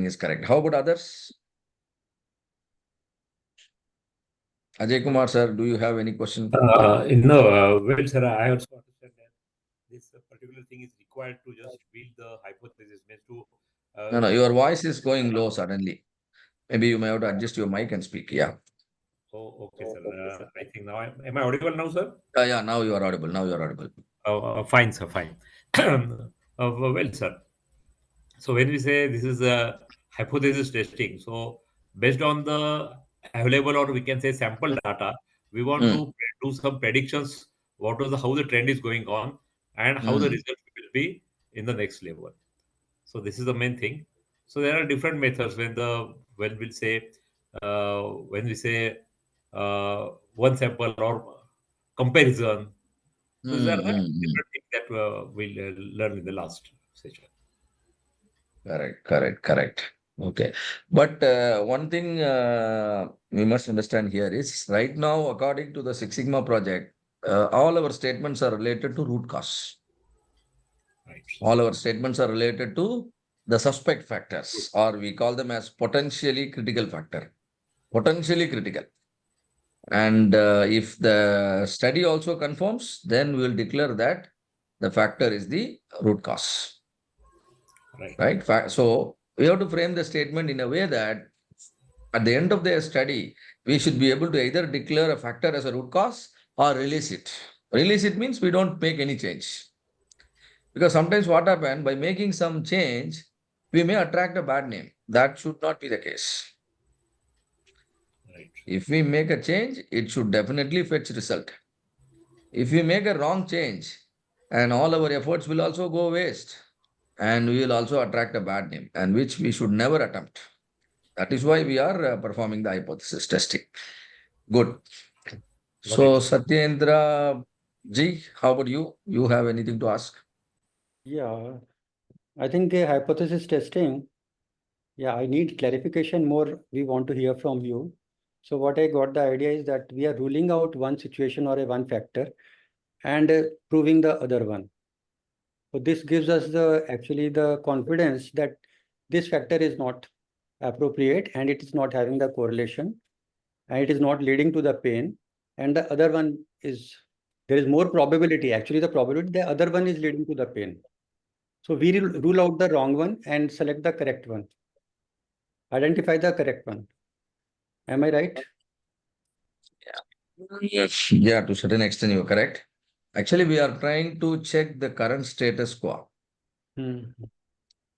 is correct. How about others? Ajay Kumar sir, do you have any question? Well, sir, I also understand that this particular thing is required to just build the hypothesis, means to. No, your voice is going low suddenly. Maybe you may have to adjust your mic and speak. Yeah. Oh, okay, sir. I think now, am I audible now, sir? Yeah, now you are audible. Now you are audible. Fine, sir, fine. Well, sir. So when we say this is a hypothesis testing, so based on the available or we can say sample data, we want to do some predictions. How the trend is going on, and how the result will be in the next level. So this is the main thing. So there are different methods when when we say one sample or comparison. So these are the different things that we'll learn in the last session. Correct. Okay. But one thing we must understand here is right now, according to the Six Sigma project, all our statements are related to root cause. Right. All our statements are related to the suspect factors, or we call them as potentially critical factor. Potentially critical. And if the study also confirms, then we will declare that the factor is the root cause. Right? So we have to frame the statement in a way that at the end of the study, we should be able to either declare a factor as a root cause or release it. Release it means we don't make any change. Because sometimes what happens, by making some change, we may attract a bad name. That should not be the case. Right. If we make a change, it should definitely fetch result. If we make a wrong change, and all our efforts will also go waste, and we will also attract a bad name, and which we should never attempt. That is why we are performing the hypothesis testing. Good. So, Satyendra ji, how about you? You have anything to ask? Yeah, I think hypothesis testing, yeah, I need clarification more. We want to hear from you. So what I got the idea is that we are ruling out one situation or a one factor and proving the other one. So this gives us actually the confidence that this factor is not appropriate and it is not having the correlation and it is not leading to the pain. And the other one is, there is more probability, actually the probability the other one is leading to the pain. So we rule out the wrong one and select the correct one. Identify the correct one. Am I right? Yes. Yeah, to a certain extent, you're correct. Actually, we are trying to check the current status quo.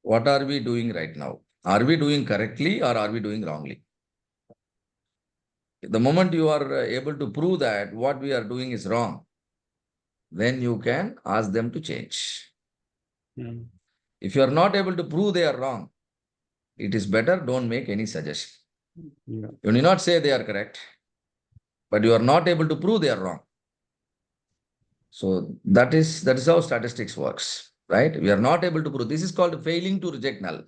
What are we doing right now? Are we doing correctly or are we doing wrongly? The moment you are able to prove that what we are doing is wrong, then you can ask them to change. If you are not able to prove they are wrong, it is better don't make any suggestion. You need not say they are correct, but you are not able to prove they are wrong. So that is how statistics works, right? We are not able to prove. This is called failing to reject null.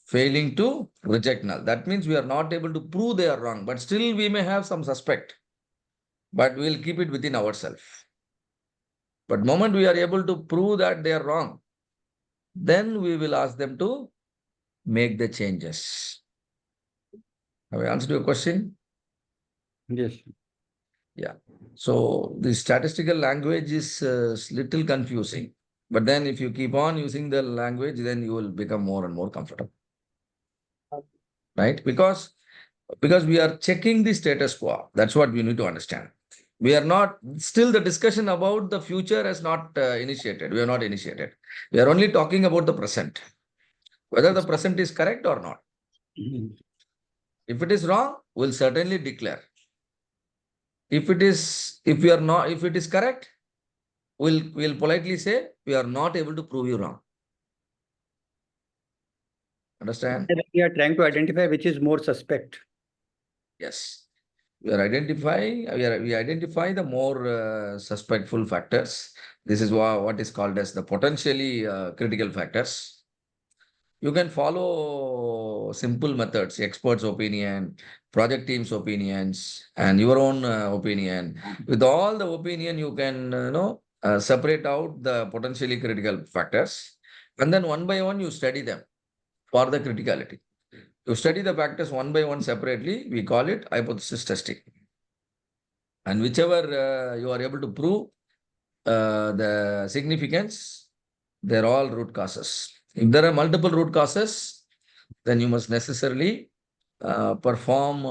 Failing to reject null. That means we are not able to prove they are wrong, but still we may have some suspect, but we will keep it within ourselves. But moment we are able to prove that they are wrong, then we will ask them to make the changes. Have I answered your question? Yes. Yeah. So the statistical language is little confusing. But then if you keep on using the language, then you will become more and more comfortable. Right? Because we are checking the status quo. That's what we need to understand. We are not, still the discussion about the future has not initiated. We are not initiated. We are only talking about the present. Whether the present is correct or not. If it is wrong, we'll certainly declare. If it is correct, we'll politely say we are not able to prove you wrong. Understand? We are trying to identify which is more suspect. Yes. We identify the more suspectful factors. This is what is called as the potentially critical factors. You can follow simple methods, experts' opinion, project team's opinions, and your own opinion. With all the opinion, you can separate out the potentially critical factors, and then one by one you study them. for the criticality. To study the factors one by one separately, we call it hypothesis testing. And whichever you are able to prove the significance, they're all root causes. If there are multiple root causes, then you must necessarily perform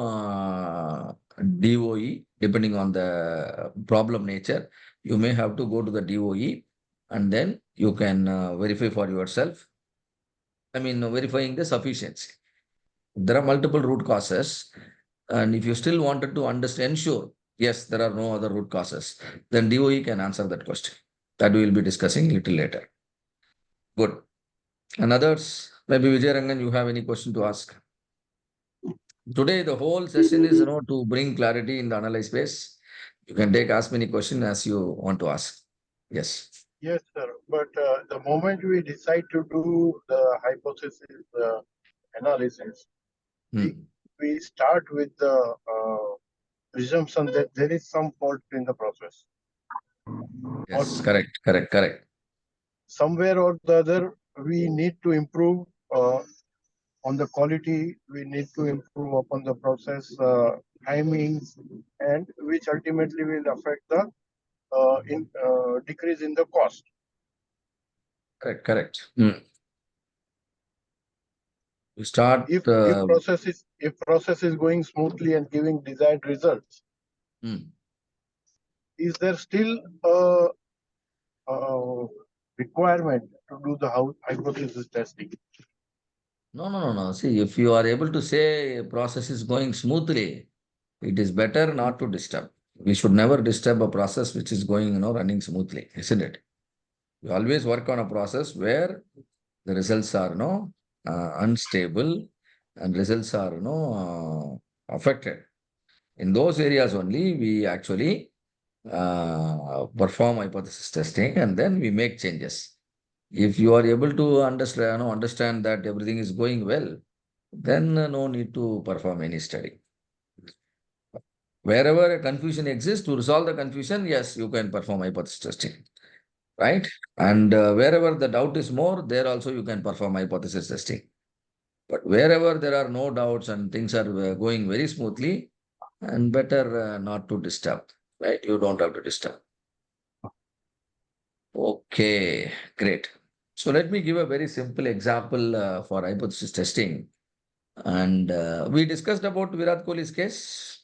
DOE depending on the problem nature. You may have to go to the DOE and then you can verify for yourself. I mean, verifying the sufficiency. There are multiple root causes, and if you still wanted to understand, ensure, yes, there are no other root causes, then DOE can answer that question. That we will be discussing little later. Good. And others, maybe Vijay Rangan, you have any question to ask? Today, the whole session is, to bring clarity in the analyze space. You can take as many questions as you want to ask. Yes. Yes, sir. But the moment we decide to do the hypothesis analysis, we start with the presumption that there is some fault in the process. Yes, correct. Somewhere or the other, we need to improve on the quality, we need to improve upon the process timings, and which ultimately will affect the decrease in the cost. Correct. We start. If process is going smoothly and giving desired results, is there still a requirement to do the hypothesis testing? No. See, if you are able to say a process is going smoothly, it is better not to disturb. We should never disturb a process which is going, running smoothly, isn't it? We always work on a process where the results are, unstable and results are, affected. In those areas only, we actually perform hypothesis testing and then we make changes. If you are able to understand that everything is going well, then no need to perform any study. Wherever a confusion exists, to resolve the confusion, yes, you can perform hypothesis testing, right? And wherever the doubt is more, there also you can perform hypothesis testing. But wherever there are no doubts and things are going very smoothly, and better not to disturb, right? You don't have to disturb. Okay, great. So let me give a very simple example for hypothesis testing. And we discussed about Virat Kohli's case.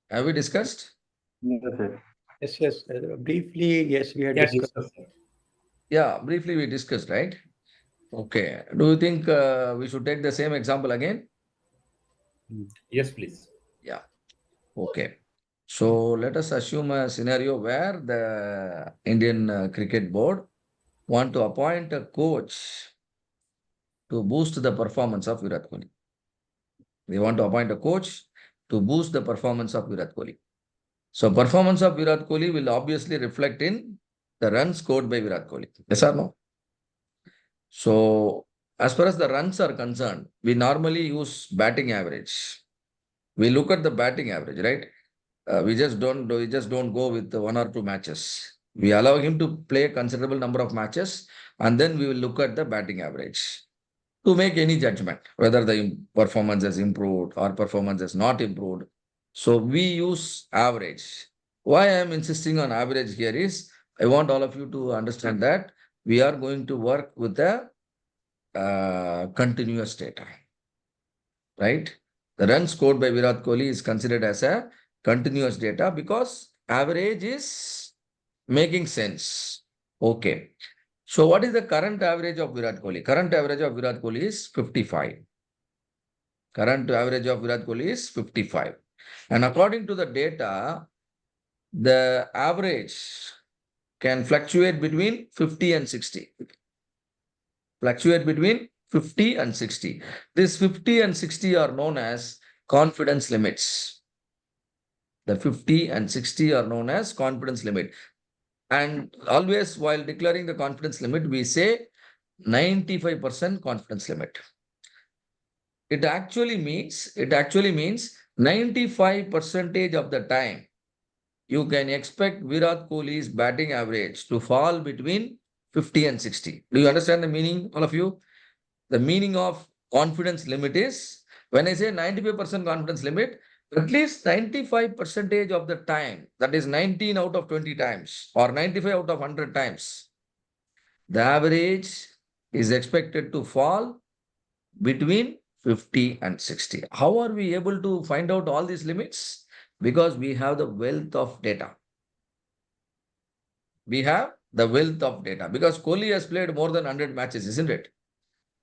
Have we discussed? Yes. Briefly, yes, we had discussed. Yeah, briefly we discussed, right? Okay. Do you think we should take the same example again? Yes, please. Yeah. Okay. So let us assume a scenario where the Indian Cricket Board want to appoint a coach to boost the performance of Virat Kohli. They want to appoint a coach to boost the performance of Virat Kohli. So performance of Virat Kohli will obviously reflect in the runs scored by Virat Kohli. Yes or no? So as far as the runs are concerned, we normally use batting average. We look at the batting average, right? We just don't go with 1 or 2 matches. We allow him to play a considerable number of matches, and then we will look at the batting average to make any judgment whether the performance has improved or performance has not improved. So we use average. Why I am insisting on average here is I want all of you to understand that we are going to work with the continuous data, right? The run scored by Virat Kohli is considered as a continuous data because average is making sense. Okay. So what is the current average of Virat Kohli? Current average of Virat Kohli is 55. Current average of Virat Kohli is 55. And according to the data, the average can fluctuate between 50 and 60. Fluctuate between 50 and 60. This 50 and 60 are known as confidence limits. The 50 and 60 are known as confidence limit. And always while declaring the confidence limit, we say 95% confidence limit. It actually means 95% of the time you can expect Virat Kohli's batting average to fall between 50 and 60. Do you understand the meaning, all of you? The meaning of confidence limit is, when I say 95% confidence limit, at least 95% of the time, that is 19 out of 20 times or 95 out of 100 times, the average is expected to fall between 50 and 60. How are we able to find out all these limits? Because we have the wealth of data. We have the wealth of data because Kohli has played more than 100 matches, isn't it?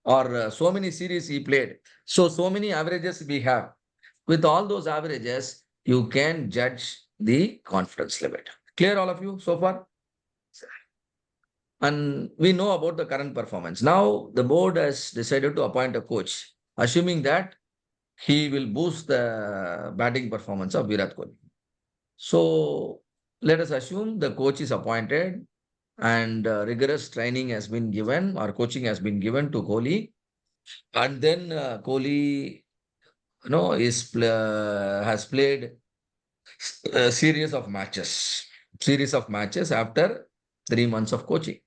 Or so many series he played. So many averages we have. With all those averages, you can judge the confidence limit. Clear, all of you, so far? And we know about the current performance. Now, the board has decided to appoint a coach, assuming that he will boost the batting performance of Virat Kohli. So, let us assume the coach is appointed and rigorous training has been given or coaching has been given to Kohli. And then Kohli, has played a series of matches after 3 months of coaching.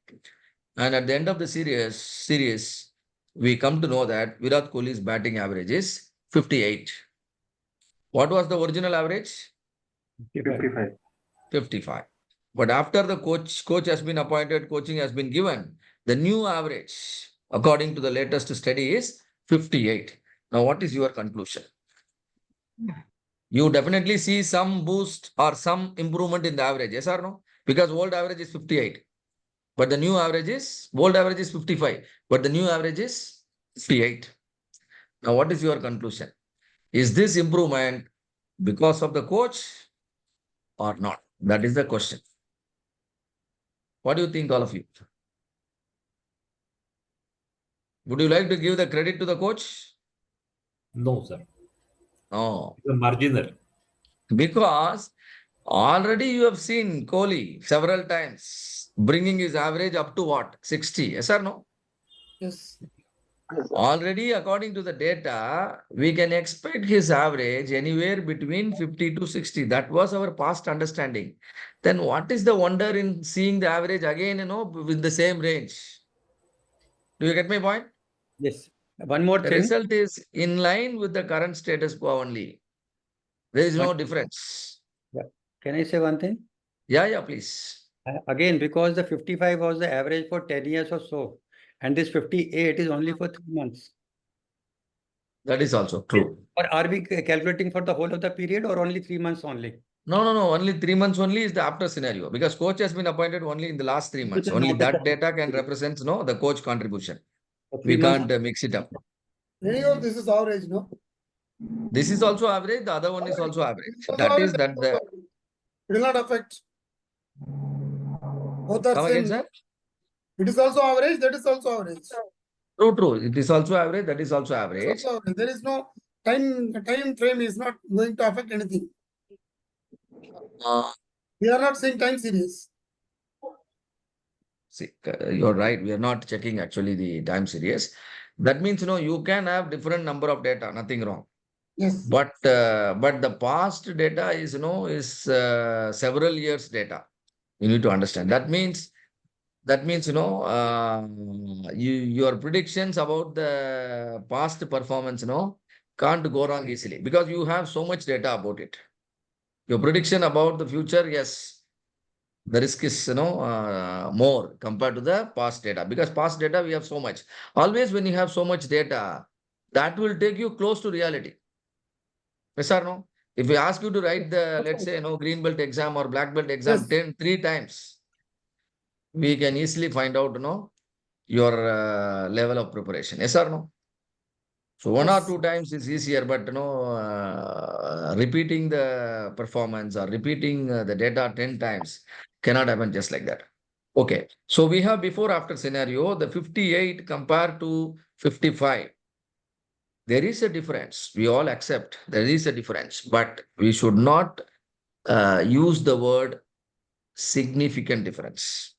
And at the end of the series, we come to know that Virat Kohli's batting average is 58. What was the original average? 55. 55. But after the coach has been appointed, coaching has been given, the new average, according to the latest study, is 58. Now, what is your conclusion? You definitely see some boost or some improvement in the average, yes or no? Because old average is 58. But the new average is, old average is 55. But the new average is 58. Now, what is your conclusion? Is this improvement because of the coach or not? That is the question. What do you think, all of you? Would you like to give the credit to the coach? No, sir. No. It's a marginal. Because already you have seen Kohli several times bringing his average up to what? 60. Yes or no? Yes. Already, according to the data, we can expect his average anywhere between 50 to 60. That was our past understanding. Then what is the wonder in seeing the average again, with the same range? Do you get my point? Yes. One more The thing. result is in line with the current status quo only. There is no difference. Can I say one thing? Yeah, please. Again, because the 55 was the average for 10 years or so, and this 58 is only for 3 months. That is also true. Or are we calculating for the whole of the period or only 3 months only? No. Only 3 months only is the after scenario because coach has been appointed only in the last 3 months. is Only not that the- data can represent the coach contribution. For We 3 months. can't mix it up. Anyhow, this is average, no? This is also average. The other one is also average. Also That average, is that the. It will not affect. Both are Come same. again, sir? It is also average, that is also average. True. It is also average. That is also average. It's also average. There is no time frame is not going to affect anything. Uh, We are not saying time series. See, you're right. We are not checking actually the time series. That means, you can have different number of data, nothing wrong. Yes. But the past data is, several years data. You need to understand. That means, your predictions about the past performance, can't go wrong easily because you have so much data about it. Your prediction about the future, yes, the risk is, more compared to the past data because past data we have so much. Always when you have so much data, that will take you close to reality. Yes or no? If we ask you to write the, let's say, green belt exam or black belt exam Yes. 3 times, we can easily find out, your level of preparation. Yes or no? So 1 or Yes. 2 times is easier, but repeating the performance or repeating the data 10 times cannot happen just like that. Okay, so we have before after scenario, the 58 compared to 55. There is a difference. We all accept there is a difference, but we should not use the word significant difference,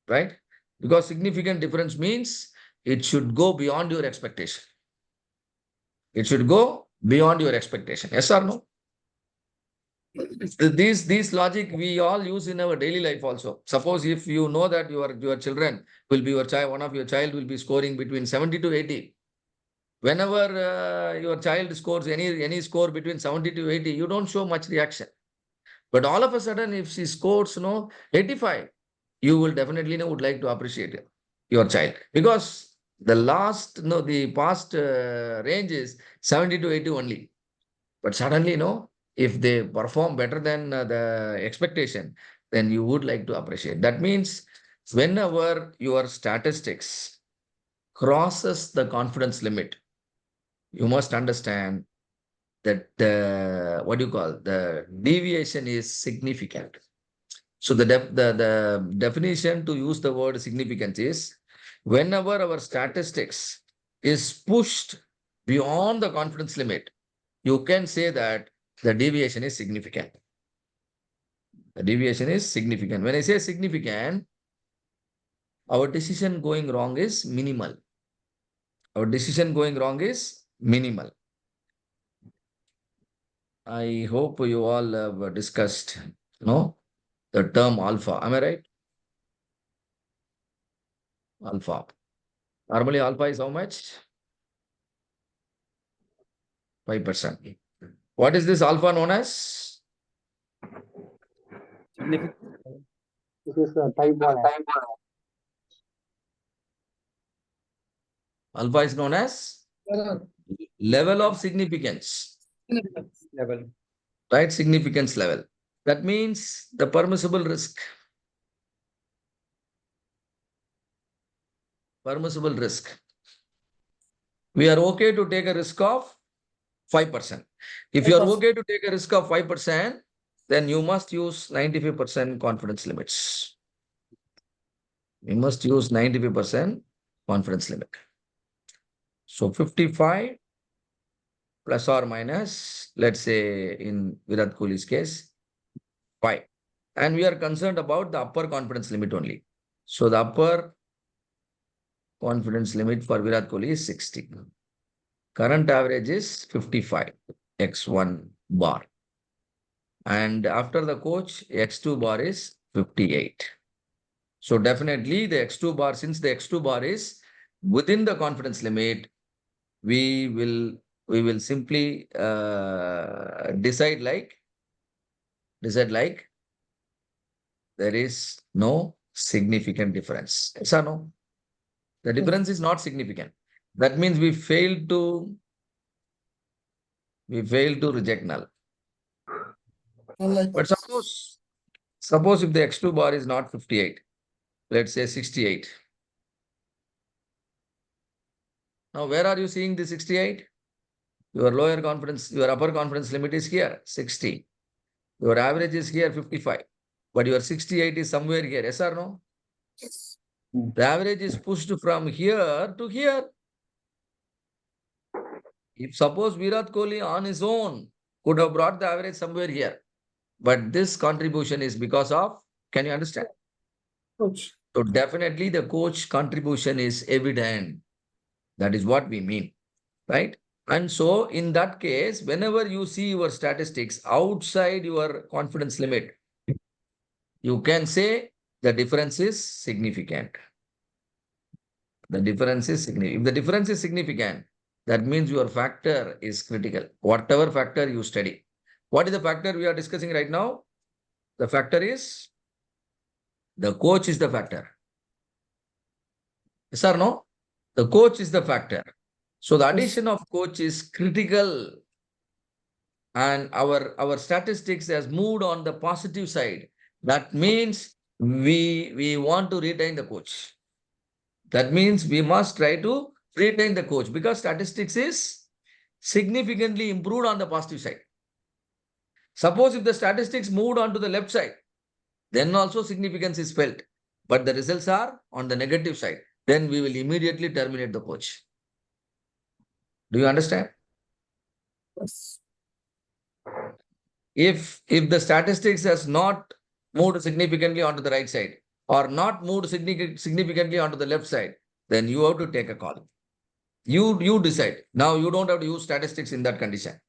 right? Because significant difference means it should go beyond your expectation. It should go beyond your expectation. Yes or no? These logic we all use in our daily life also. Suppose if you know that your children will be your child, one of your child will be scoring between 70 to 80. Whenever your child scores any score between 70 to 80, you don't show much reaction. But all of a sudden, if she scores 85, you will definitely would like to appreciate your child, because the past range is 70 to 80 only. But suddenly, if they perform better than the expectation, then you would like to appreciate. That means whenever your statistics crosses the confidence limit, you must understand that the deviation is significant. So the definition to use the word significance is whenever our statistics is pushed beyond the confidence limit, you can say that the deviation is significant. The deviation is significant. When I say significant, our decision going wrong is minimal. Our decision going wrong is minimal. I hope you all have discussed, the term alpha. Am I right? Alpha. Normally, alpha is how much? 5%. What is this alpha known as? Significant. This is type 1. Alpha is known as level of significance, Level. right? Significance level. That means the permissible risk. Permissible risk. We are okay to take a risk of 5%. If you are 5%. okay to take a risk of 5%, then you must use 95% confidence limits. You must use 95% confidence limit. So 55 plus or minus, let's say in Virat Kohli's case, 5. And we are concerned about the upper confidence limit only. So the upper confidence limit for Virat Kohli is 60. Current average is 55, X1 bar. And after the coach, X2 bar is 58. So definitely the X2 bar, since the X2 bar is within the confidence limit, we will simply decide like there is no significant difference. Yes or no? The difference is not significant. That means we failed to reject null. Unlike But suppose if the X2 bar is not 58, let's say 68. Now, where are you seeing the 68? Your lower confidence, your upper confidence limit is here, 60. Your average is here, 55. But your 68 is somewhere here, yes or no? Yes. The average is pushed from here to here. If suppose Virat Kohli on his own could have brought the average somewhere here, but this contribution is because of, can you understand? Coach. So definitely the coach contribution is evident. That is what we mean, right? And so in that case, whenever you see your statistics outside your confidence limit, you can say the difference is significant. The difference is significant. If the difference is significant, that means your factor is critical. Whatever factor you study. What is the factor we are discussing right now? The factor is the coach is the factor. Yes or no? The coach is the factor. So the addition of coach is critical. And our statistics has moved on the positive side. That means we want to retain the coach. That means we must try to retain the coach because statistics is significantly improved on the positive side. Suppose if the statistics moved on to the left side, then also significance is felt. But the results are on the negative side. Then we will immediately terminate the coach. Do you understand? Yes. If the statistics has not moved significantly onto the right side or not moved significantly onto the left side, then you have to take a call. You decide. Now you don't have to use statistics in that condition.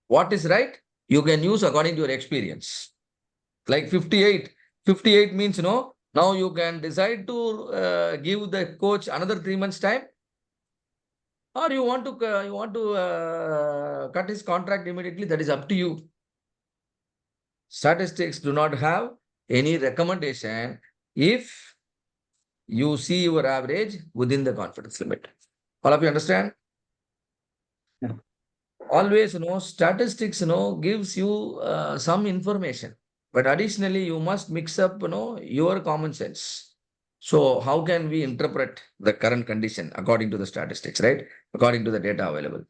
What is right? you can use according to your experience. Like 58. 58 means, now you can decide to give the coach another 3 months time, or you want to cut his contract immediately. That is up to you. Statistics do not have any recommendation if you see your average within the confidence limit. All of you understand? Yeah. Always, statistics, gives you some information, but additionally, you must mix up, your common sense. So how can we interpret the current condition according to the statistics, right? According to the data available.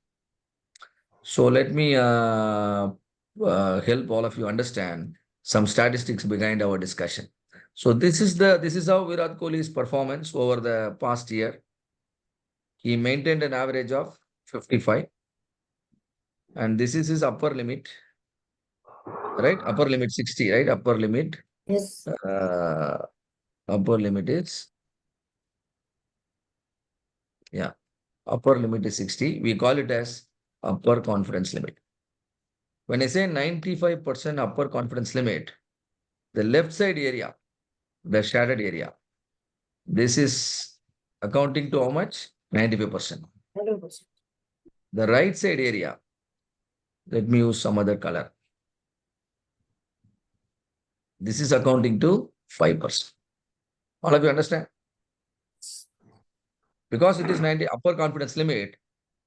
So let me help all of you understand some statistics behind our discussion. So this is how Virat Kohli's performance over the past year. He maintained an average of 55, and this is his upper limit, right? Upper limit 60, right? Upper limit. Yes. Upper limit is, yeah, upper limit is 60. We call it as upper confidence limit. When I say 95% upper confidence limit, the left side area, the shaded area, this is accounting to how much? 95%. 100%. The right side area, let me use some other color. This is accounting to 5%. All of you understand? Because it is 90 upper confidence limit,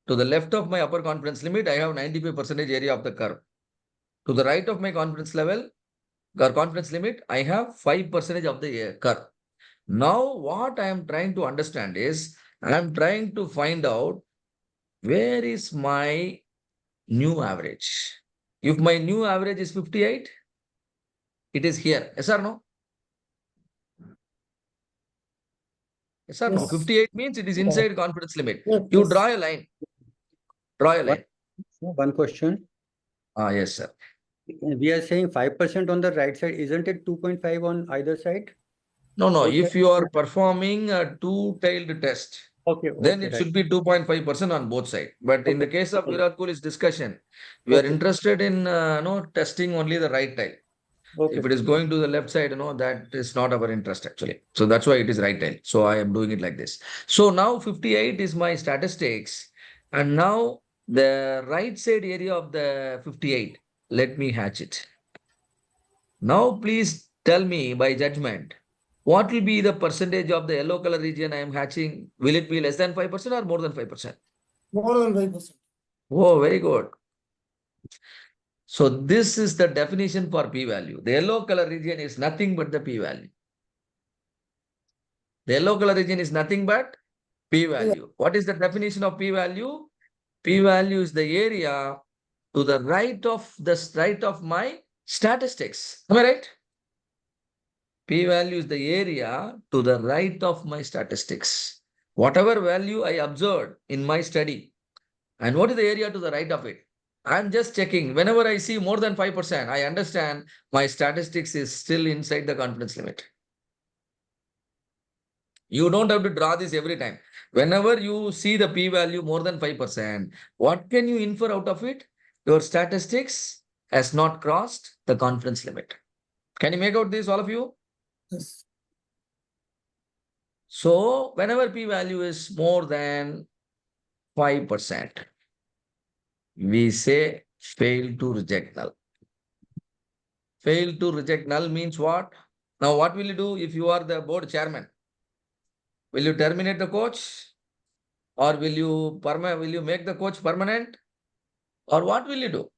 to the left of my upper confidence limit, I have 95% area of the curve. To the right of my confidence level, or confidence limit, I have 5% of the curve. Now, what I am trying to understand is, I am trying to find out where is my new average. If my new average is 58, it is here. Yes or no? Yes or no? Yes. 58 means it is inside confidence limit. Yes, You yes. draw a line. Draw a line. One question. Yes, sir. We are saying 5% on the right side. Isn't it 2.5 on either side? No. Both If sides? you are performing a two-tailed test, Okay. then Okay, it right. should be 2.5% on both sides. But in the Okay. case of Okay. Virat Kohli's discussion, we are Okay. interested in testing only the right tail. Okay. If it is going to the left side, that is not our interest actually. So that's why it is right tail. So I am doing it like this. So now 58 is my statistics. And now the right side area of the 58, let me hatch it. Now please tell me by judgment, what will be the percentage of the yellow color region I am hatching? Will it be less than 5% or more than 5%? More than 5%. Oh, very good. So this is the definition for p-value. The yellow color region is nothing but the p-value. The yellow color region is nothing but p-value. What is the definition of p-value? P-value is the area to the right of my statistics. Am I right? P-value is the area to the right of my statistics. Whatever value I observed in my study, and what is the area to the right of it? I'm just checking. Whenever I see more than 5%, I understand my statistics is still inside the confidence limit. You don't have to draw this every time. Whenever you see the p-value more than 5%, what can you infer out of it? Your statistics has not crossed the confidence limit. Can you make out this, all of you? Yes. So whenever p-value is more than 5%, we say fail to reject null. Fail to reject null means what? Now, what will you do if you are the board chairman? Will you terminate the coach? Or will you make the coach permanent? Or what will you do?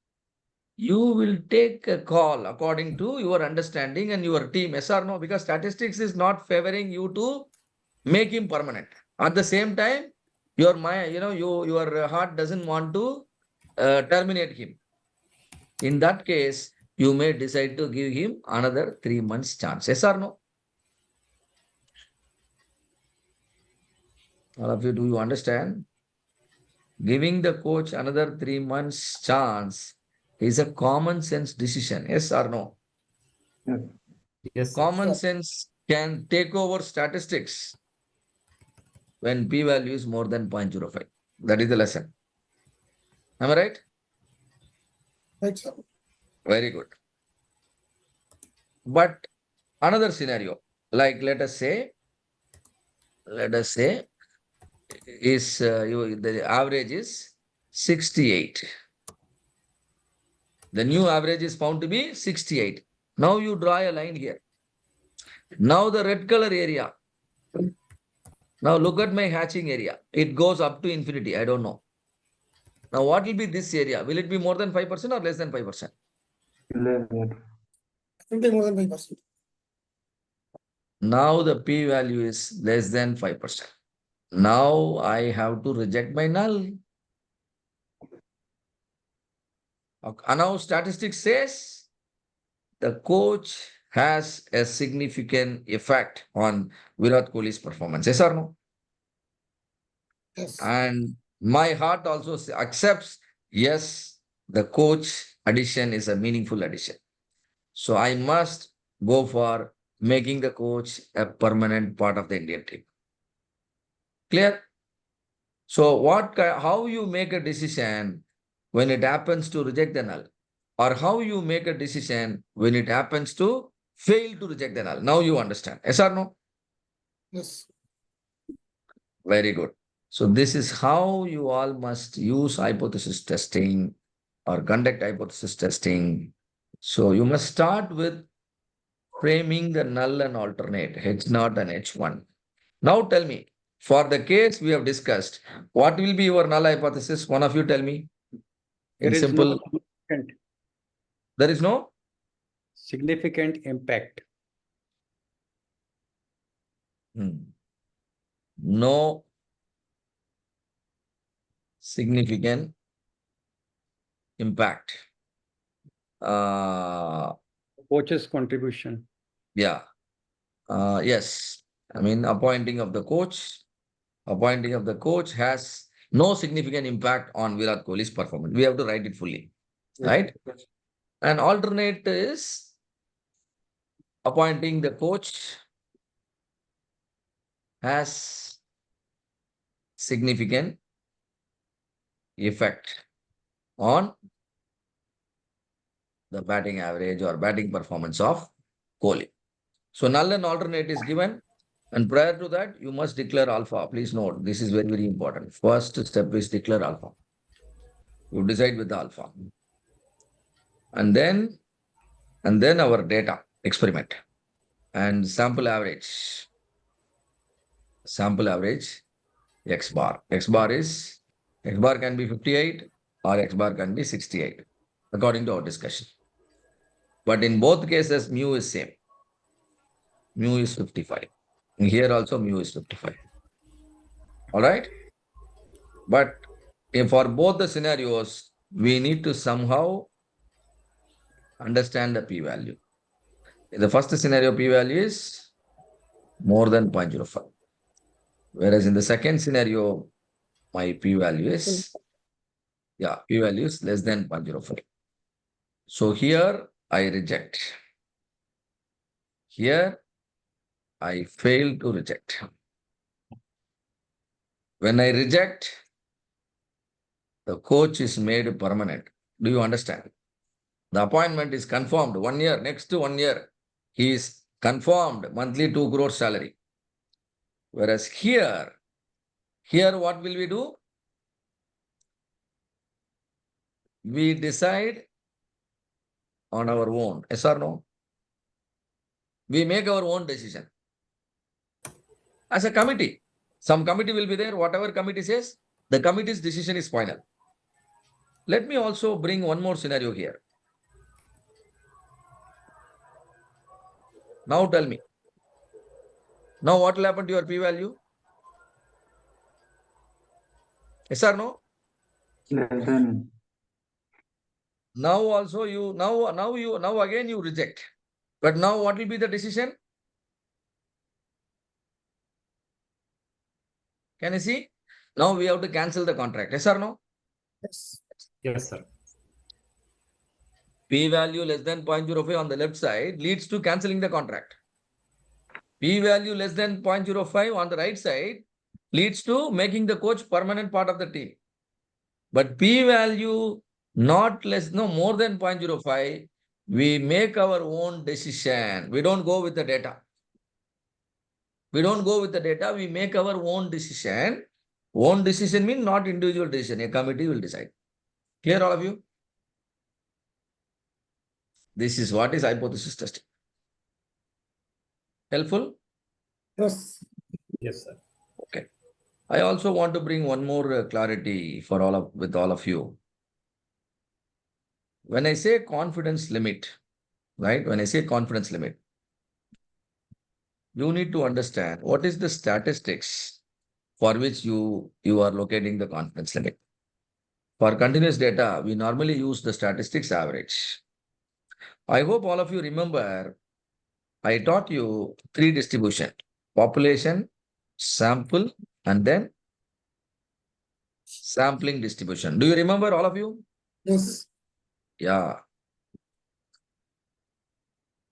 You will take a call according to your understanding and your team, yes or no? Because statistics is not favoring you to make him permanent. At the same time, your mind, your heart doesn't want to terminate him. In that case, you may decide to give him another 3 months chance. Yes or no? All of you, do you understand? Giving the coach another 3 months chance is a common sense decision. Yes or no? Yes, sir. Common sense can take over statistics when p-value is more than 0.05. That is the lesson. Am I right? Right, sir. Very good. But another scenario, like let us say, is the average is 68. The new average is found to be 68. Now you draw a line here. Now the red color area. Now look at my hatching area. It goes up to infinity. I don't know. Now what will be this area? Will it be more than 5% or less than 5%? I think more than 5%. Now the p-value is less than 5%. Now I have to reject my null. Okay. Now statistics says the coach has a significant effect on Virat Kohli's performance. Yes or no? Yes. And my heart also accepts, yes, the coach addition is a meaningful addition. So I must go for making the coach a permanent part of the Indian team. Clear? So how you make a decision when it happens to reject the null, or how you make a decision when it happens to fail to reject the null. Now you understand. Yes or no? Yes. Very good. So this is how you all must use hypothesis testing or conduct hypothesis testing. So you must start with framing the null and alternate, H0 and H1. Now tell me, for the case we have discussed, what will be your null hypothesis? One of you tell me. In There is simple, no there is no significant impact. no significant impact. Coach's contribution. Yeah. Yes. I mean, appointing of the coach has no significant impact on Virat Kohli's performance. We have to write it fully, right? Yes. And alternate is appointing the coach has significant effect on the batting average or batting performance of Kohli. So null and alternate is given. And prior to that, you must declare alpha. Please note, this is very, very important. First step is declare alpha. You decide with the alpha. And then our data experiment and sample average. Sample average X bar. X bar can be 58 or X bar can be 68 according to our discussion. But in both cases, mu is same. Mu is 55. And here also mu is 55. All right. But for both the scenarios, we need to somehow understand the p-value. In the first scenario, p-value is more than 0.05. Whereas in the second scenario, my p-value is, p-value is less than 0.05. So here I reject. Here I fail to reject. When I reject, the coach is made permanent. Do you understand? The appointment is confirmed 1 year, next to 1 year. He is confirmed monthly 2 crore salary. Whereas here what will we do? We decide on our own. Yes or no? We make our own decision. As a committee, some committee will be there. Whatever committee says, the committee's decision is final. Let me also bring one more scenario here. Now tell me. Now what will happen to your p-value? Yes or no? Now also now again you reject. But now what will be the decision? Can you see? Now we have to cancel the contract. Yes or no? Yes. Yes, sir. P-value less than 0.05 on the left side leads to cancelling the contract. P-value less than 0.05 on the right side leads to making the coach permanent part of the team. But P-value not less, no more than 0.05, we make our own decision. We don't go with the data. We don't go with the data, we make our own decision. Own decision means not individual decision. A committee will decide. Clear, all of you? This is what is hypothesis testing. Helpful? Yes. Yes, sir. Okay. I also want to bring one more clarity for with all of you. When I say confidence limit, right? When I say confidence limit, you need to understand what is the statistics for which you are locating the confidence limit. For continuous data, we normally use the statistics average. I hope all of you remember, I taught you 3 distribution: population, sample, and then sampling distribution. Do you remember, all of you? Yes. Yeah.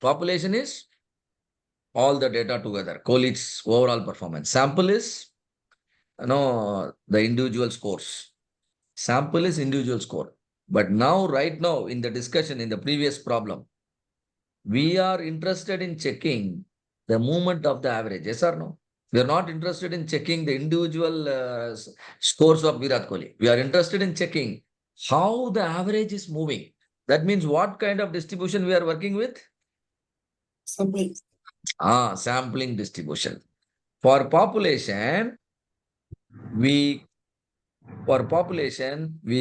Population is all the data together, colleagues' overall performance. Sample is, the individual scores. Sample is individual score. But now, right now, in the discussion, in the previous problem, we are interested in checking the movement of the average. Yes or no? We are not interested in checking the individual scores of Virat Kohli. We are interested in checking how the average is moving. That means what kind of distribution we are working with? Sampling. Sampling distribution. For population, we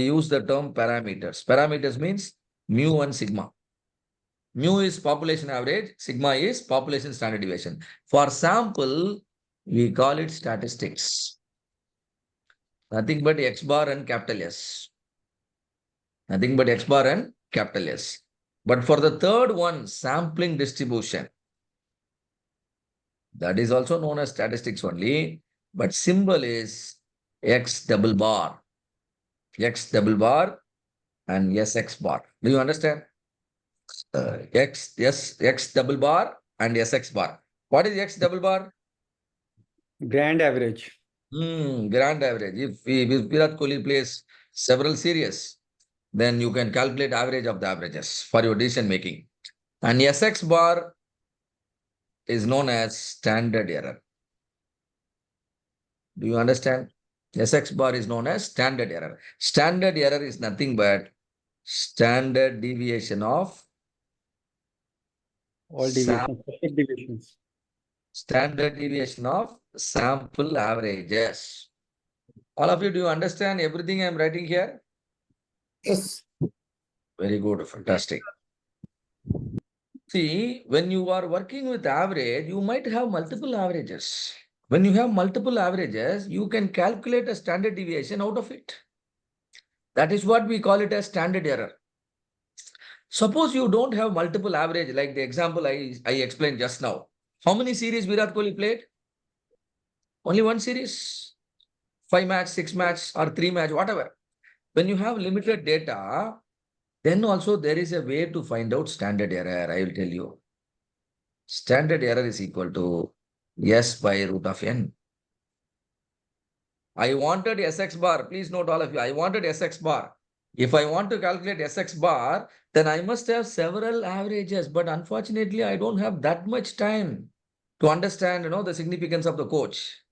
use the term parameters. Parameters means mu and sigma. Mu is population average, sigma is population standard deviation. For sample, we call it statistics. Nothing but X bar and capital S. Nothing but X bar and capital S. But for the third one, sampling distribution, that is also known as statistics only, but symbol is X double bar. X double bar and SX bar. Do you understand? X double bar and SX bar. What is X double bar? Grand average. Grand average. If Virat Kohli plays several series, then you can calculate average of the averages for your decision making. And SX bar is known as standard error. Do you understand? SX bar is known as standard error. Standard error is nothing but standard deviation of All deviations, specific deviations. standard deviation of sample averages. All of you, do you understand everything I'm writing here? Yes. Very good, fantastic. See, when you are working with average, you might have multiple averages. When you have multiple averages, you can calculate a standard deviation out of it. That is what we call it as standard error. Suppose you don't have multiple average, like the example I explained just now. How many series Virat Kohli played? Only one series. 5 match, 6 match, or 3 match, whatever. When you have limited data, then also there is a way to find out standard error. I will tell you. Standard error is equal to S by root of N. I wanted SX bar. Please note, all of you, I wanted SX bar. If I want to calculate SX bar, then I must have several averages. But unfortunately, I don't have that much time to understand, the significance of the coach.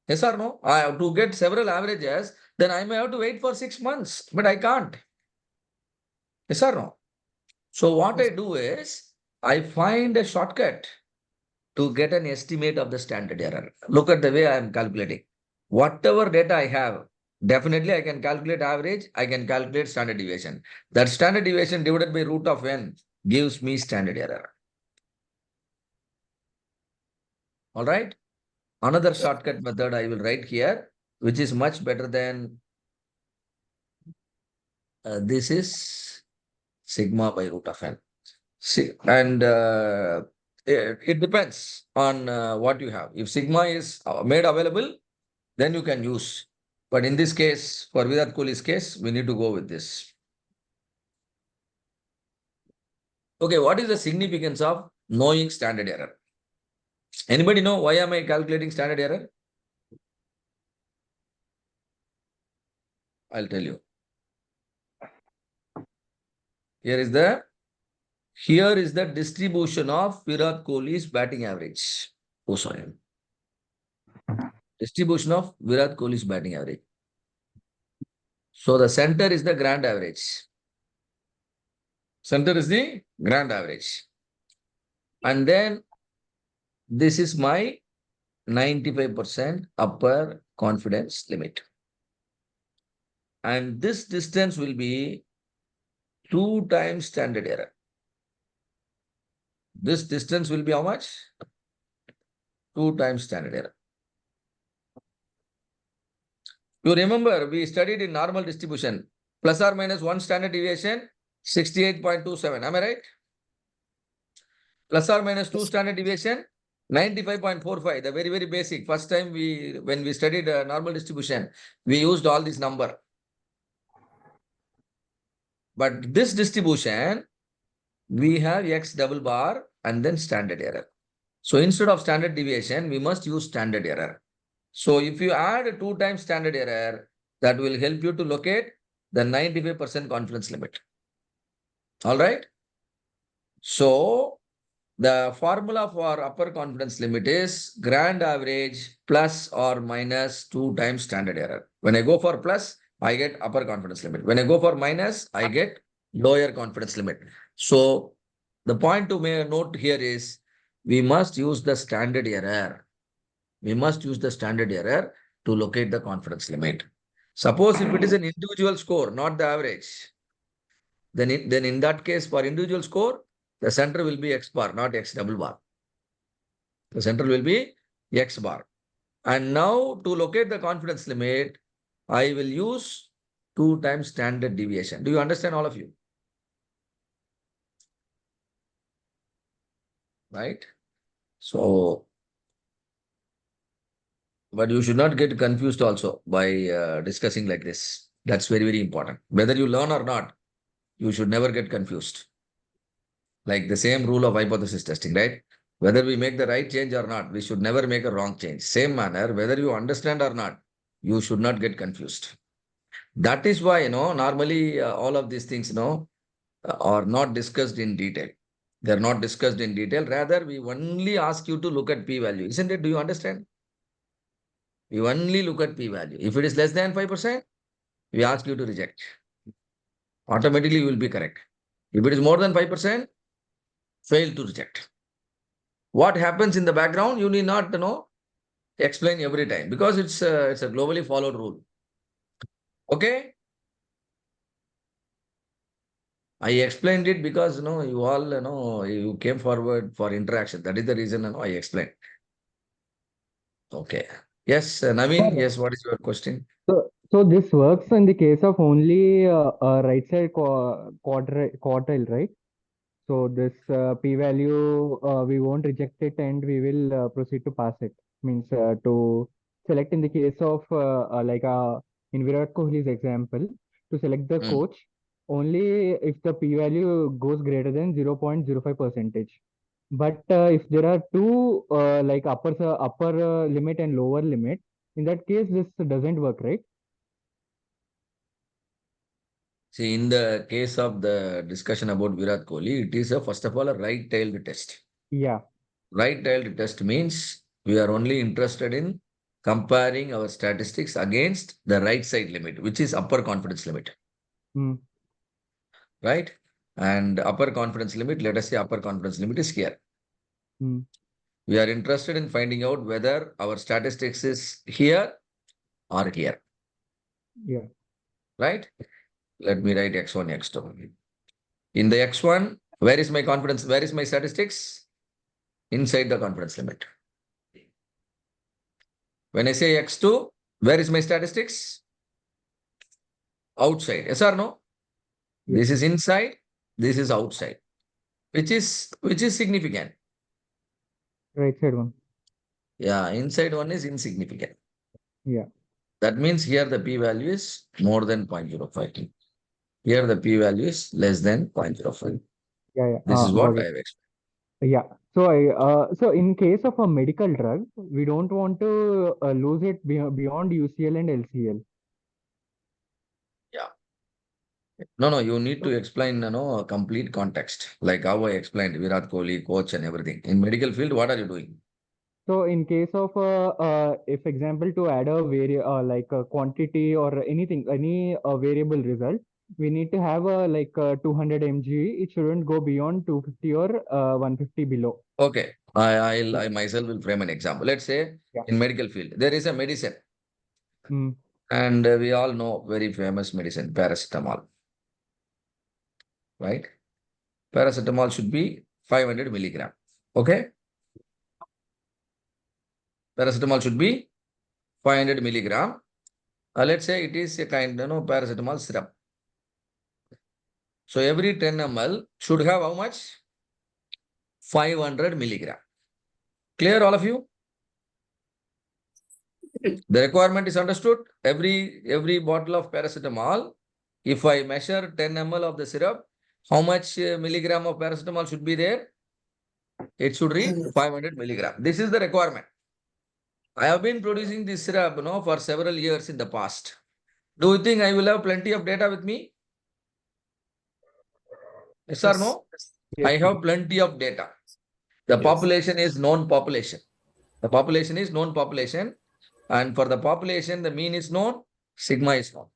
Yes or no? I have to get several averages, then I may have to wait for 6 months, but I can't. Yes or no? So what I do is, I find a shortcut to get an estimate of the standard error. Look at the way I am calculating. Whatever data I have, definitely I can calculate average, I can calculate standard deviation. That standard deviation divided by root of N gives me standard error. All right? Another shortcut method I will write here, which is much better than this is sigma by root of N. See, and it depends on what you have. If sigma is made available, then you can use. But in this case, for Virat Kohli's case, we need to go with this. Okay, what is the significance of knowing standard error? Anybody know why am I calculating standard error? I'll tell you. Here is the distribution of Virat Kohli's batting average. Oh, sorry. Distribution of Virat Kohli's batting average. So the center is the grand average. Center is the grand average. And then this is my 95% upper confidence limit. And this distance will be 2 times standard error. This distance will be how much? 2 times standard error. You remember, we studied in normal distribution, plus or minus 1 standard deviation, 68.27. Am I right? Plus or minus 2 standard deviation, 95.45. The very, very basic. First time when we studied normal distribution, we used all this number. But this distribution, we have X double bar and then standard error. So instead of standard deviation, we must use standard error. So if you add 2 times standard error, that will help you to locate the 95% confidence limit. All right. So the formula for upper confidence limit is grand average plus or minus 2 times standard error. When I go for plus, I get upper confidence limit. When I go for minus, I get lower confidence limit. So the point to note here is we must use the standard error. We must use the standard error to locate the confidence limit. Suppose if it is an individual score, not the average, then in that case, for individual score, the center will be X bar, not X double bar. The center will be X bar. And now to locate the confidence limit, I will use 2 times standard deviation. Do you understand, all of you? Right? So, but you should not get confused also by discussing like this. That's very, very important. Whether you learn or not, you should never get confused. Like the same rule of hypothesis testing, right? Whether we make the right change or not, we should never make a wrong change. Same manner, whether you understand or not, you should not get confused. That is why, normally all of these things, are not discussed in detail. They're not discussed in detail. Rather, we only ask you to look at p-value. Isn't it? Do you understand? We only look at p-value. If it is less than 5%, we ask you to reject. Automatically, you will be correct. If it is more than 5%, fail to reject. What happens in the background, you need not explain every time because it's a globally followed rule. Okay? I explained it because you all you came forward for interaction. That is the reason I explained. Okay. Yes, Naveen. Yes, what is your question? So this works in the case of only right side quartile, right? So this p-value, we won't reject it and we will proceed to pass it. Means to select in the case of in Virat Kohli's example, to select the coach only if the p-value goes greater than 0.05%. But if there are two upper limit and lower limit, in that case, this doesn't work, right? See, in the case of the discussion about Virat Kohli, it is first of all a right-tailed test. Yeah. Right-tailed test means we are only interested in comparing our statistics against the right side limit, which is upper confidence limit. Right? And upper confidence limit, let us say upper confidence limit is here. We are interested in finding out whether our statistics is here or here. Yeah. Right? Let me write X1, X2. In the X1, where is my confidence? Where is my statistics? Inside the confidence limit. When I say X2, where is my statistics? Outside. Yes or no? Yes. This is inside. This is outside. Which is significant? Right side one. Yeah, inside one is insignificant. Yeah. That means here the p-value is more than 0.05. Here the p-value is less than 0.05. Yeah. This is what got I it. have explained. Yeah. So in case of a medical drug, we don't want to lose it beyond UCL and LCL. Yeah. No, you need to explain, a complete context, like how I explained Virat Kohli, coach and everything. In medical field, what are you doing? So in case of if example to add a like a quantity or anything, any variable result, we need to have a 200 mg. It shouldn't go beyond 250 or 150 below. Okay, I myself will frame an example. Let's say Yeah. in medical field, there is a medicine, Mm. and we all know very famous medicine, paracetamol, right? Paracetamol should be 500 milligram. Okay, paracetamol should be 500 milligram. Let's say it is a kind, paracetamol syrup. So every 10 ml should have how much? 500 milligram. Clear, all of you? The requirement is understood. Every bottle of paracetamol, if I measure 10 ml of the syrup, how much milligram of paracetamol should be there? It should read 500 milligram. This is the requirement. I have been producing this syrup, for several years in the past. Do you think I will have plenty of data with me? Yes or no? I Yes. have plenty of data. The Yes. population is known population. The population is known population. And for the population, the mean is known, sigma is known.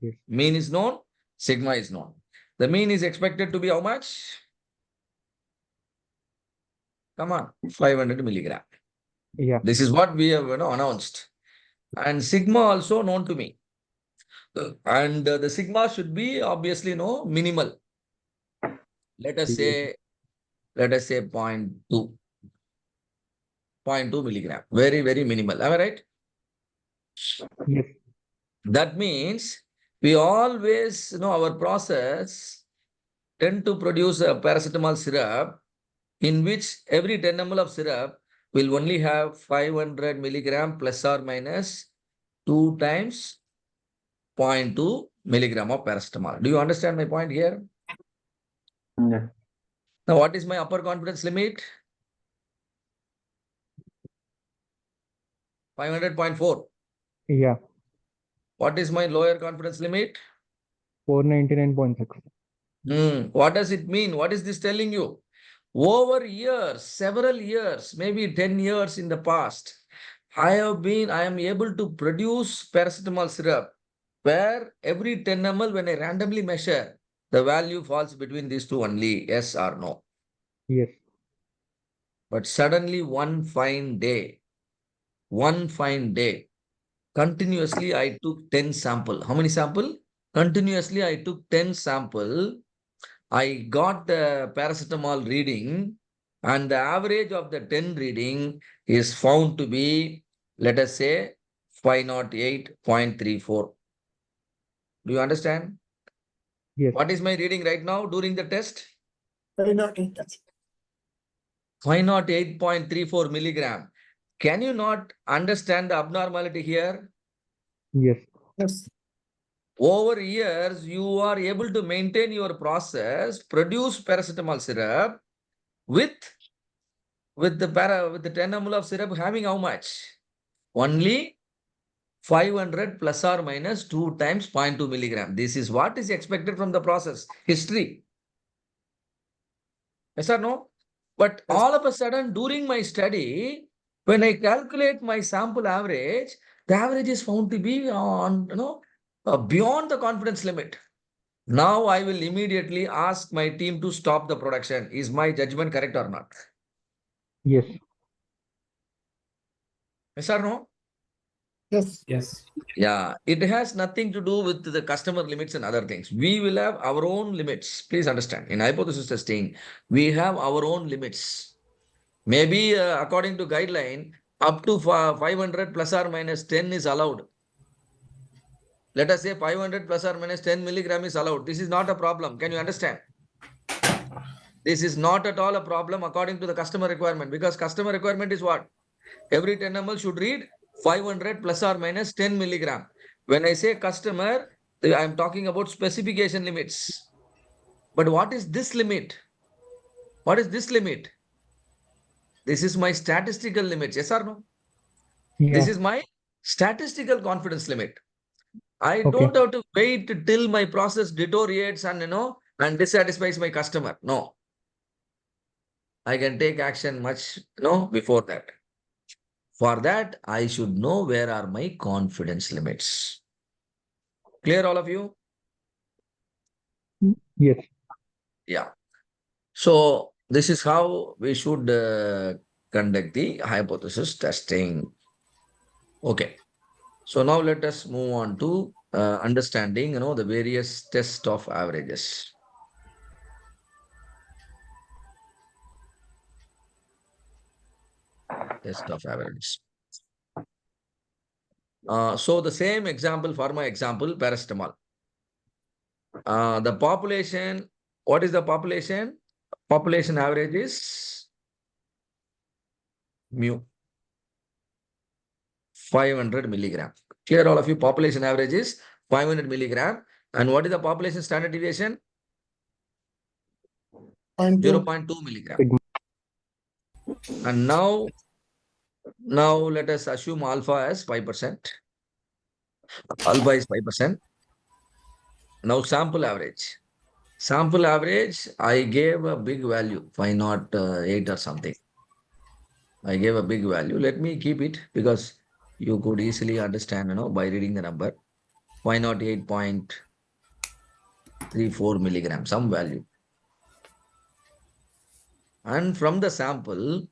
Yes. Mean is known, sigma is known. The mean is expected to be how much? Come on, 500 milligram. Yeah. This is what we have announced. And sigma also known to me. And the sigma should be obviously minimal. Let us say 0.2. 0.2 milligram. Very, very minimal. Am I right? Yes. That means we always, our process tend to produce a paracetamol syrup in which every 10 ml of syrup will only have 500 milligram plus or minus 2 times 0.2 milligram of paracetamol. Do you understand my point here? Yeah. Now, what is my upper confidence limit? 500.4. Yeah. What is my lower confidence limit? 499.6. What does it mean? What is this telling you? Over years, several years, maybe 10 years in the past, I am able to produce paracetamol syrup where every 10 ml, when I randomly measure, the value falls between these two only, yes or no. Yes. But suddenly one fine day, continuously I took 10 sample. How many sample? Continuously I took 10 sample. I got the paracetamol reading, and the average of the 10 reading is found to be, let us say, 508.34. Do you understand? Yes. What is my reading right now during the test? 508.34 milligram. Can you not understand the abnormality here? Yes. Yes. Over years, you are able to maintain your process, produce paracetamol syrup with the 10 ml of syrup having how much? Only 500 plus or minus 2 times 0.2 milligram. This is what is expected from the process. History. Yes or no? But all of a sudden, during my study, when I calculate my sample average, the average is found to be on, beyond the confidence limit. Now I will immediately ask my team to stop the production. Is my judgment correct or not? Yes. Yes or no? Yes. Yes. Yeah, it has nothing to do with the customer limits and other things. We will have our own limits. Please understand. In hypothesis testing, we have our own limits. Maybe according to guideline, up to 500 plus or minus 10 is allowed. Let us say 500 plus or minus 10 milligram is allowed. This is not a problem. Can you understand? This is not at all a problem according to the customer requirement, because customer requirement is what? Every 10 ml should read 500 plus or minus 10 milligram. When I say customer, I am talking about specification limits. But what is this limit? What is this limit? This is my statistical limit. Yes or no? Yeah. This is my statistical confidence limit. I Okay. don't have to wait till my process deteriorates and, and dissatisfies my customer. No, I can take action much, before that. For that, I should know where are my confidence limits. Clear, all of you? Yes. Yeah. So this is how we should conduct the hypothesis testing. Okay. So now let us move on to understanding, the various test of averages. Test of averages. So the same example for my example, paracetamol. The population, what is the population? Population average is mu, 500 milligram. Clear, all of you? Population average is 500 milligram. And what is the population standard deviation? 0.2 milligram. Sigma. And now let us assume alpha as 5%. Alpha is 5%. Now sample average. Sample average, I gave a big value, 508 or something. I gave a big value. Let me keep it because you could easily understand, by reading the number. 508.34 milligram, some value. And from the sample,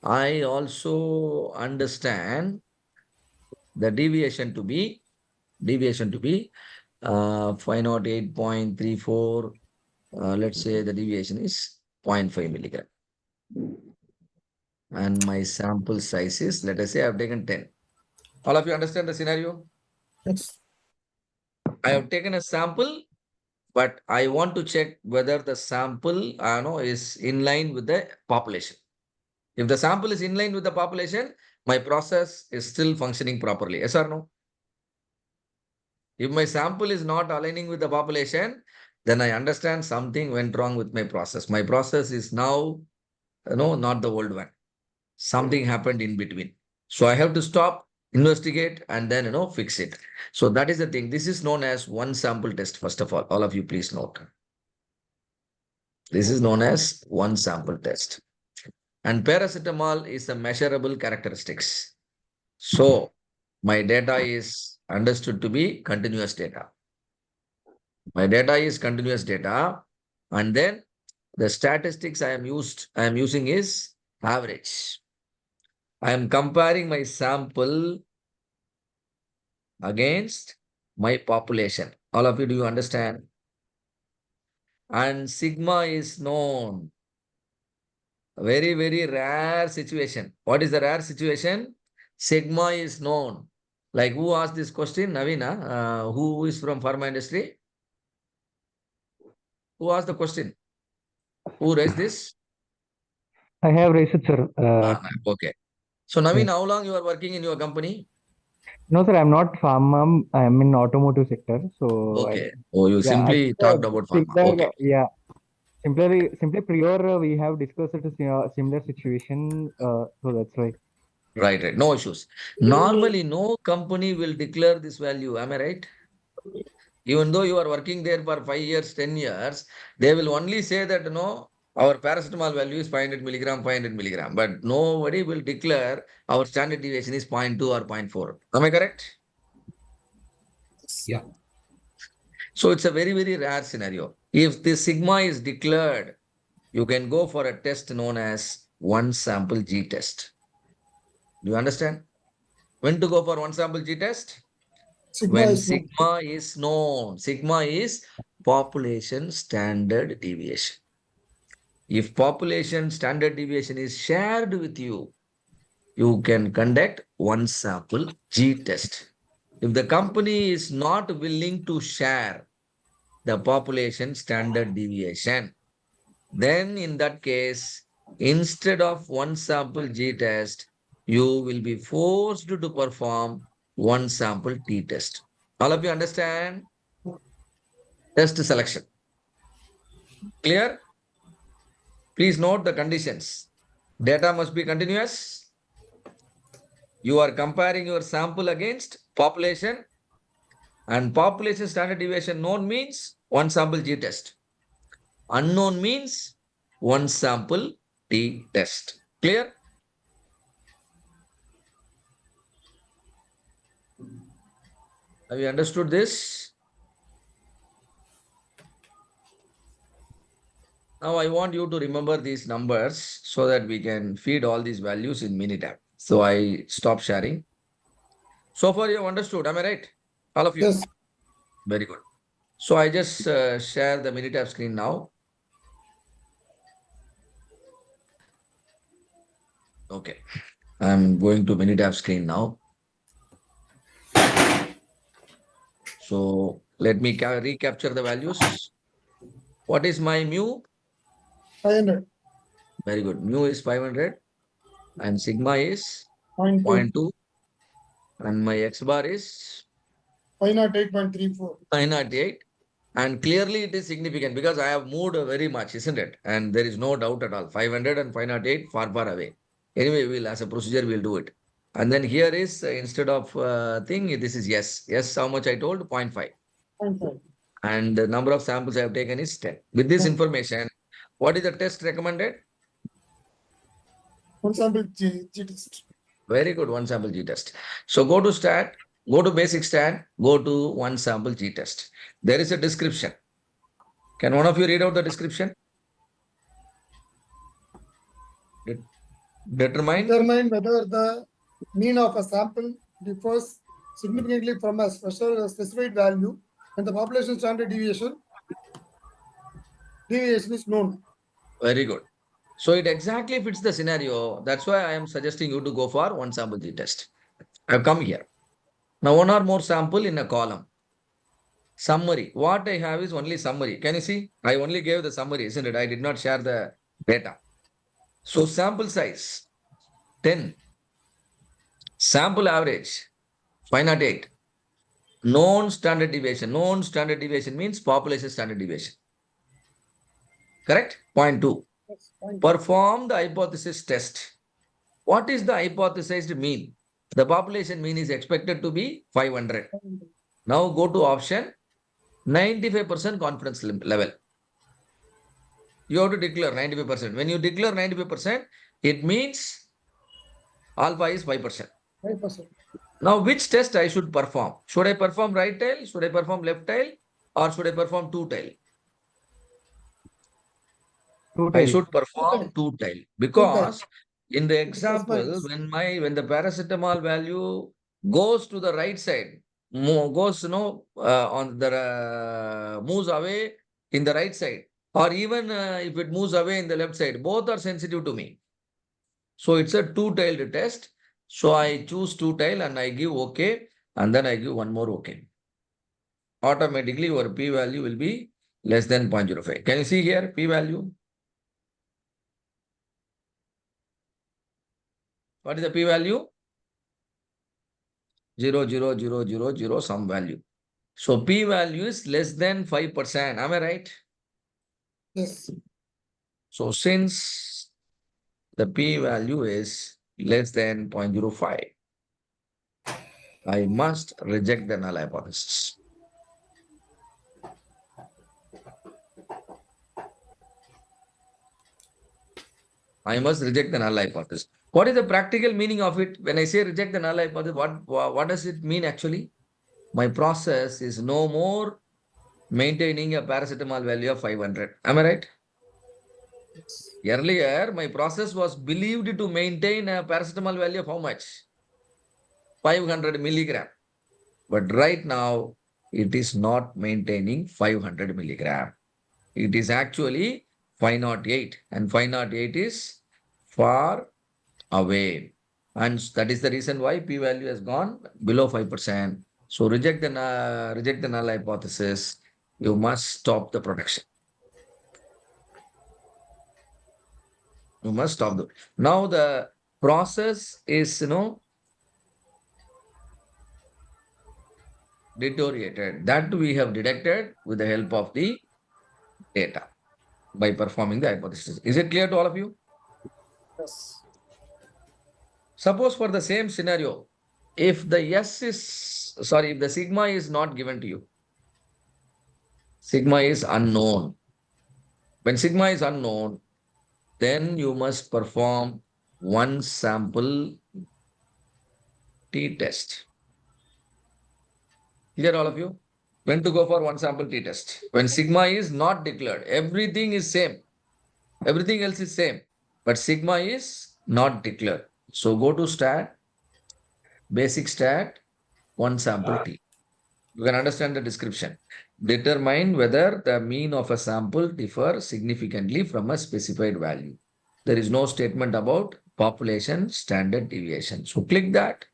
I also understand the deviation to be 508.34. Let's say the deviation is 0.5 milligram. And my sample size is, let us say I've taken 10. All of you understand the scenario? Yes. I have taken a sample, but I want to check whether the sample is in line with the population. If the sample is in line with the population, my process is still functioning properly. Yes or no? If my sample is not aligning with the population, then I understand something went wrong with my process. My process is now, not the old one. Something happened in between. So I have to stop, investigate, and then, fix it. So that is the thing. This is known as one sample test, first of all of you please note. This is known as one sample test. And paracetamol is a measurable characteristics. So my data is understood to be continuous data. My data is continuous data. And then the statistics I am using is average. I am comparing my sample against my population. All of you, do you understand? And sigma is known. A very, very rare situation. What is the rare situation? Sigma is known. Like who asked this question? Navina, who is from pharma industry? Who asked the question? Who raised this? I have raised it, sir. Okay. So Naveen, how long you are working in your company? No, sir, I'm not pharma. I'm in automotive sector. So Okay. You I simply think, talked about pharma. similar, Okay. yeah. Simply prior, we have discussed it a similar situation. So that's why. Right. No issues. Normally, no company will declare this value. Am I right? Even though you are working there for 5 years, 10 years, they will only say that, our paracetamol value is 500 milligram, 500 milligram. But nobody will declare our standard deviation is 0.2 or 0.4. Am I correct? Yeah. So it's a very, very rare scenario. If the sigma is declared, you can go for a test known as one sample G test. Do you understand? When to go for one sample G test? When sigma is known. Sigma is population standard deviation. If population standard deviation is shared with you, you can conduct one sample G test. If the company is not willing to share the population standard deviation, then in that case, instead of one sample G test, you will be forced to perform one sample T test. All of you understand? Test selection. Clear? Please note the conditions. Data must be continuous. You are comparing your sample against population. And population standard deviation known means one sample G test. Unknown means one sample T test. Clear? Have you understood this? Now I want you to remember these numbers so that we can feed all these values in Minitab. So I stop sharing. So far you have understood, am I right? All of you? Yes. Very good. So I just share the Minitab screen now. Okay. I'm going to Minitab screen now. So let me recapture the values. What is my mu? 500. Very good. Mu is 500 and sigma is 0.2. 0.2 and my x bar is 508.34. 908. And clearly it is significant because I have moved very much, isn't it? And there is no doubt at all. 500 and 508 far, far away. Anyway, we'll as a procedure, we'll do it. And then here is instead of thing, this is yes. Yes, how much I told? 0.5. 0.5. And the number of samples I have taken is 10. With this 10. information, what is the test recommended? One sample G test. Very good, one sample G test. So go to stat, go to basic stat, go to one sample G test. There is a description. Can one of you read out the description? Determine Whether the mean of a sample differs significantly from a specified value and the population standard deviation is known. Very good. So it exactly fits the scenario. That's why I am suggesting you to go for one sample G test. I've come here. Now one or more sample in a column. Summary. What I have is only summary. Can you see? I only gave the summary, isn't it? I did not share the data. So sample size 10. Sample average 508. Known standard deviation. Known standard deviation means population standard deviation. Correct? 0.2. Yes, 0.2. Perform the hypothesis test. What is the hypothesized mean? The population mean is expected to be 500. Now go to option 95% confidence level. You have to declare 95%. When you declare 95%, it means alpha is 5%. 5%. Now, which test I should perform? Should I perform right tail? Should I perform left tail? Or should I perform two tail? Two I tail. should perform two tail because in the example, minus. when the paracetamol value goes to the right side, goes on the moves away in the right side, or even if it moves away in the left side, both are sensitive to me. So it's a two-tailed test. So I choose two-tail and I give OK, and then I give one more OK. Automatically your p-value will be less than 0.05. Can you see here p-value? What is the p-value? 0.00000 some value. So p-value is less than 5%. Am I right? Yes. So since the p-value is less than 0.05, I must reject the null hypothesis. I must reject the null hypothesis. What is the practical meaning of it? When I say reject the null hypothesis, what does it mean actually? My process is no more maintaining a paracetamol value of 500. Am I right? Yes. Earlier, my process was believed to maintain a paracetamol value of how much? 500 milligram. But right now, it is not maintaining 500 milligram. It is actually 508, and 508 is far away. And that is the reason why p-value has gone below 5%. So reject the null hypothesis. You must stop the production. You must stop the. Now the process is deteriorated. That we have detected with the help of the data by performing the hypothesis. Is it clear to all of you? Yes. Suppose for the same scenario, if the S is, sorry, if the sigma is not given to you, sigma is unknown. When sigma is unknown, then you must perform one sample t-test. Clear, all of you? When to go for one sample t-test? When sigma is not declared, everything is same. Everything else is same, but sigma is not declared. So go to stat, basic stat, one sample t. You can understand the description. Determine whether the mean of a sample differs significantly from a specified value. There is no statement about population standard deviation. So click that.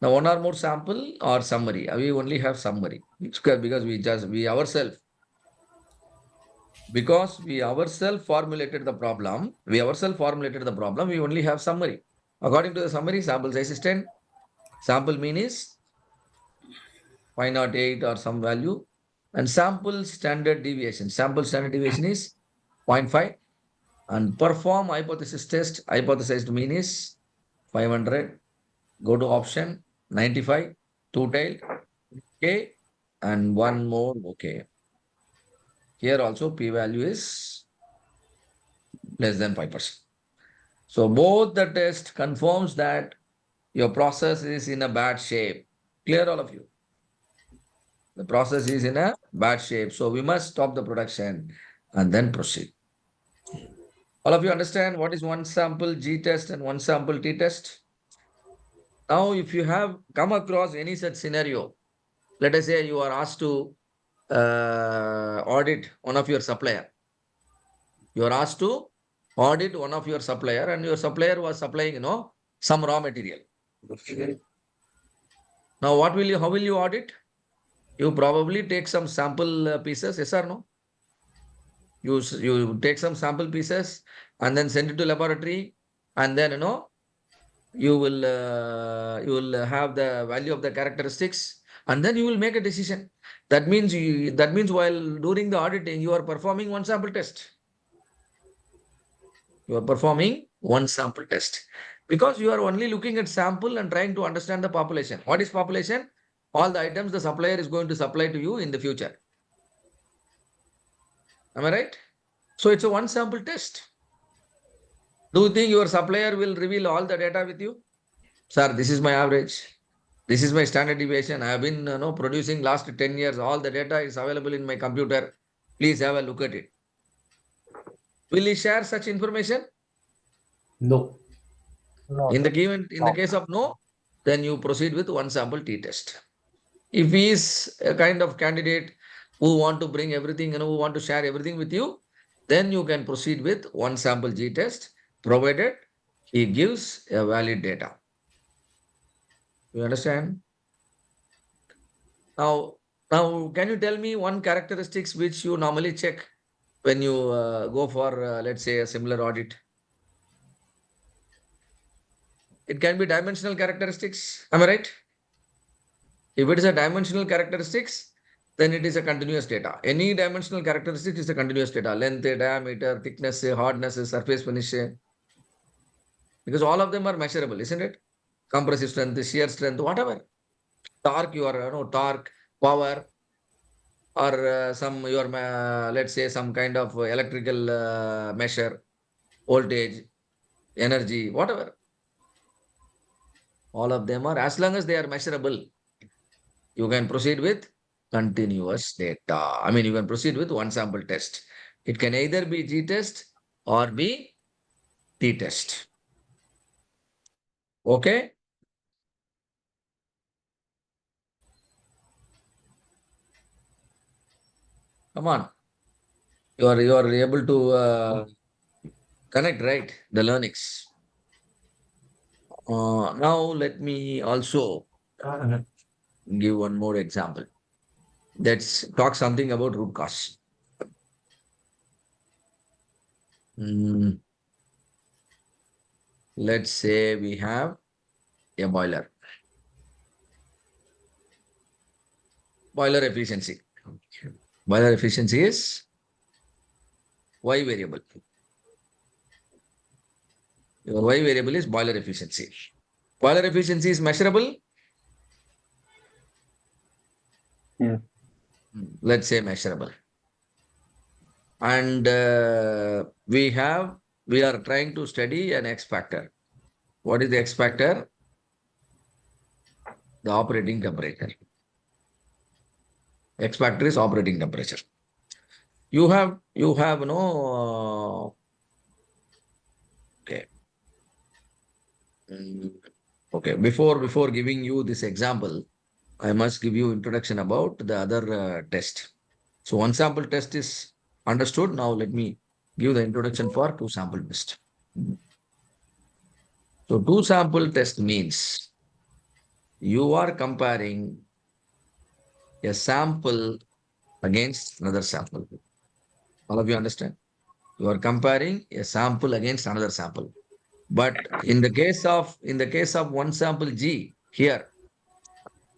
Now one or more sample or summary. We only have summary. It's because we ourselves formulated the problem. We only have summary. According to the summary, sample size is 10. Sample mean is 508 or some value. And sample standard deviation is 0.5. And perform hypothesis test. Hypothesized mean is 500. Go to option 95, two-tailed, okay, and one more, okay. Here also p-value is less than 5%. So both the test confirms that your process is in a bad shape. Clear, all of you? The process is in a bad shape. So we must stop the production and then proceed. All of you understand what is one sample G test and one sample T test? Now, if you have come across any such scenario, let us say you are asked to audit one of your supplier. You are asked to audit one of your supplier, and your supplier was supplying, some raw material. Now, how will you audit? You probably take some sample pieces, yes or no? You take some sample pieces and then send it to laboratory, and then you will have the value of the characteristics, and then you will make a decision. That means while during the auditing, you are performing one sample test. You are performing one sample test because you are only looking at sample and trying to understand the population. What is population? All the items the supplier is going to supply to you in the future. Am I right? So it's a one sample test. Do you think your supplier will reveal all the data with you? Sir, this is my average. This is my standard deviation. I have been producing last 10 years. All the data is available in my computer. Please have a look at it. Will he share such information? No. In the case of no, then you proceed with one sample t-test. If he is a kind of candidate who want to bring everything, who want to share everything with you, then you can proceed with one sample g-test, provided he gives a valid data. You understand? Now, can you tell me one characteristics which you normally check when you go for, let's say, a similar audit? It can be dimensional characteristics. Am I right? If it is a dimensional characteristics, then it is a continuous data. Any dimensional characteristic is a continuous data. Length, diameter, thickness, hardness, surface finish. Because all of them are measurable, isn't it? Compressive strength, shear strength, whatever. Torque, torque, power, or let's say some kind of electrical measure, voltage, energy, whatever. All of them are, as long as they are measurable, you can proceed with continuous data. You can proceed with one sample test. It can either be G-test or be T-test. Okay? Come on. You are able to connect, right? The learnings. Now let me also give one more example. Let's talk something about root cause. Let's say we have a boiler. Boiler efficiency. Boiler efficiency is Y variable. Your Y variable is boiler efficiency. Boiler efficiency is measurable? Yeah. Let's say measurable. And we are trying to study an X factor. What is the X factor? The operating temperature. X factor is operating temperature. You have no okay. Okay. Before giving you this example, I must give you introduction about the other test. So one sample test is understood. Now let me give the introduction for two sample test. So two sample test means you are comparing a sample against another sample. All of you understand? You are comparing a sample against another sample. But in the case of one sample G here,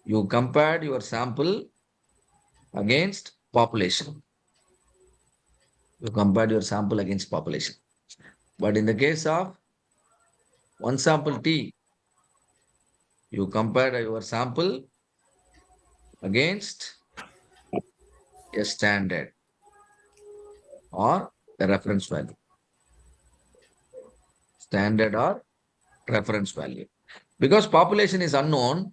you compared your sample against population. You compared your sample against population. But in the case of one sample T, you compared your sample against a standard or a reference value. Standard or reference value. Because population is unknown,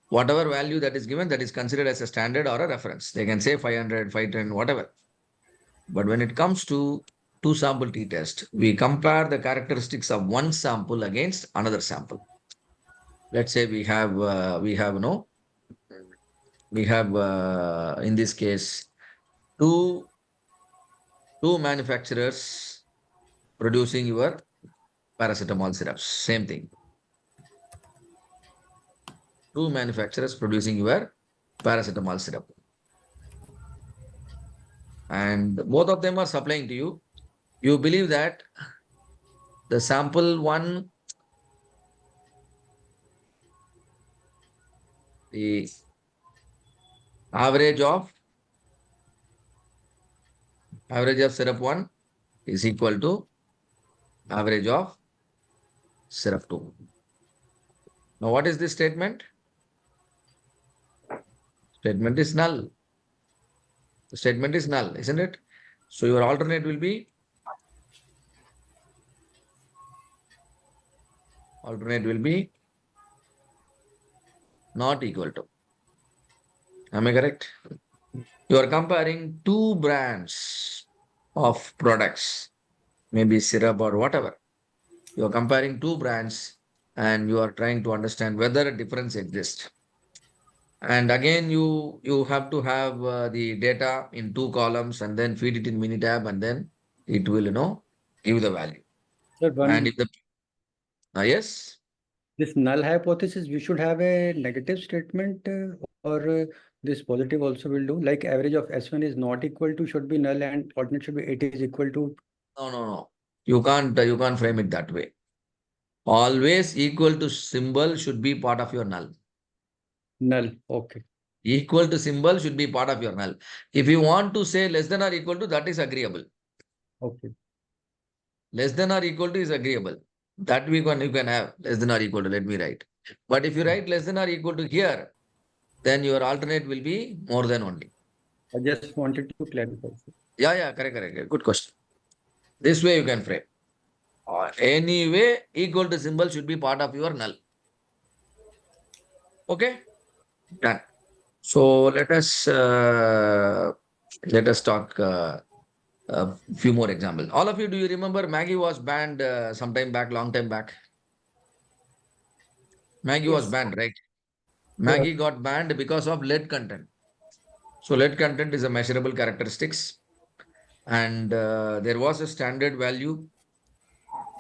whatever value that is given, that is considered as a standard or a reference. They can say 500, 510, whatever. But when it comes to two sample t-test, we compare the characteristics of one sample against another sample. Let's say we have in this case two manufacturers producing your paracetamol syrups. Same thing. Two manufacturers producing your paracetamol syrup. And both of them are supplying to you. You believe that the sample one, the average of syrup 1 is equal to average of syrup 2. Now, what is this statement? Statement is null. The statement is null, isn't it? So your alternate will be not equal to. Am I correct? You are comparing two brands of products, maybe syrup or whatever. You are comparing two brands and you are trying to understand whether a difference exists. And again, you have to have the data in two columns and then feed it in Minitab and then it will, give the value. Sir, And if the, yes, this null hypothesis, we should have a negative statement or this positive also will do. Like average of S1 is not equal to should be null and alternate should be it is equal to. no. You can't frame it that way. Always equal to symbol should be part of your null. Null. Okay. Equal to symbol should be part of your null. If you want to say less than or equal to, that is agreeable. Okay. Less than or equal to is agreeable. That you can have less than or equal to, let me write. But if you write less than or equal to here, then your alternate will be more than only. I just wanted to clarify. Yeah, correct. Good question. This way you can frame. Anyway, equal to symbol should be part of your null. Okay? Done. So let us talk a few more examples. All of you, do you remember Maggie was banned sometime back, long time back? Maggie was Yes. banned, right? Maggie got banned because of lead content. So lead content is a measurable characteristics, and there was a standard value,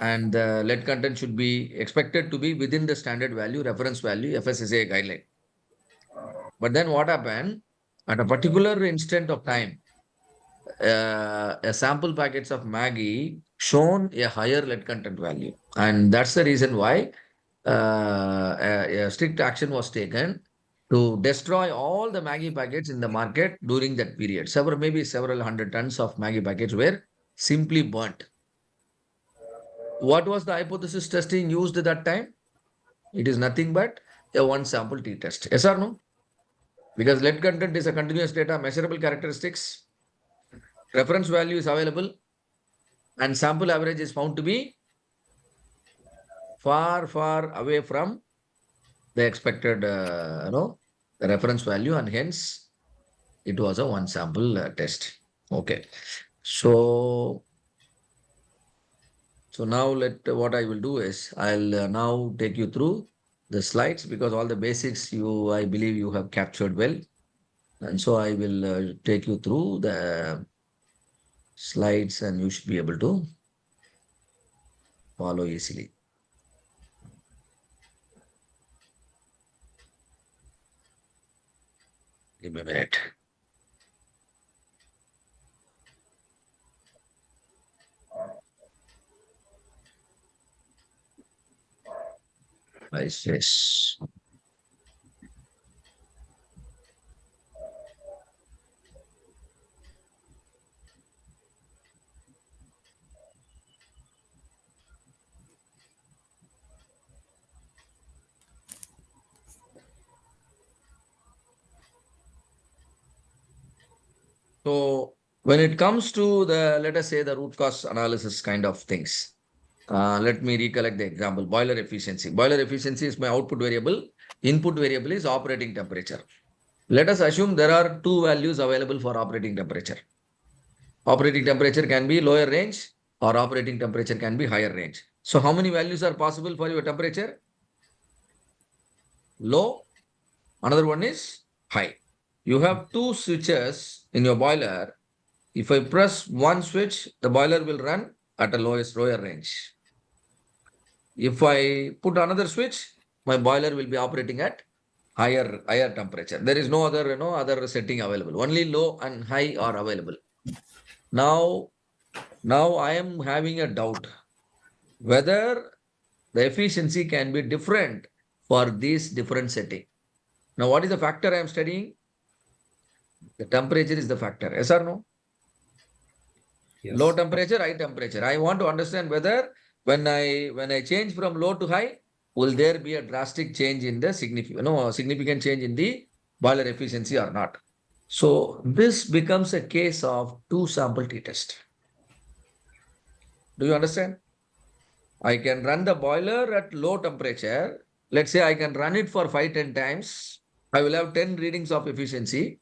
and the lead content should be expected to be within the standard value, reference value, FSSAI guideline. But then what happened? At a particular instant of time, a sample packets of Maggie shown a higher lead content value. And that's the reason why a strict action was taken to destroy all the Maggie packets in the market during that period. Maybe several hundred tons of Maggie packets were simply burnt. What was the hypothesis testing used at that time? It is nothing but a one sample t-test. Yes or no? Because lead content is a continuous data, measurable characteristics, reference value is available, and sample average is found to be far, far away from the expected, the reference value, and hence it was a one sample test. Okay. So now what I will do is I'll now take you through the slides, because all the basics I believe you have captured well. And so I will take you through the slides and you should be able to follow easily. Give me a minute. Yes. So when it comes to let us say the root cause analysis kind of things, let me recollect the example. Boiler efficiency. Boiler efficiency is my output variable. Input variable is operating temperature. Let us assume there are two values available for operating temperature. Operating temperature can be lower range or operating temperature can be higher range. So how many values are possible for your temperature? Low. Another one is high. You have two switches in your boiler. If I press one switch, the boiler will run at a lower range. If I put another switch, my boiler will be operating at higher temperature. There is no other setting available. Only low and high are available. Now I am having a doubt whether the efficiency can be different for these different setting. Now, what is the factor I am studying? The temperature is the factor. Yes or no? Yes. Low temperature, high temperature. I want to understand whether when I change from low to high, will there be a drastic change in the significant change in the boiler efficiency or not? So this becomes a case of two sample t-test. Do you understand? I can run the boiler at low temperature. Let's say I can run it for 5-10 times. I will have 10 readings of efficiency.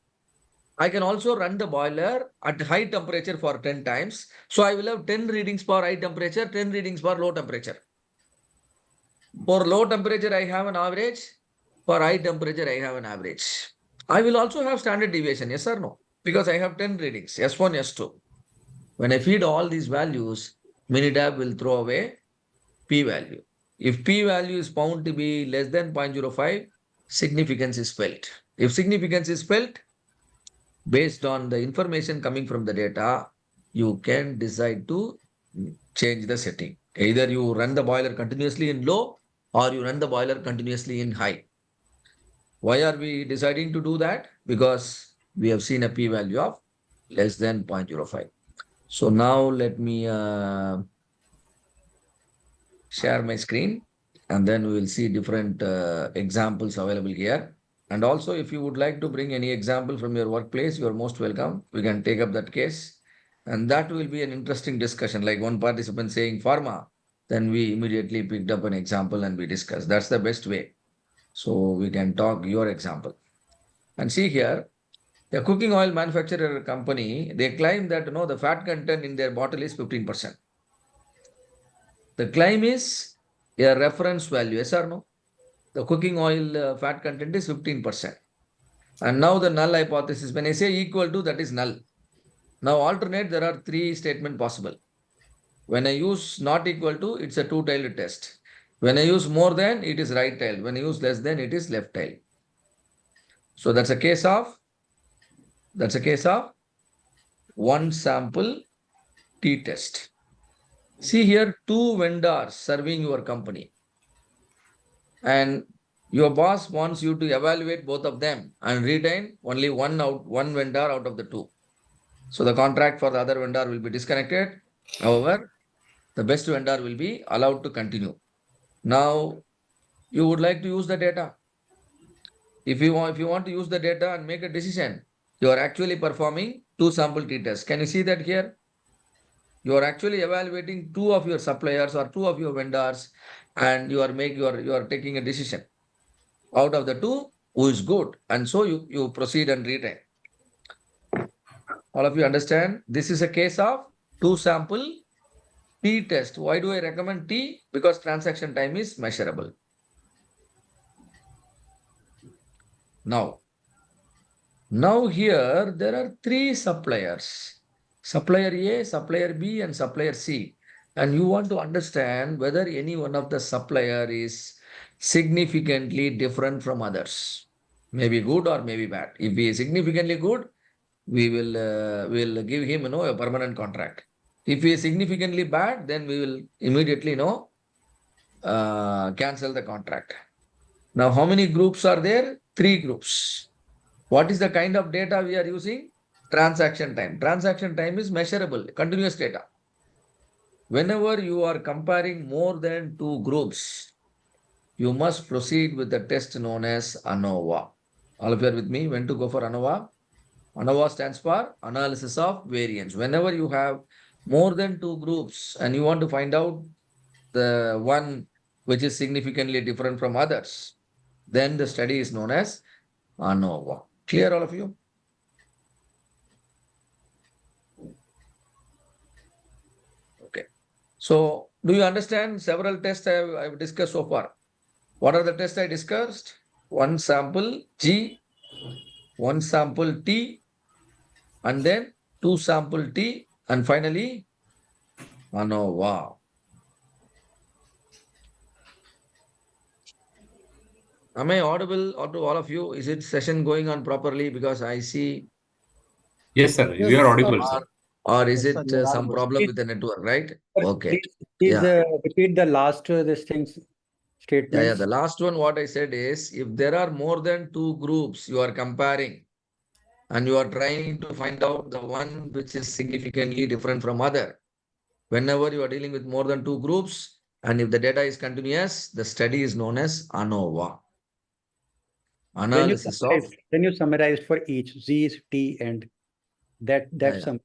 I can also run the boiler at high temperature for 10 times. So I will have 10 readings for high temperature, 10 readings for low temperature. For low temperature, I have an average. For high temperature, I have an average. I will also have standard deviation, yes or no? Because I have 10 readings, S1, S2. When I feed all these values, Minitab will throw away p-value. If p-value is found to be less than 0.05, significance is felt. If significance is felt, based on the information coming from the data, you can decide to change the setting. Either you run the boiler continuously in low or you run the boiler continuously in high. Why are we deciding to do that? Because we have seen a p-value of less than 0.05. So now let me share my screen, and then we will see different examples available here. And also, if you would like to bring any example from your workplace, you are most welcome. We can take up that case. And that will be an interesting discussion. Like one participant saying pharma, then we immediately picked up an example and we discussed. That's the best way. So we can talk your example. And see here, the cooking oil manufacturer company, they claim that the fat content in their bottle is 15%. The claim is a reference value, yes or no? The cooking oil fat content is 15%. And now the null hypothesis, when I say equal to, that is null. Now alternate, there are three statements possible. When I use not equal to, it's a two-tailed test. When I use more than, it is right-tailed. When I use less than, it is left-tailed. So that's a case of one sample t-test. See here, two vendors serving your company. And your boss wants you to evaluate both of them and retain only one vendor out of the two. So the contract for the other vendor will be disconnected. However, the best vendor will be allowed to continue. Now, you would like to use the data. If you want to use the data and make a decision, you are actually performing two sample t-tests. Can you see that here? You are actually evaluating two of your suppliers or two of your vendors, and you are taking a decision. Out of the two, who is good? And so you proceed and retain. All of you understand? This is a case of two sample t-test. Why do I recommend T? Because transaction time is measurable. Now here there are three suppliers. Supplier A, supplier B, and supplier C. And you want to understand whether any one of the supplier is significantly different from others. Maybe good or maybe bad. If he is significantly good, we will give him a permanent contract. If he is significantly bad, then we will immediately cancel the contract. Now, how many groups are there? 3 groups. What is the kind of data we are using? Transaction time. Transaction time is measurable, continuous data. Whenever you are comparing more than 2 groups, you must proceed with the test known as ANOVA. All of you are with me? When to go for ANOVA? ANOVA stands for analysis of variance. Whenever you have more than 2 groups and you want to find out the one which is significantly different from others, then the study is known as ANOVA. Clear, all of you? Okay. So, do you understand several tests I've discussed so far? What are the tests I discussed? One sample G, one sample T, and then two sample T, and finally ANOVA. Am I audible to all of you? Is it session going on properly? Because I see. Yes, sir. Yes, You are sir. audible, sir. Or is Yes, sir, it you are some audible. problem with the network, right? Sir, Okay. Please Yeah. repeat the last this things Yeah, statements. the last one, what I said is, if there are more than 2 groups you are comparing and you are trying to find out the one which is significantly different from other, whenever you are dealing with more than 2 groups, and if the data is continuous, the study is known as ANOVA. Analysis of. Then you summarize for each Z, T, and that's Yeah. some.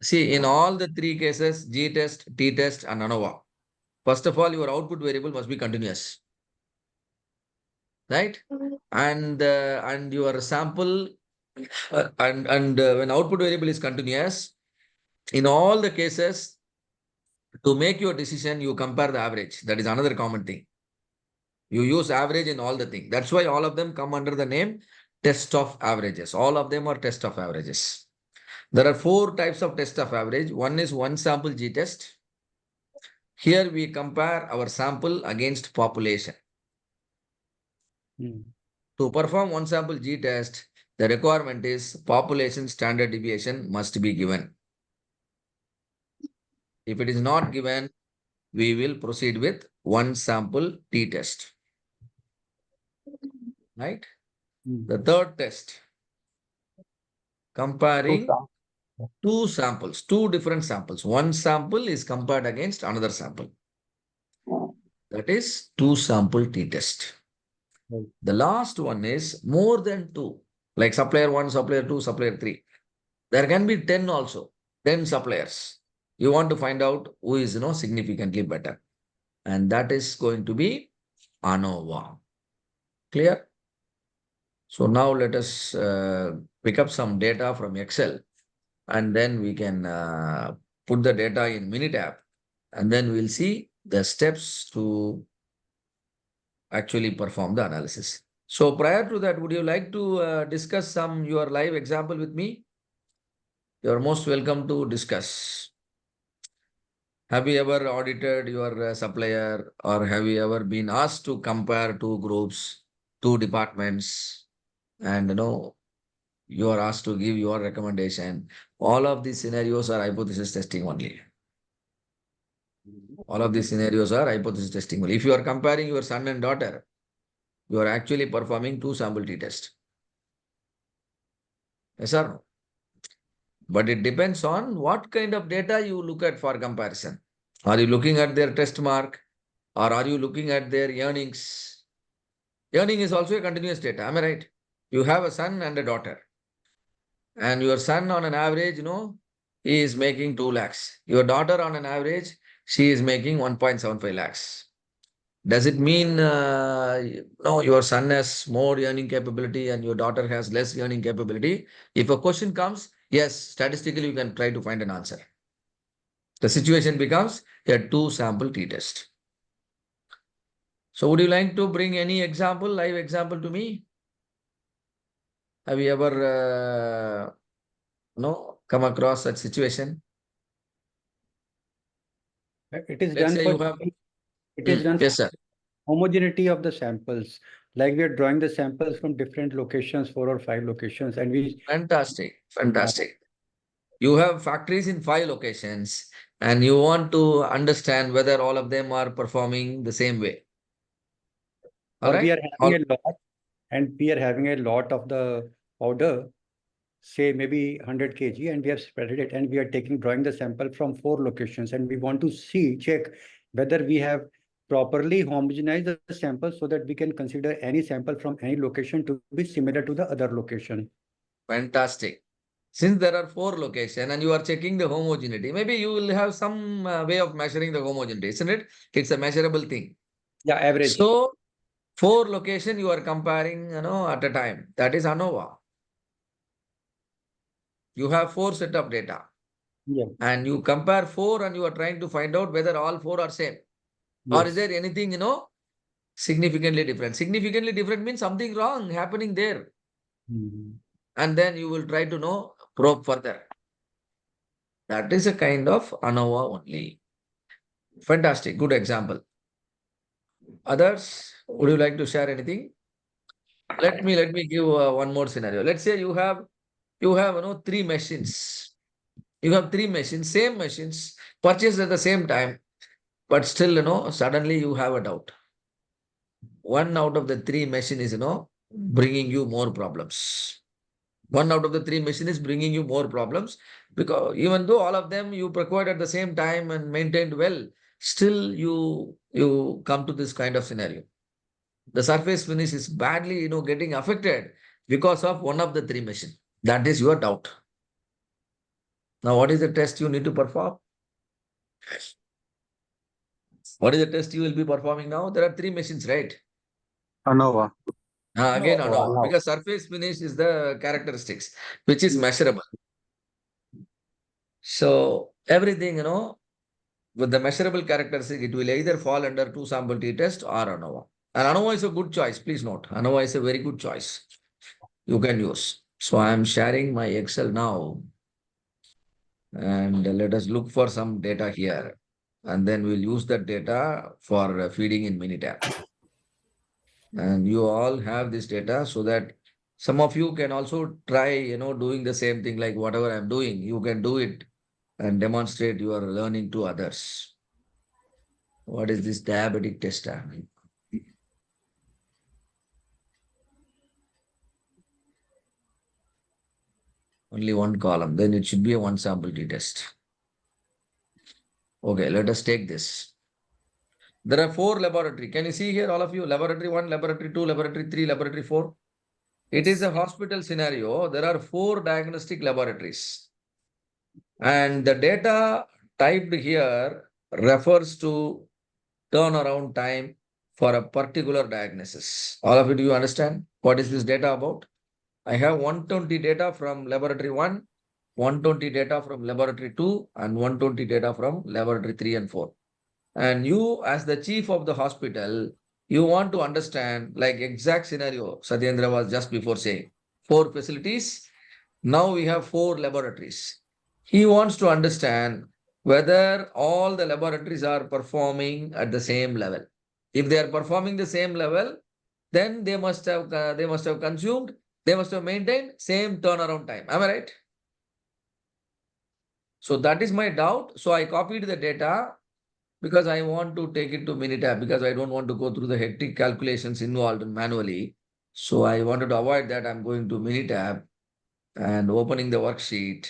See, in all the 3 cases, G test, T test, and ANOVA, first of all, your output variable must be continuous, right? And your sample and when output variable is continuous, in all the cases, to make your decision, you compare the average. That is another common thing. You use average in all the things. That's why all of them come under the name test of averages. All of them are test of averages. There are 4 types of test of average. One is one sample G test. Here we compare our sample against population. To perform one sample G test, the requirement is population standard deviation must be given. If it is not given, we will proceed with one sample T test. Right? The third test, comparing two samples, 2 different samples. One sample is compared against another sample. That is 2 sample T test. The last one is more than 2, like supplier 1, supplier 2, supplier 3. There can be 10 also, 10 suppliers. You want to find out who is significantly better. And that is going to be ANOVA. Clear? So now let us pick up some data from Excel, and then we can put the data in Minitab, and then we'll see the steps to actually perform the analysis. So prior to that, would you like to discuss your live example with me? You're most welcome to discuss. Have you ever audited your supplier, or have you ever been asked to compare 2 groups, 2 departments, and you are asked to give your recommendation? All of these scenarios are hypothesis testing only. All of these scenarios are hypothesis testing only. If you are comparing your son and daughter, you are actually performing 2 sample t-test. Yes or no? But it depends on what kind of data you look at for comparison. Are you looking at their test mark, or are you looking at their earnings, Earning is also a continuous data. Am I right? You have a son and a daughter. And your son on an average, he is making 2 lakhs. Your daughter on an average, she is making 1.75 lakhs. Does it mean no, your son has more earning capability and your daughter has less earning capability? If a question comes, yes, statistically you can try to find an answer. The situation becomes a 2-sample t-test. So would you like to bring any example, live example to me? Have you ever come across such situation? It is Let's done say for you have. it is done for Yes, sir. homogeneity of the samples. Like we are drawing the samples from different locations, 4 or 5 locations, and we Fantastic. Fantastic. You have factories in 5 locations and you want to understand whether all of them are performing the same way. All or we right? are having a lot, and we are having a lot of the powder, say maybe 100 kg, and we have spread it, and we are drawing the sample from 4 locations, and we want to check whether we have properly homogenized the sample so that we can consider any sample from any location to be similar to the other location. Fantastic. Since there are 4 locations and you are checking the homogeneity, maybe you will have some way of measuring the homogeneity, isn't it? It's a measurable thing. Yeah, average. So 4 locations you are comparing, at a time. That is ANOVA. You have 4 set of data. Yeah. And you compare 4 and you are trying to find out whether all 4 are same. Or is there anything, significantly different? Significantly different means something wrong happening there. And then you will try to probe further. That is a kind of ANOVA only. Fantastic. Good example. Others, would you like to share anything? Let me give one more scenario. Let's say you have 3 machines. You have 3 machines, same machines, purchased at the same time, but still, suddenly you have a doubt. One out of the 3 machine is, bringing you more problems. One out of the 3 machine is bringing you more problems, because even though all of them you procured at the same time and maintained well, still you come to this kind of scenario. The surface finish is badly, getting affected because of one of the 3 machine. That is your doubt. Now, what is the test you need to perform? What is the test you will be performing now? There are 3 machines, right? ANOVA. Again, No, ANOVA, no. because surface finish is the characteristics, which is measurable. So everything, with the measurable characteristic, it will either fall under 2-sample t-test or ANOVA. And ANOVA is a good choice. Please note, ANOVA is a very good choice you can use. So I am sharing my Excel now. And let us look for some data here. And then we'll use that data for feeding in Minitab. And you all have this data so that some of you can also try, doing the same thing like whatever I'm doing. You can do it and demonstrate your learning to others. What is this diabetic tester? Only one column, then it should be a 1-sample t-test. Okay, let us take this. There are 4 laboratory. Can you see here, all of you? Laboratory 1, laboratory 2, laboratory 3, laboratory 4. It is a hospital scenario. There are 4 diagnostic laboratories. And the data typed here refers to turnaround time for a particular diagnosis. All of you, do you understand what is this data about? I have 120 data from laboratory 1, 120 data from laboratory 2, and 120 data from laboratory 3 and 4. And you, as the chief of the hospital, you want to understand, like exact scenario Satyendra was just before saying, 4 facilities. Now we have 4 laboratories. He wants to understand whether all the laboratories are performing at the same level. If they are performing the same level, then they must have consumed, they must have maintained same turnaround time. Am I right? So that is my doubt. So I copied the data because I want to take it to Minitab, because I don't want to go through the hectic calculations involved manually. So I wanted to avoid that. I'm going to Minitab and opening the worksheet,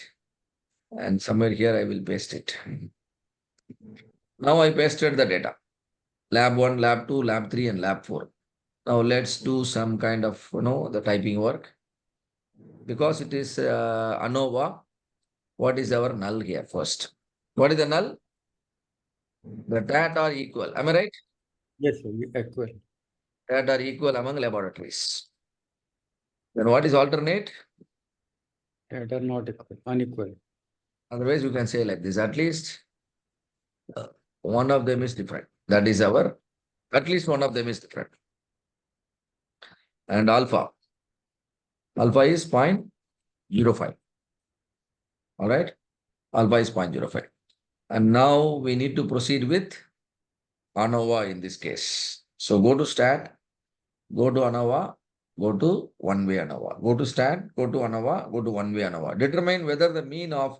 and somewhere here I will paste it. Now I pasted the data. Lab 1, Lab 2, Lab 3, and Lab 4. Now let's do some kind of, the typing work. Because it is ANOVA, what is our null here first? What is the null? The TAT are equal. Am I right? Yes, sir, equal. TAT are equal among laboratories. Then what is alternate? That are not equal, unequal. Otherwise, you can say like this, at least one of them is different. That is at least one of them is different. And alpha is 0.05. All right. Alpha is 0.05. And now we need to proceed with ANOVA in this case. So go to stat, go to ANOVA, go to one-way ANOVA. Go to stat, go to ANOVA, go to one-way ANOVA. Determine whether the mean of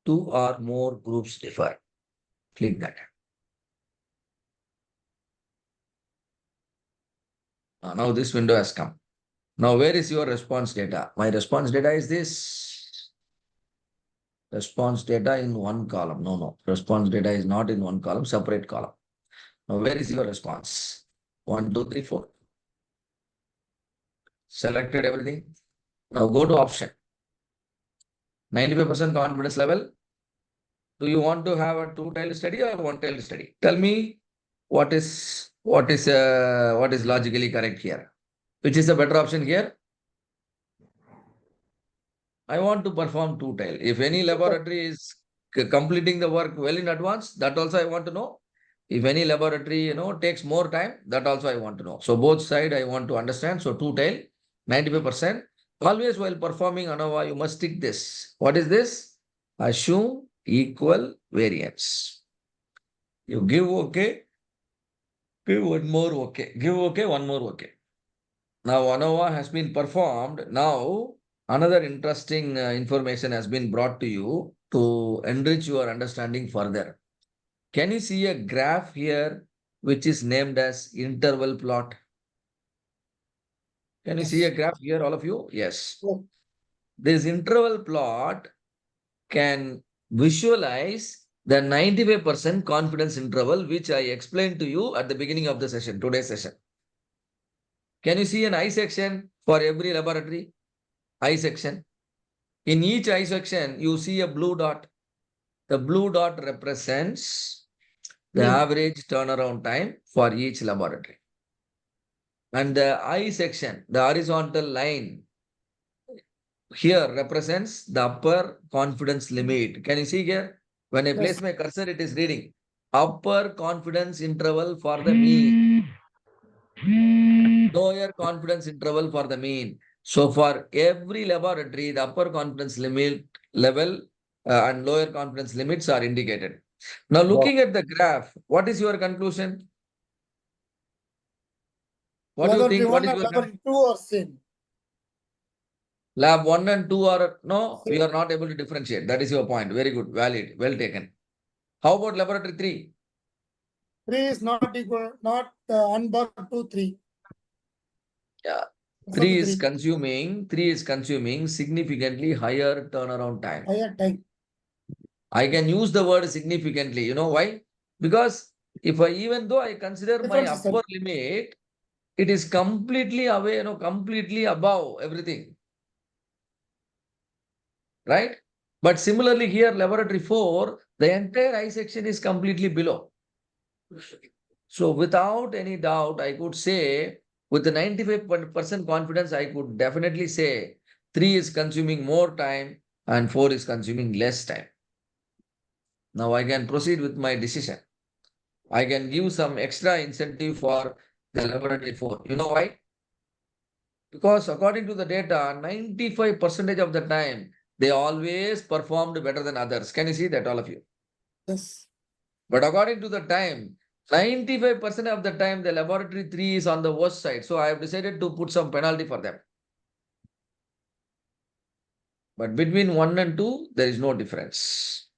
2 or more groups differ. Click that. Now this window has come. Now where is your response data? My response data is this. Response data in one column. No. Response data is not in one column, separate column. Now where is your response? 1, 2, 3, 4. Selected everything. Now go to option. 95% confidence level. Do you want to have a two-tailed study or one-tailed study? Tell me what is logically correct here. Which is the better option here? I want to perform two-tailed. If any laboratory is completing the work well in advance, that also I want to know. If any laboratory, takes more time, that also I want to know. So both sides I want to understand. So two-tailed, 95%. Always while performing ANOVA, you must tick this. What is this? Assume equal variance. You give okay, give one more okay, give okay, one more okay. Now ANOVA has been performed. Now another interesting information has been brought to you to enrich your understanding further. Can you see a graph here which is named as interval plot? Can you see a graph here, all of you? Yes. Yeah. This interval plot can visualize the 95% confidence interval, which I explained to you at the beginning of the session, today's session. Can you see an I section for every laboratory? I section. In each I section, you see a blue dot. The blue dot represents the average turnaround time for each laboratory. And the I section, the horizontal line, here represents the upper confidence limit. Can you see here? When I place my cursor, it is reading upper confidence interval for the mean, lower confidence interval for the mean. So for every laboratory, the upper confidence limit level and lower confidence limits are indicated. Now looking at the graph, what is your conclusion? What do you think? What is your level 2 or same? Lab 1 and 2 are, no, we are not able to differentiate. That is your point. Very good, valid, well taken. How about laboratory 3? 3 is not equal, not unbugged to 3. Yeah. 3 is consuming significantly higher turnaround time. Higher time. I can use the word significantly. You know why? Because even though I consider my Difference is upper limit, it is completely away, completely above everything. Right? But similarly here, laboratory 4, the entire I section is completely below. So without any doubt, I could say with the 95% confidence, I could definitely say 3 is consuming more time and 4 is consuming less time. Now I can proceed with my decision. I can give some extra incentive for the laboratory 4. You know why? Because according to the data, 95% of the time, they always performed better than others. Can you see that, all of you? Yes. But according to the time, 95% of the time, the laboratory 3 is on the worst side. So I have decided to put some penalty for them. But between 1 and 2, there is no difference.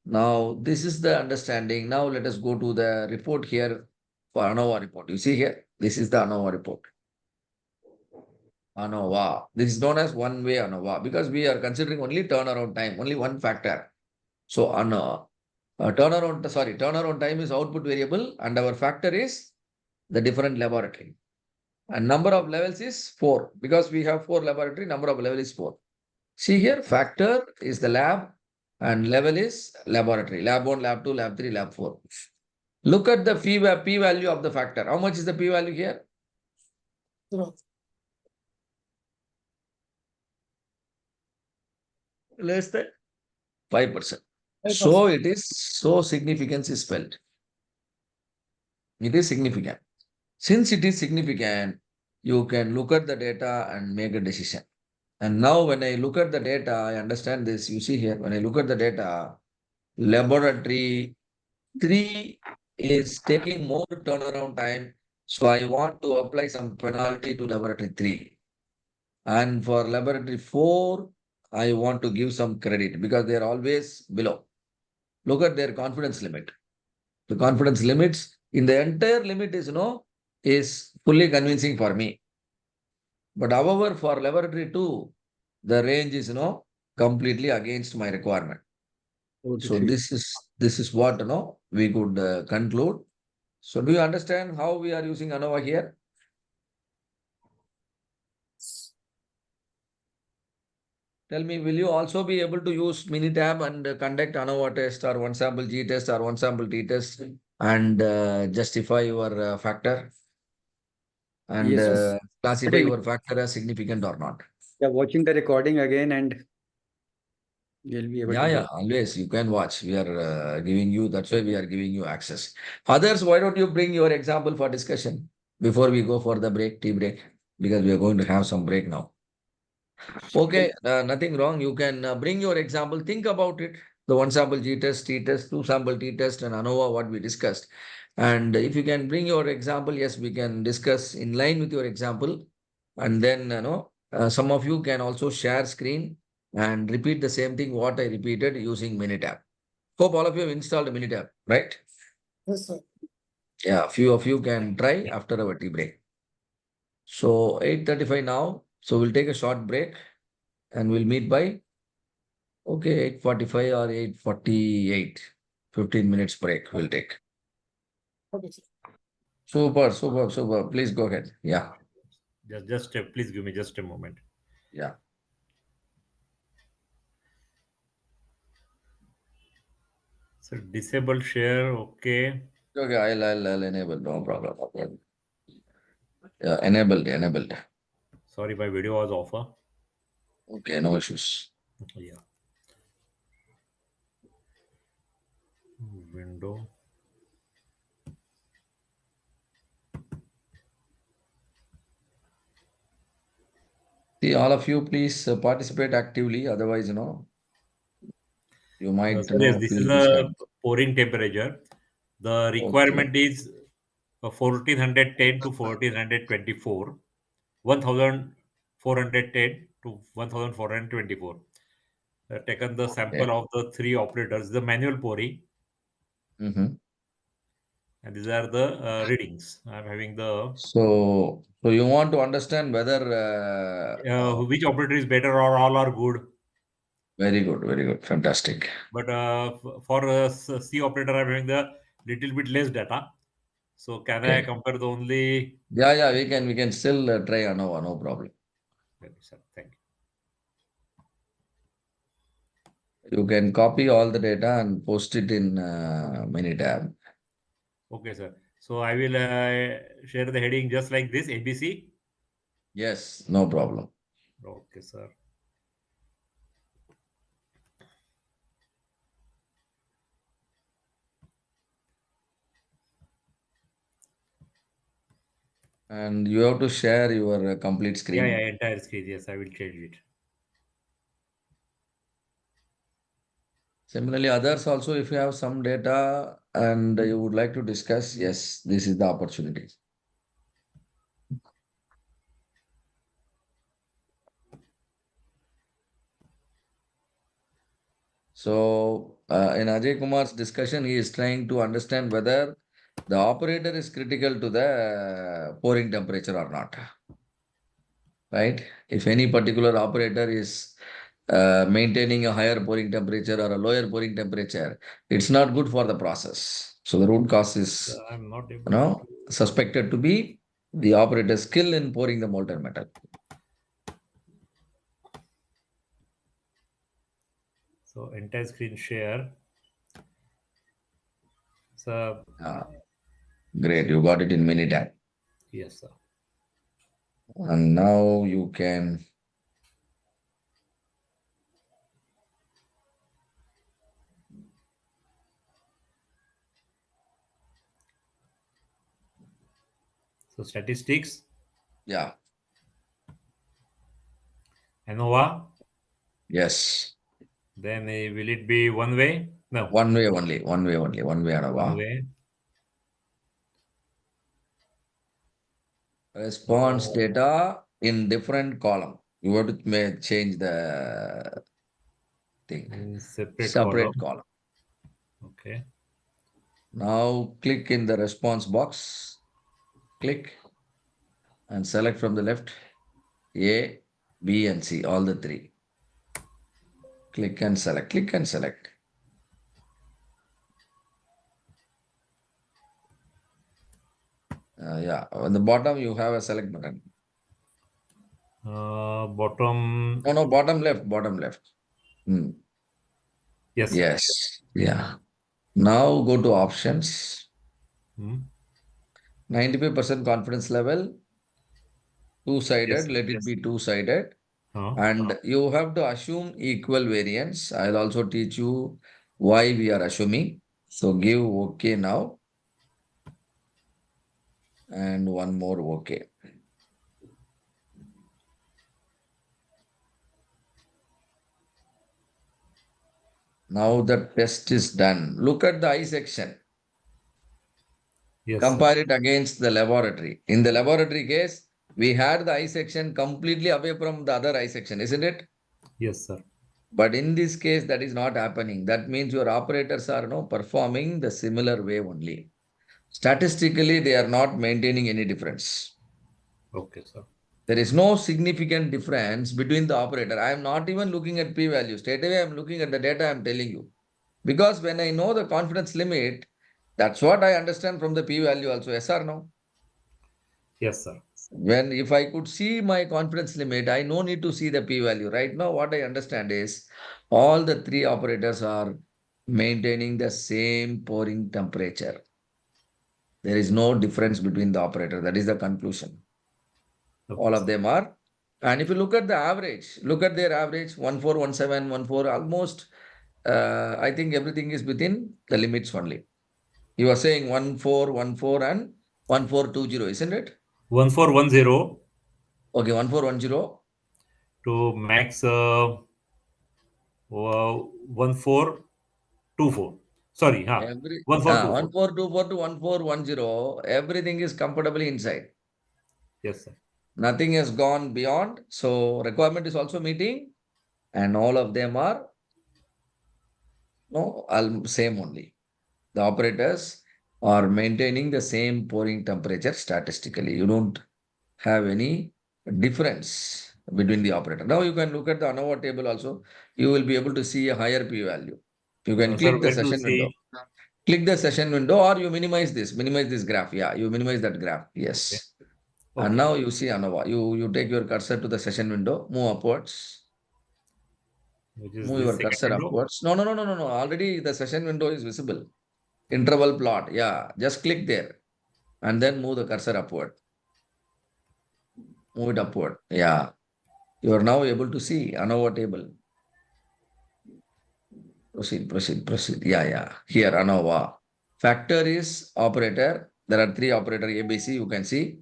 Now, this is the understanding. Now, let us go to the report here for ANOVA report. You see here, this is the ANOVA report. ANOVA. This is known as one-way ANOVA because we are considering only turnaround time, only one factor. So, turnaround time is output variable and our factor is the different laboratory. And number of levels is 4 because we have 4 laboratory, number of level is 4. See here, factor is the lab and level is laboratory. Lab 1, lab 2, lab 3, lab 4. Look at the p value of the factor. How much is the p value here? Zero. Less than 5%. 5%. So it is, so significance is felt. It is significant. Since it is significant, you can look at the data and make a decision. And now when I look at the data, I understand this. You see here, when I look at the data, laboratory 3 is taking more turnaround time. So I want to apply some penalty to laboratory 3. And for laboratory 4, I want to give some credit because they are always below. Look at their confidence limit. The confidence limits in the entire limit is is fully convincing for me. But however, for laboratory 2, the range is completely against my requirement. So this is what we could conclude. So do you understand how we are using ANOVA here? Tell me, will you also be able to use Minitab and conduct ANOVA test or one sample G test or one sample T test and justify your factor and Yes. classify your factor as significant or not? Yeah, watching the recording again and you'll be able to Yeah, do. always you can watch. We are giving you, that's why we are giving you access. Others, why don't you bring your example for discussion before we go for the break, tea break, because we are going to have some break now. Okay, nothing wrong. You can bring your example. Think about it. The one sample G test, T test, 2 sample T test, and ANOVA, what we discussed. And if you can bring your example, yes, we can discuss in line with your example. And then, some of you can also share screen and repeat the same thing what I repeated using Minitab. Hope all of you have installed Minitab, right? Yes, sir. Yeah, few of you can try after our tea break. So 8:35 now. So we'll take a short break and we'll meet by 8:45 or 8:48. 15 minutes break we'll take. Okay, sir. Super. Please go ahead. Yeah. Just please give me just a moment. Yeah. So disable share, okay. Okay, I'll enable, no problem. Yeah, enabled. Sorry, my video was off. Okay, no issues. Yeah. Window. See, all of you, please participate actively. Otherwise, you might So yes, this feel is this. a pouring temperature. The requirement is 1410 to 1424, 1410 to 1424. Taken the sample of the 3 operators, the manual pouring, Mhm. and these are the readings. I'm having the So you want to understand whether which operator is better or all are good. very good, fantastic. But for C operator, I'm having the little bit less data. So can I Okay. compare the only? Yeah, we can still try ANOVA, no problem. Okay, sir, thank you. You can copy all the data and post it in Minitab. Okay, sir. So I will share the heading just like this, ABC. Yes, no problem. Okay, sir. And you have to share your complete screen. Yeah, entire screen. Yes, I will change it. Similarly, others also, if you have some data and you would like to discuss, yes, this is the opportunity. So, in Ajay Kumar's discussion, he is trying to understand whether the operator is critical to the pouring temperature or not. Right? If any particular operator is maintaining a higher pouring temperature or a lower pouring temperature, it's not good for the process. So the root cause is, I'm not able to. suspected to be the operator's skill in pouring the molten metal. So entire screen share. So Great, you got it in minute time. yes, sir. And now you can So statistics, yeah, ANOVA. yes. Then will it be one way? No, One way only, one way ANOVA. one way. Response data in different column. You have to change the thing. In separate Separate column. column. Okay. Now click in the response box. Click and select from the left A, B, and C, all the three. Click and select. Click and select. Yeah, on the bottom you have a select button. Bottom. No, bottom left, bottom left. Yes. Sir. Yes, yeah. Now go to options. 95% confidence level. Two-sided, Yes, let it be two-sided. And you have to assume equal variance. I'll also teach you why we are assuming. So give OK now. And one more OK. Now the test is done. Look at the I section. Yes. Compare Sir. it against the laboratory. In the laboratory case, we had the I section completely away from the other I section, isn't it? Yes, sir. But in this case, that is not happening. That means your operators are performing the similar way only. Statistically, they are not maintaining any difference. Okay, sir. There is no significant difference between the operator. I am not even looking at p-value. Straight away, I am looking at the data I am telling you. Because when I know the confidence limit, that's what I understand from the p-value also. Yes or no? Yes, sir. If I could see my confidence limit, I no need to see the p-value. Right now, what I understand is all the three operators are maintaining the same pouring temperature. There is no difference between the operator. That is the conclusion. Okay, all of sir. them are. And if you look at the average, look at their average 1417, 14, almost. I think everything is within the limits only. You are saying 1414 and 1420, isn't it? 1410 Okay, 1410. to max 1424. Sorry, 1424. 1424 to 1410, everything is comfortably inside. Yes, sir. Nothing has gone beyond. So requirement is also meeting, and all of them are same only. The operators are maintaining the same pouring temperature statistically. You don't have any difference between the operator. Now you can look at the ANOVA table also. You will be able to see a higher p-value. You can Sir, click the where to session see? window. Click the session window, or you minimize this graph. Yeah, you minimize that graph. Yes. Okay. And now you see ANOVA. You take your cursor to the session window, move upwards. Which is Move this your second cursor window? upwards. No. Already the session window is visible. Interval plot. Yeah, just click there and then move the cursor upward. Move it upward. Yeah. You are now able to see ANOVA table. Proceed. Yeah. Here, ANOVA. Factor is operator. There are three operator ABC, you can see.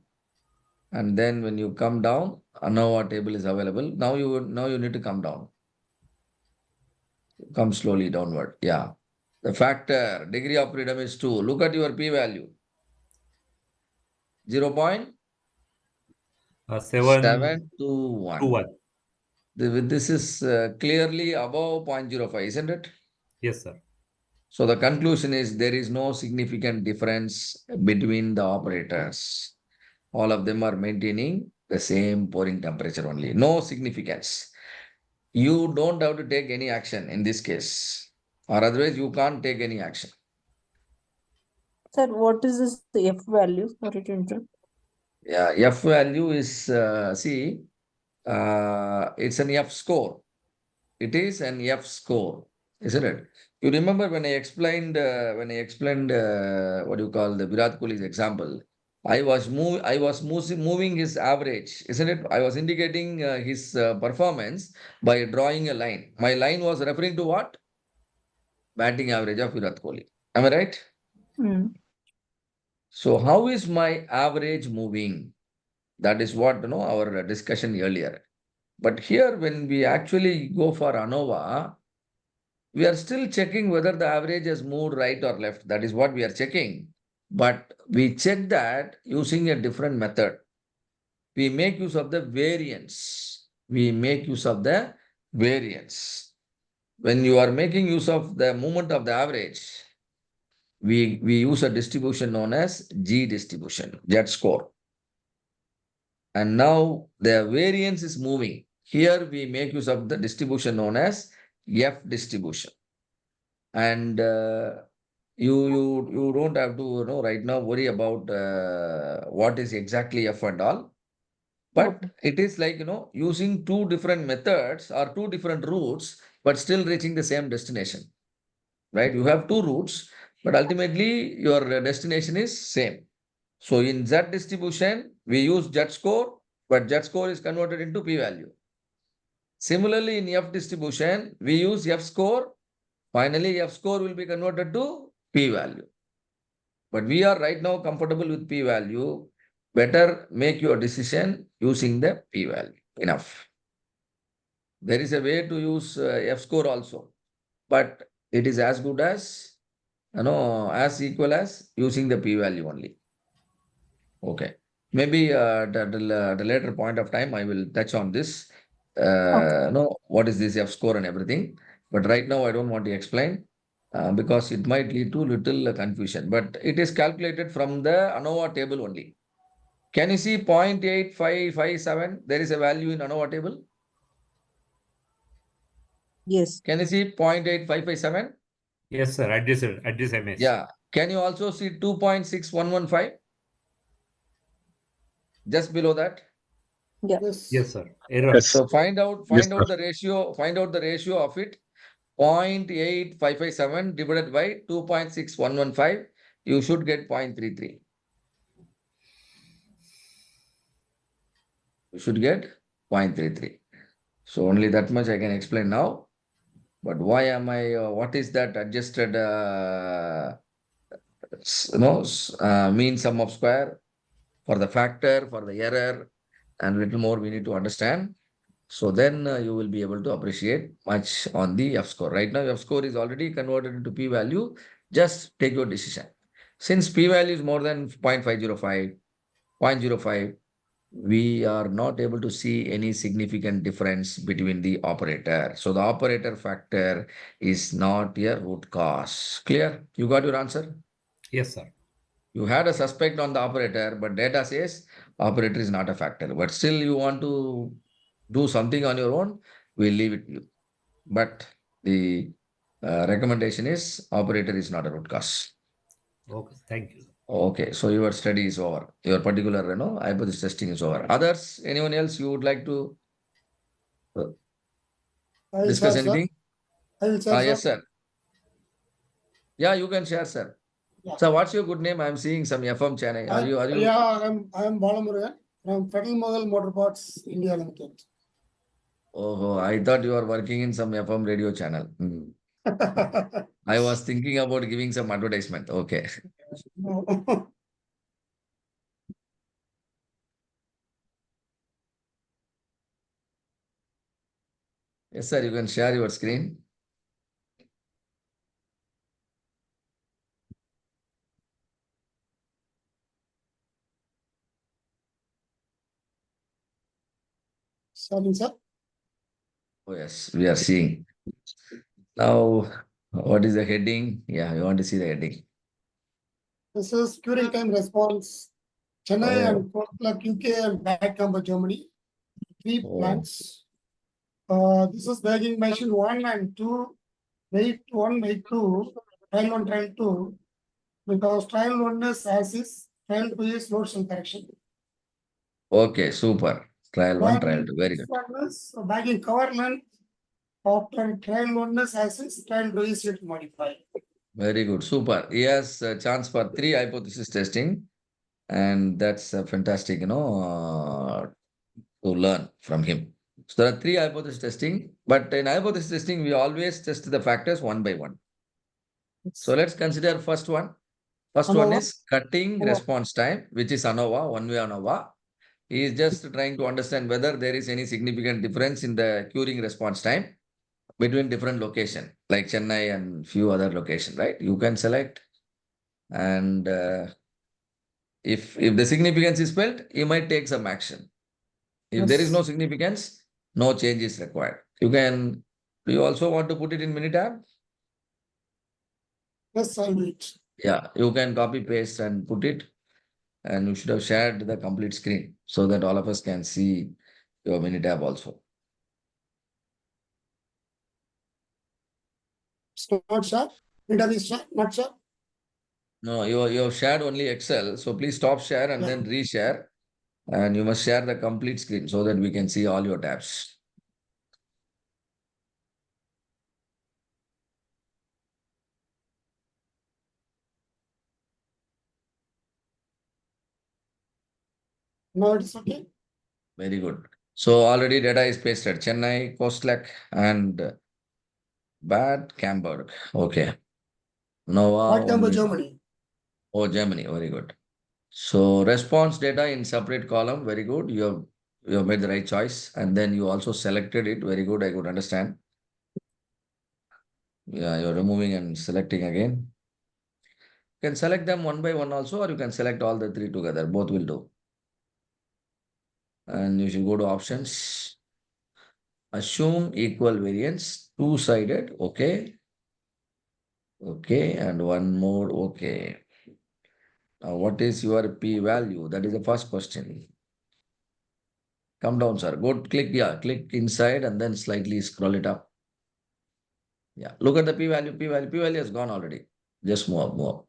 And then when you come down, ANOVA table is available. Now you need to come down. Come slowly downward. Yeah. The factor, degree of freedom is 2. Look at your p-value. 0.721. This is clearly above 0.05, isn't it? Yes, sir. So the conclusion is there is no significant difference between the operators. All of them are maintaining the same pouring temperature only. No significance. You don't have to take any action in this case, or otherwise you can't take any action. Sir, what is this F value? Sorry to interrupt. Yeah, F value is, it's an F score. It is an F score, isn't it? You remember when I explained, what do you call the Virat Kohli's example? I was moving his average, isn't it? I was indicating his performance by drawing a line. My line was referring to what? Batting average of Virat Kohli. Am I right? So how is my average moving? That is what our discussion earlier. But here, when we actually go for ANOVA, we are still checking whether the average has moved right or left. That is what we are checking. But we check that using a different method. We make use of the variance. When you are making use of the movement of the average, we use a distribution known as G distribution, Z score. And now the variance is moving. Here we make use of the distribution known as F distribution. And you don't have to right now worry about what is exactly F and all. But it is like using two different methods or two different routes, but still reaching the same destination. Right? You have two routes, but ultimately your destination is same. So in Z distribution, we use Z score, but Z score is converted into p-value. Similarly, in F distribution, we use F score. Finally, F score will be converted to p-value. But we are right now comfortable with p-value. Better make your decision using the p-value. Enough. There is a way to use F score also, but it is as good as, as equal as using the p-value only. Okay. Maybe at the later point of time, I will touch on this. What is this F score and everything. But right now, I don't want to explain because it might lead to little confusion. But it is calculated from the ANOVA table only. Can you see 0.8557? There is a value in ANOVA table. Yes. Can you see 0.8557? Yes, sir. At this image. Yeah. Can you also see 2.6115? Just below that. Yes. Yes, sir. Error. Yes. So find out Yes, the ratio. Find out the ratio of it. 0.8557 divided by 2.6115. You should get 0.33. You should get 0.33. So only that much I can explain now. But why am I? What is that adjusted? Mean sum of square for the factor, for the error, and little more we need to understand. So then you will be able to appreciate much on the F score. Right now, F score is already converted into p-value. Just take your decision. Since p-value is more than 0.505, 0.05, we are not able to see any significant difference between the operator. So the operator factor is not a root cause. Clear? You got your answer? Yes, sir. You had a suspect on the operator, but data says operator is not a factor. But still you want to do something on your own, we'll leave it to you. But the recommendation is operator is not a root cause. Okay. Thank you. Okay, so your study is over. Your particular, hypothesis testing is over. Others, anyone else you would like to I will discuss share, sir. anything? I will share, Yes, sir. sir. Yeah, you can share, sir. Yeah. So what's your good name? I'm seeing some FM channel. Are you? Yeah, I am Balamurugan from Federal Mogul Motor Parts India Limited. Oh, I thought you were working in some FM radio channel. I was thinking about giving some advertisement. Okay. No. Yes, sir. You can share your screen. Sorry, sir. Oh, yes, we are seeing. Now, what is the heading? Yeah, you want to see the heading. This is curing time response. Chennai Oh. and Portland, UK and Backamber, Germany. 3 Oh. plants. This is bagging machine 1 and 2. Weight 1, weight 2. Trial 1, trial 2. Because trial 1 is as is, trial 2 is load cell correction. Okay, super. Trial 1, trial Bagging 2. Very good. bagging cover length after trial 1 is as trial 2 is yet modified. Very good. Super. He has a chance for 3 hypothesis testing. And that's fantastic, to learn from him. So there are 3 hypothesis testing, but in hypothesis testing, we always test the factors one by one. So let's consider first one. First one ANOVA. is cutting response time, which is ANOVA, one-way ANOVA. He is just trying to understand whether there is any significant difference in the curing response time between different location, like Chennai and few other location, right? You can select, and if the significance is felt, you might take some action. If there is no Yes. significance, no change is required. Do you also want to put it in Minitab? Yes, I will. Yeah, you can copy paste and put it, and you should have shared the complete screen so that all of us can see your Minitab also. It's not sharp. Data is sharp, not sharp. No, you have shared only Excel, so please stop share and Yeah. then reshare, and you must share the complete screen so that we can see all your tabs. Now it's okay. Very good. So already data is pasted. Chennai, Kostlak, and Bad Camberg. Okay. Nova. What number only- Germany? Oh, Germany. Very good. So response data in separate column. Very good. You have made the right choice, and then you also selected it. Very good. I could understand. Yeah, you're removing and selecting again. You can select them one by one also, or you can select all the 3 together. Both will do. And you should go to options. Assume equal variance, two-sided. Okay. Okay, and one more. Okay. Now, what is your p-value? That is the first question. Come down, sir. Go click, click inside and then slightly scroll it up. Yeah, look at the p-value. P-value has gone already. Just move up.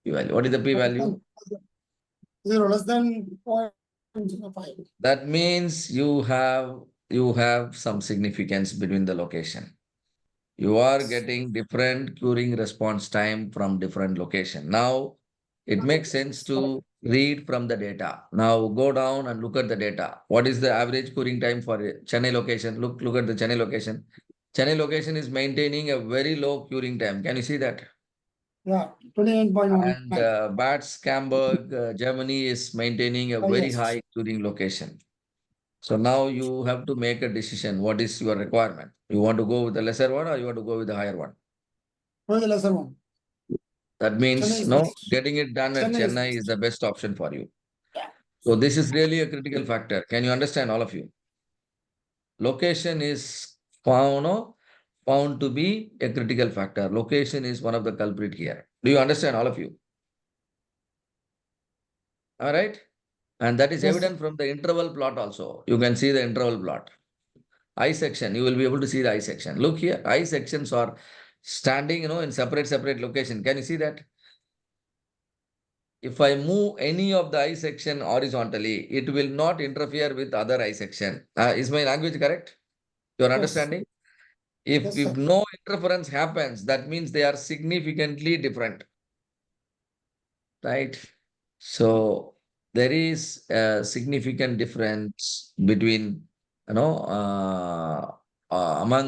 P-value. What is the p-value? 0 less than 0.05. That means you have some significance between the location. You are getting different curing response time from different location. Now, it makes sense to read from the data. Now, go down and look at the data. What is the average curing time for Chennai location? Look at the Chennai location. Chennai location is maintaining a very low curing time. Can you see that? Yeah, 28.19. And Bad Camberg, Germany is maintaining a Oh, very yes. high curing location. So now you have to make a decision. What is your requirement? You want to go with the lesser one or you want to go with the higher one? What is the lesser one? That means Chennai is best. getting it done at Chennai is Chennai is best. the best option for you. Yeah. So this is really a critical factor. Can you understand, all of you? Location is found to be a critical factor. Location is one of the culprit here. Do you understand, all of you? All right. And that is Yes. evident from the interval plot also. You can see the interval plot. I section, you will be able to see the I section. Look here, I sections are standing, in separate location. Can you see that? If I move any of the I section horizontally, it will not interfere with other I section. Is my language correct? You are Yes. understanding? Yes, sir. If no interference happens, that means they are significantly different. Right? So there is a significant difference between, among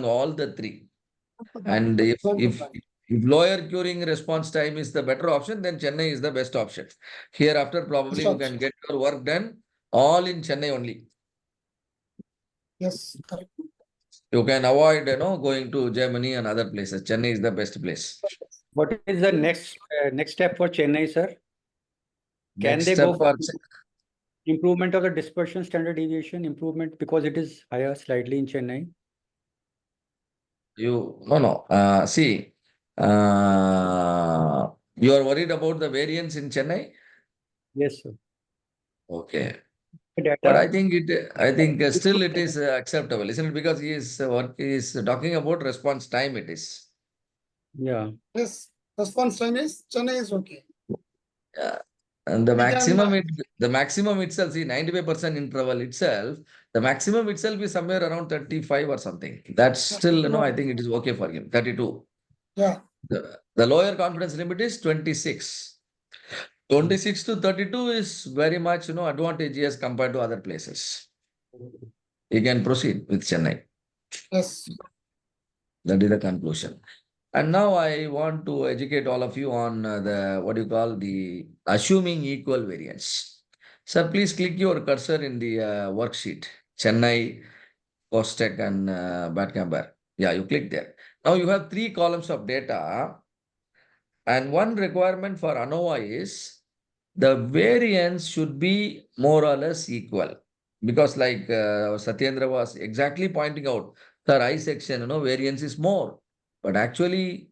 all the 3. And if lower curing response time is the better option, then Chennai is the best option. Hereafter, probably you can get your work done all in Chennai only. Yes, correct. You can avoid, going to Germany and other places. Chennai is the best place. What is the next step for Chennai, sir? Can Next they step go for for improvement of the dispersion standard deviation improvement because it is higher slightly in Chennai? See, you are worried about the variance in Chennai? Yes, sir. Okay. Data. But I think still it is acceptable, isn't it? Because he is talking about response time. It is. Yeah. Yes, response time is Chennai is okay. Yeah. And the We can, maximum itself, see 95% interval itself, the maximum itself is somewhere around 35 or something. That's still, I think it is okay for him. 32. yeah, The lower confidence limit is 26. 26 to 32 is very much, advantageous compared to other places. You can proceed with Chennai. yes, That is the conclusion. And now I want to educate all of you on the assuming equal variance. Sir, please click your cursor in the worksheet. Chennai, Costec and Batcamber. Yeah, you click there. Now you have 3 columns of data, and one requirement for ANOVA is the variance should be more or less equal. Because like Satyendra was exactly pointing out, the I section, variance is more. But actually,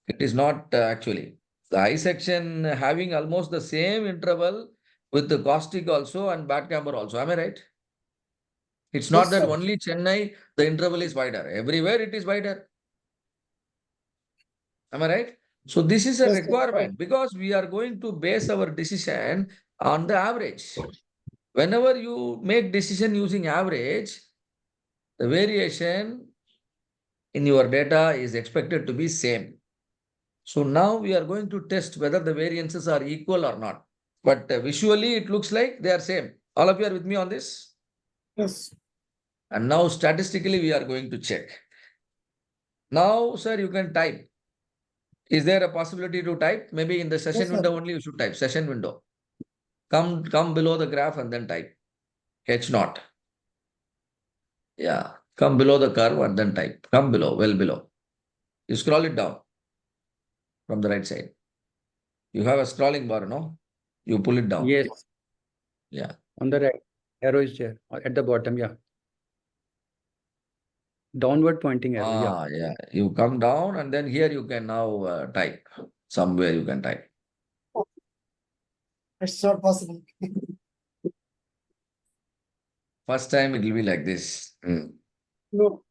it is not actually. The I section having almost the same interval with the caustic also and Batcamber also. Am I right? It's not Yes, that sir. only Chennai, the interval is wider. Everywhere it is wider. Am I right? So this is a Yes, sir. requirement because we are going to base our decision on the average. Whenever you make decision using average, the variation in your data is expected to be same. So now we are going to test whether the variances are equal or not. But visually it looks like they are same. All of you are with me on this? Yes, And now statistically we are going to check. Now, sir, you can type. Is there a possibility to type? Maybe in the session Yes, sir. window only you should type. Session window. Come below the graph and then type. H naught. Yeah. Come below the curve and then type. Come below, well below. You scroll it down from the right side. You have a scrolling bar, no? You pull it down. Yes, Yeah. on the right. Arrow is there at the bottom. Yeah. Downward pointing arrow. Yeah. Yeah. You come down and then here you can now type. Somewhere you can type. it's not possible. First time it will be like this. No,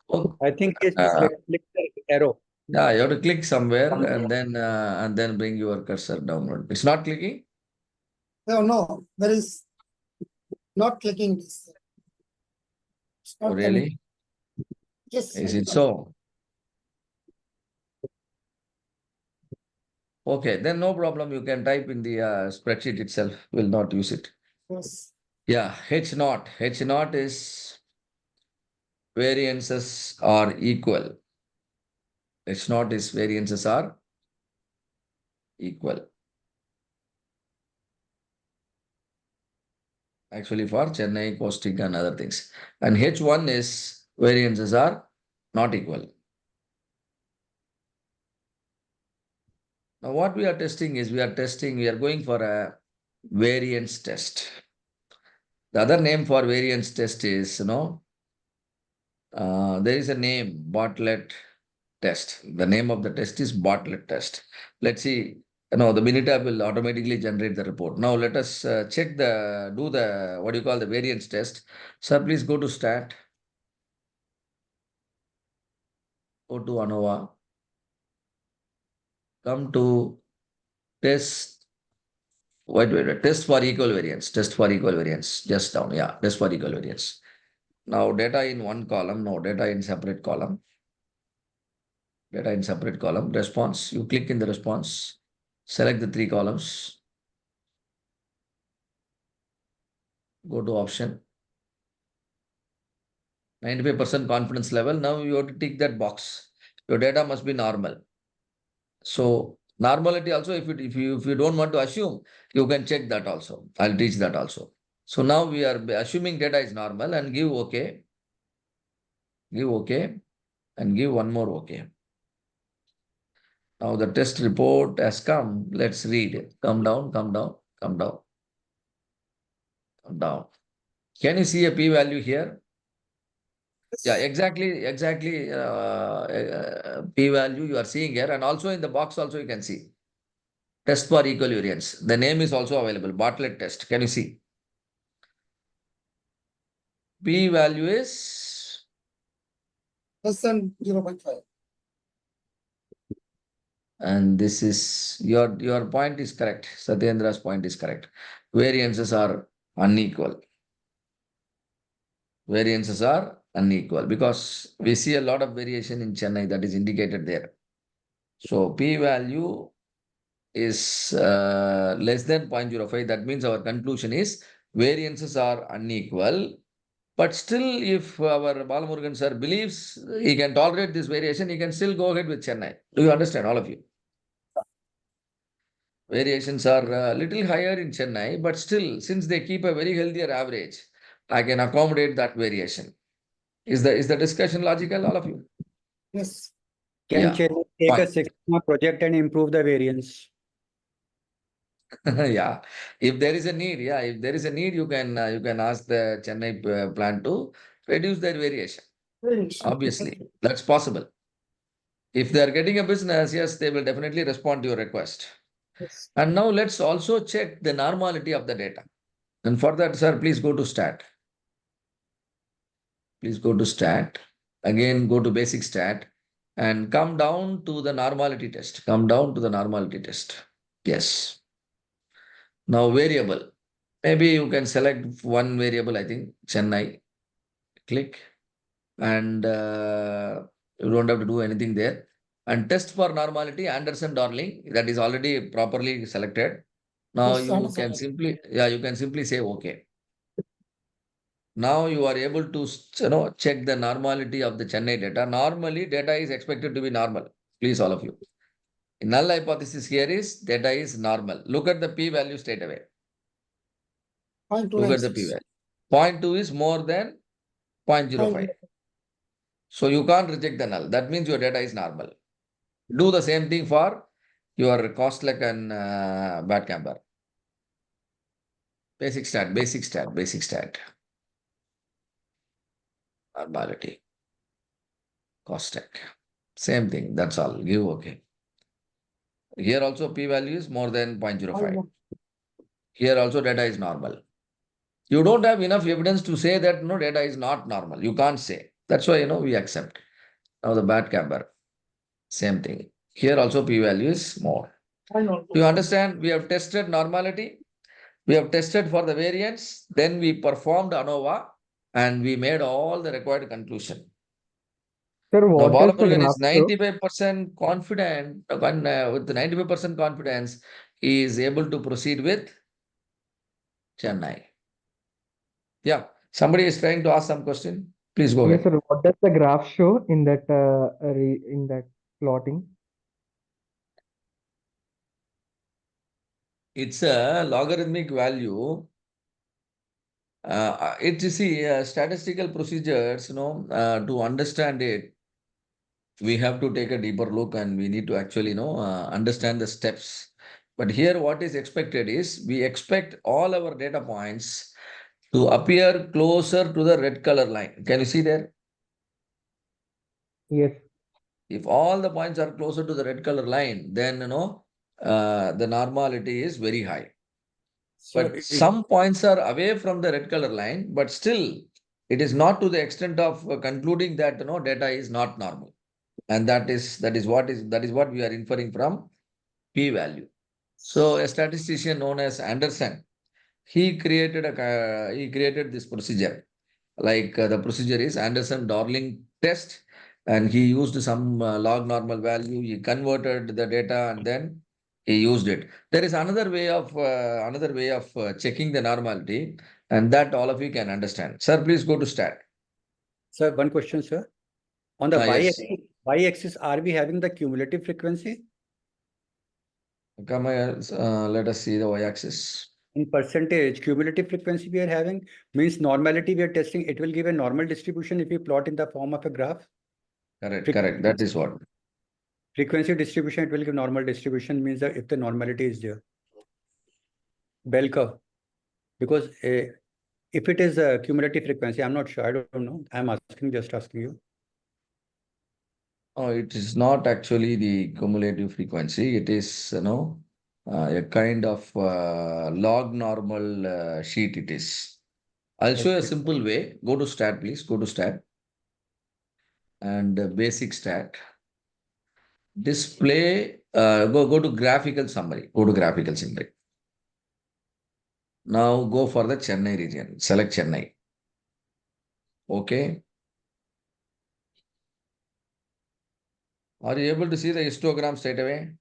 Oh, I think it's uh, click the arrow. yeah, you have to click somewhere and then bring your cursor downward. It's not clicking? no, there is not clicking this. It's Oh, not coming. really? Yes, Is it so? Okay, then no problem. You can type in the spreadsheet itself. We'll not use it. yes, Yeah, H naught. H naught is variances are equal. H naught is variances are equal. Actually for Chennai, Caustic and other things. And H1 is variances are not equal. Now what we are testing is we are going for a variance test. The other name for variance test is, there is a name, Bartlett test. The name of the test is Bartlett test. Let's see, the Minitab will automatically generate the report. Now let us do the variance test. Sir, please go to stat. Go to ANOVA. Come to test. Wait. Test for equal variance. Test for equal variance. Just down. Yeah, test for equal variance. Now data in one column. No, data in separate column. Data in separate column. Response. You click in the response. Select the 3 columns. Go to option. 95% confidence level. Now you have to tick that box. Your data must be normal. So normality also, if you don't want to assume, you can check that also. I'll teach that also. So now we are assuming data is normal and give OK. Give OK and give one more OK. Now the test report has come. Let's read it. Come down, come down, come down, come down. Can you see a p-value here? Yeah, exactly. P-value you are seeing here, and also in the box also you can see. Test for equal variance. The name is also available. Bartlett test. Can you see? P-value is less than 0.5. And this is your point is correct. Satyendra's point is correct. Variances are unequal. Variances are unequal because we see a lot of variation in Chennai that is indicated there. So p-value is less than 0.05. That means our conclusion is variances are unequal. But still, if our Balamurugan sir believes he can tolerate this variation, he can still go ahead with Chennai. Do you understand, all of you? Variations are a little higher in Chennai, but still, since they keep a very healthier average, I can accommodate that variation. Is the discussion logical, all of you? Yes. Can Yeah. Chennai take Fine. a 6 project and improve the variance? Yeah, if there is a need, you can ask the Chennai plant to reduce their variation. Yes. Obviously, that's possible. If they are getting a business, yes, they will definitely respond to your request. Yes. And now let's also check the normality of the data. And for that, sir, please go to stat. Please go to stat. Again, go to basic stat and come down to the normality test. Come down to the normality test. Yes. Now variable. Maybe you can select one variable, I think, Chennai. Click. And you don't have to do anything there. And test for normality, Anderson Darling, that is already properly selected. Now Yes, you Anderson. can simply say okay. Now you are able to check the normality of the Chennai data. Normally, data is expected to be normal. Please, all of you. Null hypothesis here is data is normal. Look at the p-value straight away. Look at the 0.296. p-value. 0.2 is more than 0.05. So you can't reject the null. That means your data is normal. Do the same thing for your Kostlek and Batcamber. Basic stat. Normality. Kostlek. Same thing. That's all. Give okay. Here also p-value is more than 0.05. Here also data is normal. You don't have enough evidence to say that no data is not normal. You can't say. That's why we accept. Now the Batcamber. Same thing. Here also p-value is more. Do you understand? We have tested normality. We have tested for the variance. Then we performed ANOVA and we made all the required conclusion. Sir, Now what does the Balamurugan graph is show? 95% confident. With 95% confidence, he is able to proceed with Chennai. Yeah. Somebody is trying to ask some question. Please go Yes, ahead. sir. What does the graph show in that in that plotting? It's a logarithmic value. You see, statistical procedures, to understand it, we have to take a deeper look and we need to actually, understand the steps. But here, what is expected is we expect all our data points to appear closer to the red color line. Can you see there? Yes. If all the points are closer to the red color line, then, the normality is very high. But some points are away from the red color line, but still it is not to the extent of concluding that data is not normal. And that is what we are inferring from p-value. So a statistician known as Anderson, he created this procedure. Like the procedure is Anderson-Darling test, and he used some log normal value. He converted the data and then he used it. There is another way of checking the normality, and that all of you can understand. Sir, please go to stat. Sir, one question, sir. On the Yes. y-axis, are we having the cumulative frequency? Come here, let us see the y-axis. In percentage, cumulative frequency we are having means normality we are testing. It will give a normal distribution if we plot in the form of a graph. Correct. That is what. Frequency distribution, it will give normal distribution means that if the normality is there. Bell curve. Because if it is a cumulative frequency, I'm not sure. I don't know. I'm just asking you. Oh, it is not actually the cumulative frequency. It is, a kind of log normal sheet it is. I'll show you a Okay. simple way. Go to stat, please. Go to stat. And basic stat. display, go to graphical summary. Go to graphical summary. Now go for the Chennai region. Select Chennai. Okay. Are you able to see the histogram straight away?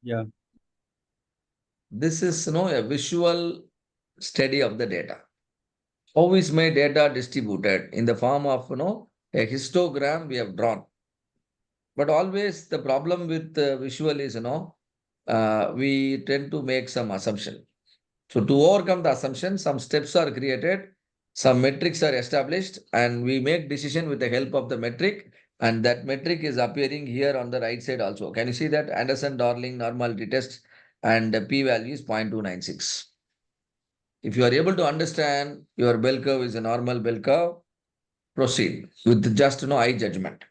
Yeah. This is a visual study of the data. How is my data distributed in the form of a histogram we have drawn. But always the problem with visual is we tend to make some assumption. So to overcome the assumption, some steps are created, some metrics are established, and we make decision with the help of the metric. And that metric is appearing here on the right side also. Can you see that? Anderson-Darling normality test and the p-value is 0.296. If you are able to understand your bell curve is a normal bell curve, proceed with just eye judgment.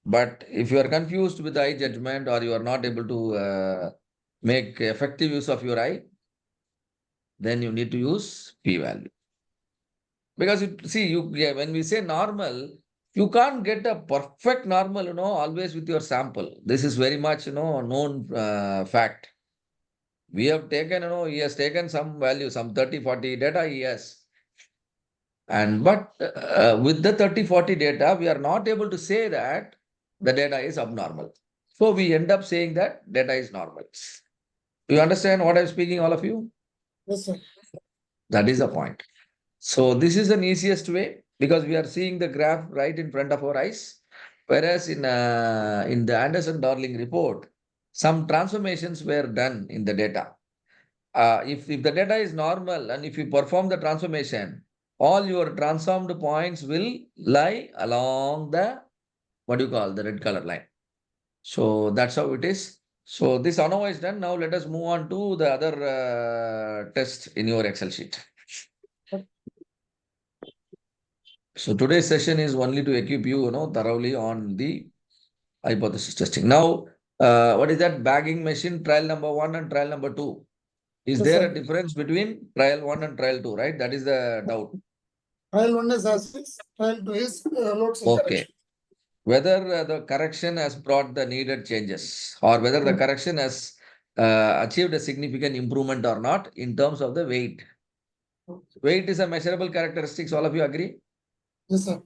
But if you are confused with eye judgment or you are not able to make effective use of your eye, then you need to use p-value. Because when we say normal, you can't get a perfect normal, always with your sample. This is very much, known fact. We have taken, he has taken some value, some 30, 40 data he has. But with the 30, 40 data, we are not able to say that the data is abnormal. So we end up saying that data is normal. You understand what I'm speaking, all of you? Yes, sir. That is the point. So this is an easiest way because we are seeing the graph right in front of our eyes. Whereas in the Anderson-Darling report, some transformations were done in the data. If the data is normal and if you perform the transformation, all your transformed points will lie along the, the red color line. So that's how it is. So this ANOVA is done. Now let us move on to the other test in your Excel sheet. So today's session is only to equip you, thoroughly on the hypothesis testing. Now, what is that bagging machine trial number 1 and trial number 2? Is Yes, there sir. a difference between trial 1 and trial 2, right? That is the doubt. Trial 1 is as is, trial 2 is load cell Okay. correction. Whether the correction has brought the needed changes or whether the correction has achieved a significant improvement or not in terms of the weight. Weight is a measurable characteristics. All of you agree? Yes, sir.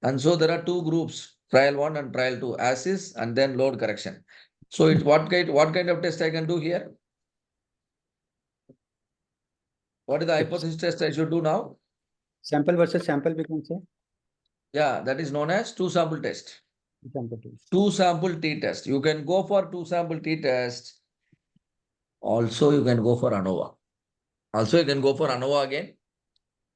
And so there are two groups, trial 1 and trial 2, as is and then load correction. So what kind of test I can do here? What is the hypothesis test I should do now? Sample versus sample, we can say. Yeah, that is known as two sample test. Sample test. Two sample t-test. You can go for two sample t-test. Also, you can go for ANOVA. Also, you can go for ANOVA again.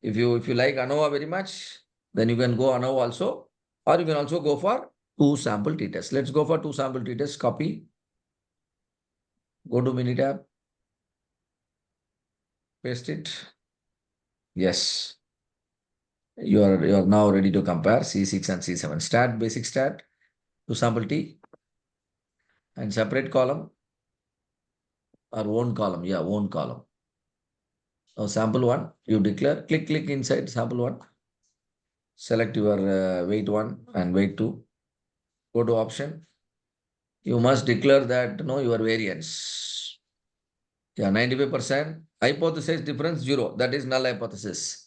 If you like ANOVA very much, then you can go ANOVA also. Or you can also go for two sample t-test. Let's go for two sample t-test. Copy. Go to Minitab. Paste it. Yes. You are now ready to compare C6 and C7. Stat, basic stat, to sample T. And separate column or own column. Yeah, own column. Now sample 1, you declare, click inside sample 1. Select your weight 1 and weight 2. Go to option. You must declare that your variance. Yeah, 95%. Hypothesis difference 0. That is null hypothesis.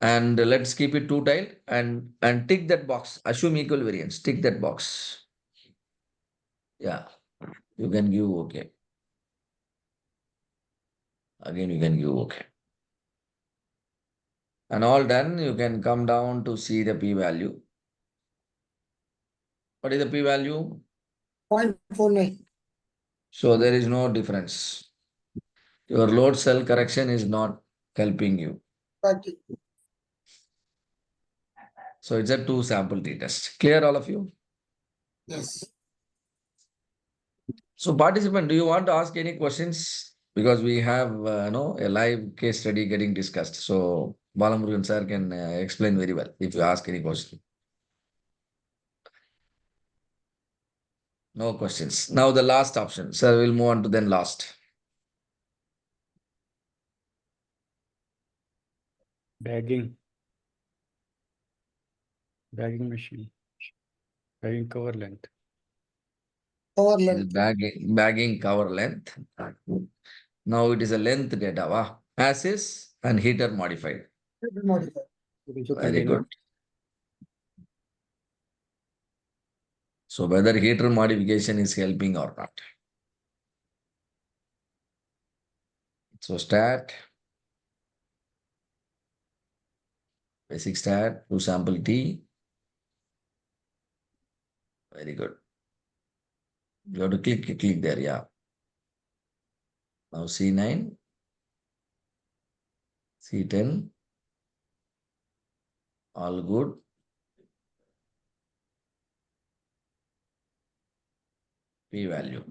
And let's keep it two-tiled and tick that box. Assume equal variance. Tick that box. Yeah, you can give okay. Again, you can give okay. And all done, you can come down to see the p-value. What is the p-value? 0.49. So there is no difference. Your load cell correction is not helping you. Practice. So it's a two sample t-test. Clear, all of you? Yes. So participant, do you want to ask any questions? Because we have a live case study getting discussed. So Balamurugan sir can explain very well if you ask any question. No questions. Now the last option. Sir, we'll move on to then last. Bagging. Bagging machine. Bagging cover length. Power It is length. bagging cover length. Now it is a length data, as is and heater modified. Modify. We should Very continue. good. So whether heater modification is helping or not. So stat, basic stat, to sample T. Very good. You have to click there, yeah. Now C9, C10, all good. P-value.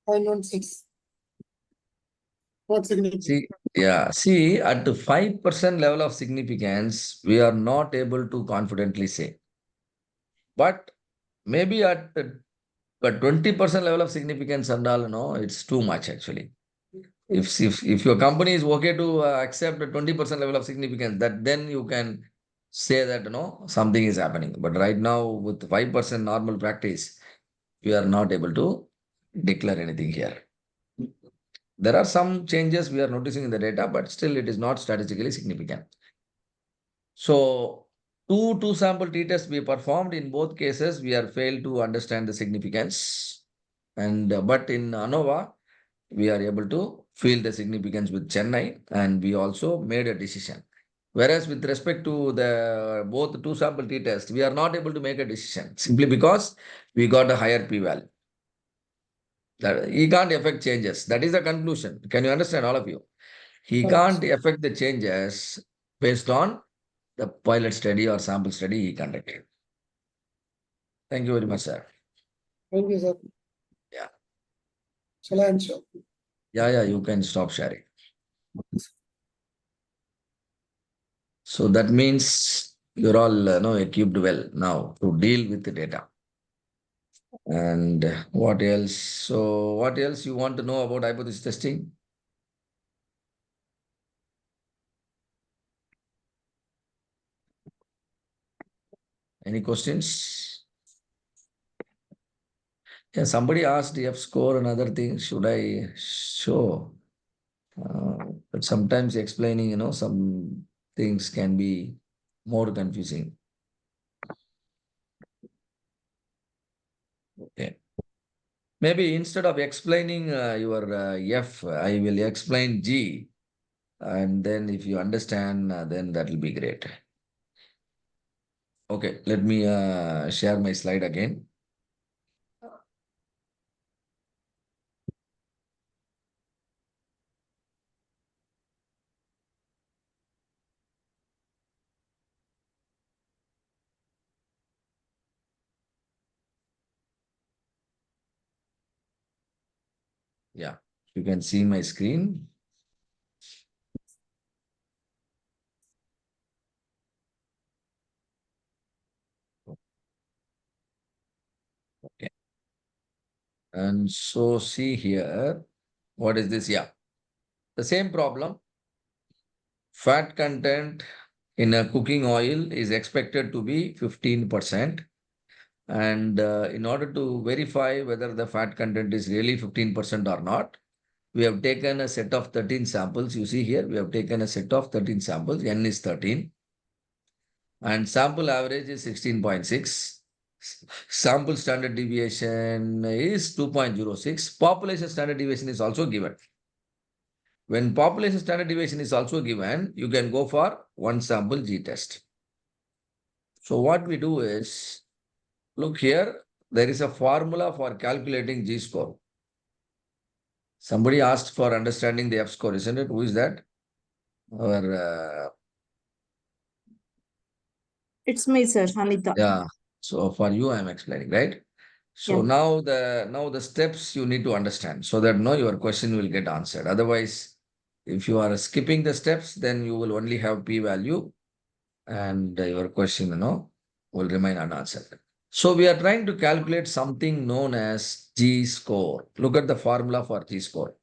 0.16. Not significant. See, at the 5% level of significance, we are not able to confidently say. But maybe at the 20% level of significance and all, no, it's too much actually. If your company is okay to accept a 20% level of significance, that then you can say that something is happening. But right now, with 5% normal practice, we are not able to declare anything here. There are some changes we are noticing in the data, but still it is not statistically significant. So two sample t-tests we performed. In both cases, we are failed to understand the significance. And but in ANOVA, we are able to feel the significance with Chennai, and we also made a decision. Whereas with respect to the both two sample t-test, we are not able to make a decision simply because we got a higher p-value. That he can't affect changes. That is the conclusion. Can you understand, all of you? He can't affect the changes based on the pilot study or sample study he conducted. Thank you very much, sir. Thank you, sir. Yeah. Shall I answer? Yeah, you can stop sharing. So that means you're all equipped well now to deal with the data. And what else? So what else you want to know about hypothesis testing? Any questions? Yeah, somebody asked F score and other things. Should I show? But sometimes explaining, some things can be more confusing. Okay. Maybe instead of explaining your F, I will explain G. And then if you understand, then that will be great. Okay, let me share my slide again. Yeah, you can see my screen. Okay. And so see here, what is this? Yeah, the same problem. Fat content in a cooking oil is expected to be 15%. And in order to verify whether the fat content is really 15% or not, we have taken a set of 13 samples. You see here, we have taken a set of 13 samples. N is 13. And sample average is 16.6. Sample standard deviation is 2.06. Population standard deviation is also given. When population standard deviation is also given, you can go for one sample G-test. So what we do is, look here, there is a formula for calculating G-score. Somebody asked for understanding the F-score, isn't it? Who is that? Our, It's me, sir, Anita. yeah. So for you, I'm explaining, right? So now the steps you need to understand so that your question will get answered. Otherwise, if you are skipping the steps, then you will only have p-value and your question, will remain unanswered. So we are trying to calculate something known as G-score. Look at the formula for G-score.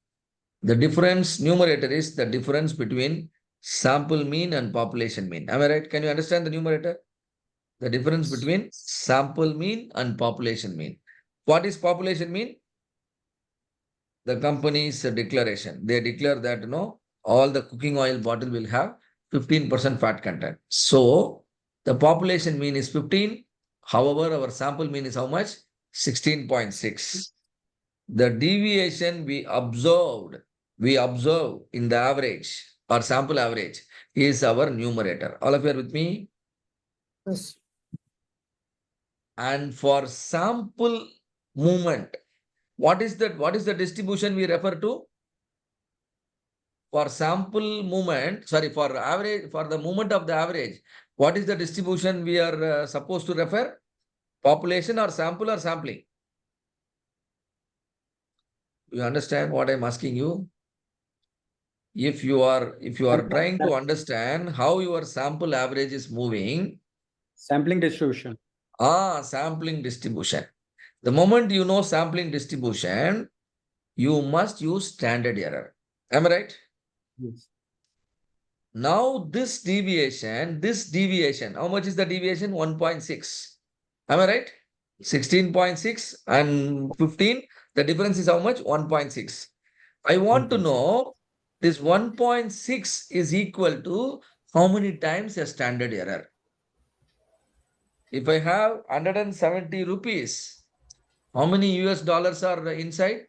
The difference, numerator is the difference between sample mean and population mean. Am I right? Can you understand the numerator? The difference between sample mean and population mean. What is population mean? The company's declaration. They declare that all the cooking oil bottle will have 15% fat content. So the population mean is 15. However, our sample mean is how much? 16.6. The deviation we observe in the average or sample average is our numerator. All of you are with me? Yes. And for sample movement, what is that? What is the distribution we refer to? For sample movement, sorry, for average, for the movement of the average, what is the distribution we are supposed to refer? Population or sample or sampling? You understand what I'm asking you? If you are trying to understand how your sample average is moving, Sampling distribution. sampling distribution. The moment you know sampling distribution, you must use standard error. Am I right? Yes. Now this deviation, how much is the deviation? 1.6. Am I right? 16.6 and 15. The difference is how much? 1.6. I want to 1.6. know this 1.6 is equal to how many times a standard error? If I have 170 rupees, how many US dollars are inside?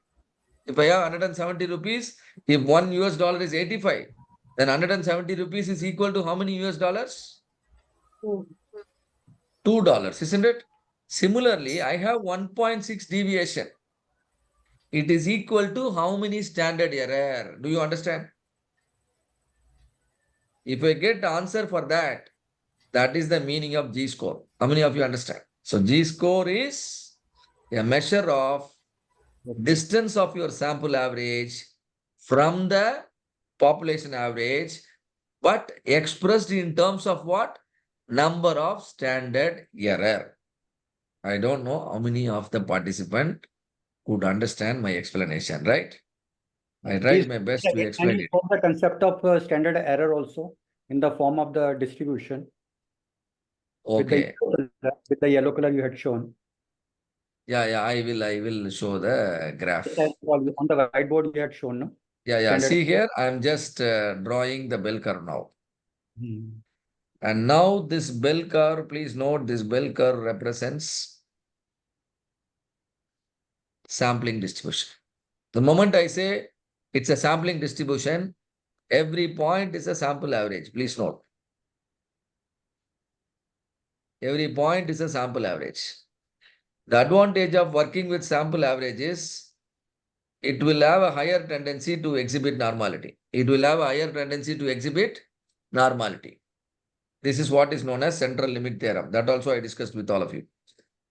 If I have 170 rupees, if $1 US is 85, then 170 rupees is equal to how many US dollars? $2, isn't it? Similarly, I have 1.6 deviation. It is equal to how many standard error? Do you understand? If I get answer for that, that is the meaning of G-score. How many of you understand? So G-score is a measure of distance of your sample average from the population average, but expressed in terms of what? Number of standard error. I don't know how many of the participant could understand my explanation, right? I tried my best to explain it. The concept of standard error also in the form of the distribution. Okay. With the yellow color you had shown. Yeah, I will show the graph. On the whiteboard you had shown, no? Yeah. Standard. See here, I'm just drawing the bell curve now. Hmm. And now this bell curve, please note this bell curve represents sampling distribution. The moment I say it's a sampling distribution, every point is a sample average. Please note. Every point is a sample average. The advantage of working with sample average is it will have a higher tendency to exhibit normality. It will have a higher tendency to exhibit normality. This is what is known as central limit theorem. That also I discussed with all of you.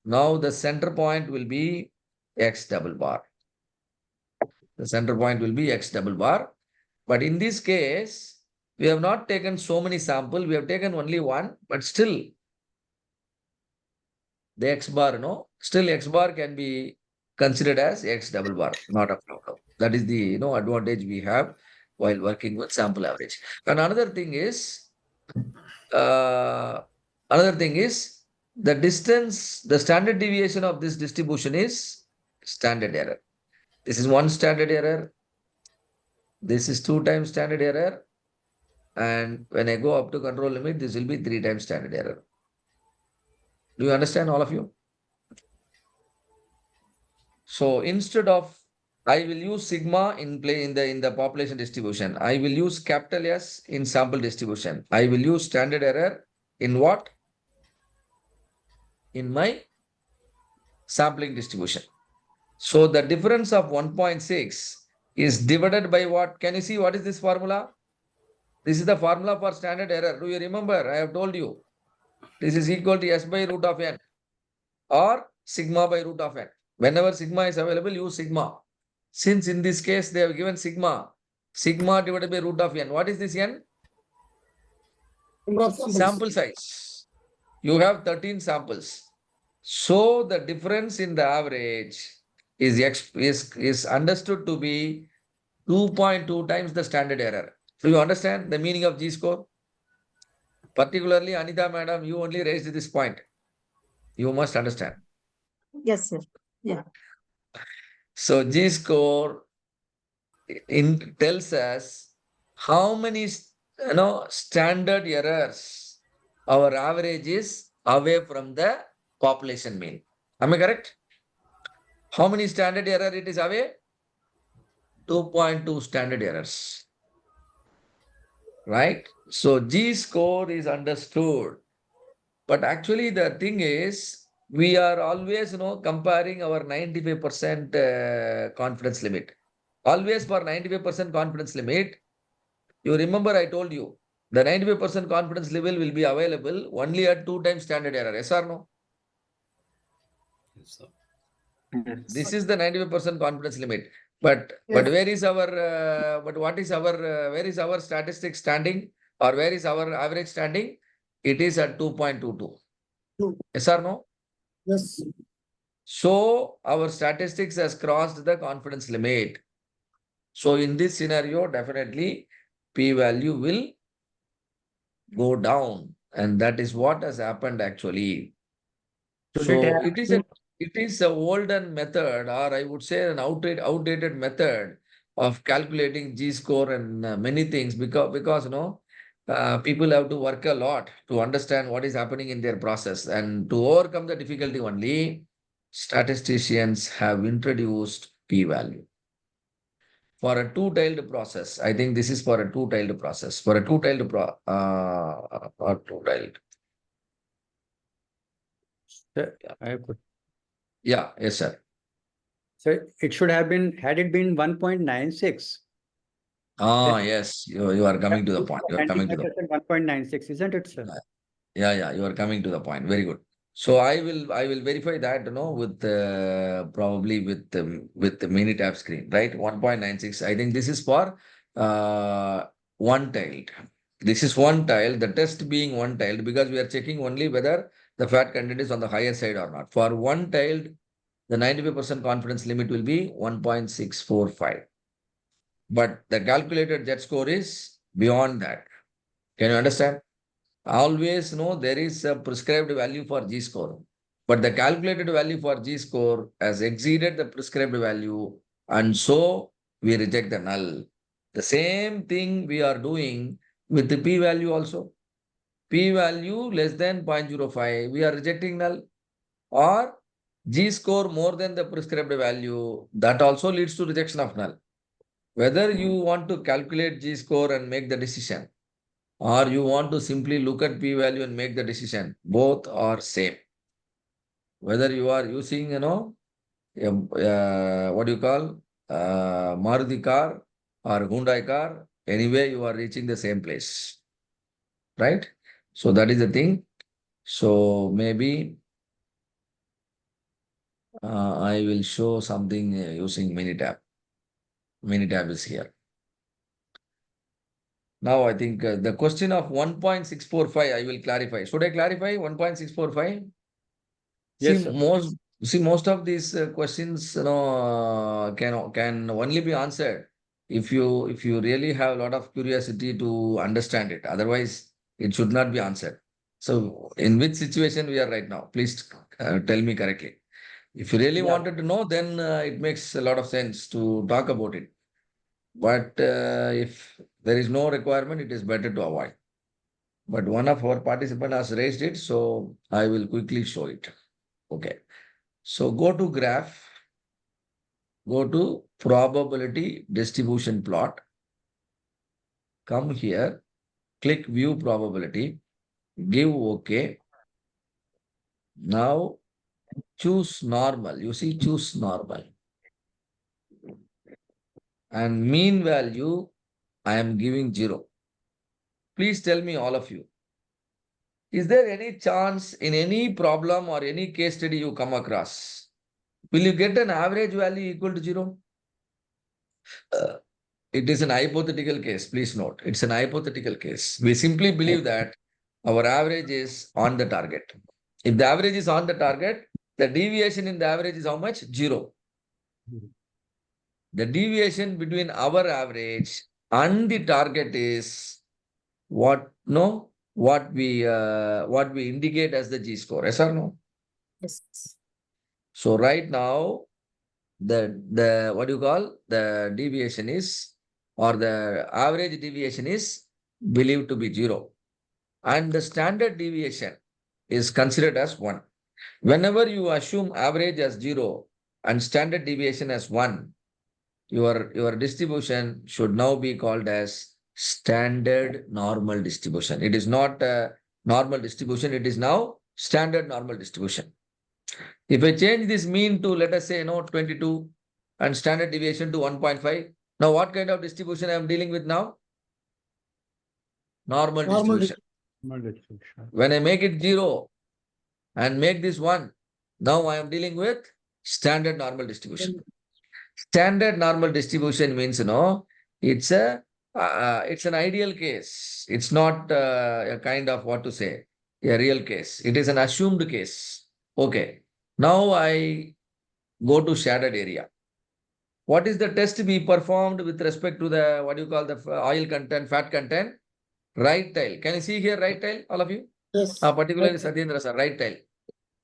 Now the center point will be X double bar. The center point will be X double bar. But in this case, we have not taken so many samples. We have taken only one, but still the X bar, still X bar can be considered as X double bar, not a problem. That is the advantage we have while working with sample average. And another thing is the distance, the standard deviation of this distribution is standard error. This is one standard error. This is 2 times standard error. And when I go up to control limit, this will be 3 times standard error. Do you understand, all of you? So instead of, I will use sigma in the population distribution. I will use capital S in sample distribution. I will use standard error in what? In my sampling distribution. So the difference of 1.6 is divided by what? Can you see what is this formula? This is the formula for standard error. Do you remember? I have told you. This is equal to S by root of n or sigma by root of n. Whenever sigma is available, use sigma. Since in this case, they have given sigma divided by root of n. What is this n? Number of samples. Sample size. You have 13 samples. So the difference in the average is understood to be 2.2 times the standard error. Do you understand the meaning of G-score? Particularly, Anita madam, you only raised this point. You must understand. Yes, sir. So G score tells us how many standard errors our average is away from the population mean. Am I correct? How many standard error it is away? 2.2 standard errors. Right? So G score is understood. But actually the thing is, we are always comparing our 95% confidence limit. Always for 95% confidence limit, you remember I told you, the 95% confidence level will be available only at 2 times standard error. Yes or no? Yes, sir. This is the 95% confidence limit. But Yes. where is our what is our where is our statistic standing, or where is our average standing? It is at 2.22. Two. Yes or no? Yes. So our statistics has crossed the confidence limit. So in this scenario, definitely p-value will go down, and that is what has happened actually. Should So it have it is a olden method, or I would say an outdated method of calculating G score and many things, because people have to work a lot to understand what is happening in their process, and to overcome the difficulty only, statisticians have introduced p-value for a two-tailed process. I think this is for a two-tailed process. For a two-tailed or two-tailed. I could. Yeah, yes, sir. So it should have been, had it been 1.96. Ah, yes, you are coming to the point. You are coming to the 1.96, isn't it, sir? Yeah, you are coming to the point. Very good. So I will verify that, with probably with the Minitab screen, right? 1.96. I think this is for one-tiled. This is one-tiled, the test being one-tiled, because we are checking only whether the fat content is on the higher side or not. For one-tiled, the 95% confidence limit will be 1.645. But the calculated Z score is beyond that. Can you understand? Always there is a prescribed value for G score, but the calculated value for G score has exceeded the prescribed value, and so we reject the null. The same thing we are doing with the p-value also. P-value less than 0.05, we are rejecting null, or G score more than the prescribed value, that also leads to rejection of null. Whether you want to calculate G score and make the decision, or you want to simply look at p-value and make the decision, both are same. Whether you are using, what do you call, Maruti car or Hyundai car, anyway, you are reaching the same place, right? So that is the thing. So maybe I will show something using Minitab. Minitab is here. Now I think the question of 1.645, I will clarify. Should I clarify 1.645? Yes, See, sir. most of these questions, can only be answered if you really have a lot of curiosity to understand it. Otherwise, it should not be answered. So, in which situation we are right now? Please tell me correctly. If you really Yeah. wanted to know, then it makes a lot of sense to talk about it. But if there is no requirement, it is better to avoid. But one of our participants has raised it, so I will quickly show it. Okay. So go to graph, go to probability distribution plot, come here, click view probability, give OK. Now choose normal. You see, choose normal. And mean value, I am giving 0. Please tell me, all of you, is there any chance in any problem or any case study you come across, will you get an average value equal to 0? It is an hypothetical case. Please note, it's an hypothetical case. We simply believe that our average is on the target. If the average is on the target, the deviation in the average is how much? 0. The deviation between our average and the target is what? No, what we indicate as the G-score. Yes or no? Yes. So right now, the what do you call the deviation is, or the average deviation is believed to be 0, and the standard deviation is considered as 1. Whenever you assume average as 0 and standard deviation as 1, your distribution should now be called as standard normal distribution. It is not a normal distribution, it is now standard normal distribution. If I change this mean to, let us say, 22 and standard deviation to 1.5, now what kind of distribution I am dealing with now? Normal distribution. When I make it 0 and make this 1, now I am dealing with standard normal distribution. Standard normal distribution means, it's an ideal case. It's not a kind of, what to say, a real case. It is an assumed case. Okay. Now I go to shaded area. What is the test we performed with respect to the, what do you call, the oil content, fat content? Right tile. Can you see here right tile, all of you? Yes. Particularly Right. Satyendra sir, right tile.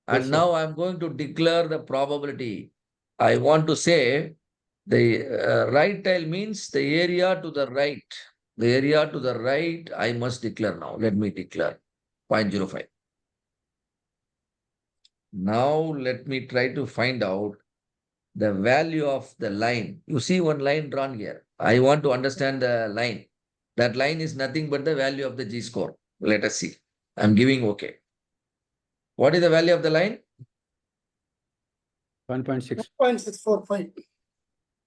And Yes, sir. now I'm going to declare the probability. I want to say the right tile means the area to the right. The area to the right, I must declare now. Let me declare 0.05. Now let me try to find out the value of the line. You see one line drawn here. I want to understand the line. That line is nothing but the value of the G-score. Let us see. I'm giving okay. What is the value of the line? 1.6. 0.645.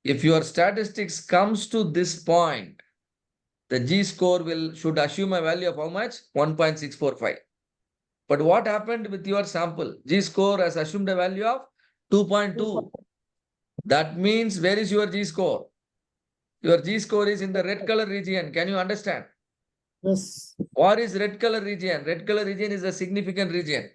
If your statistics comes to this point, the G-score should assume a value of how much? 1.645. But what happened with your sample? G-score has assumed a value of 2.2. That means where is your G-score? Your G-score is in the red color region. Can you understand? Yes. What is red color region? Red color region is a significant region.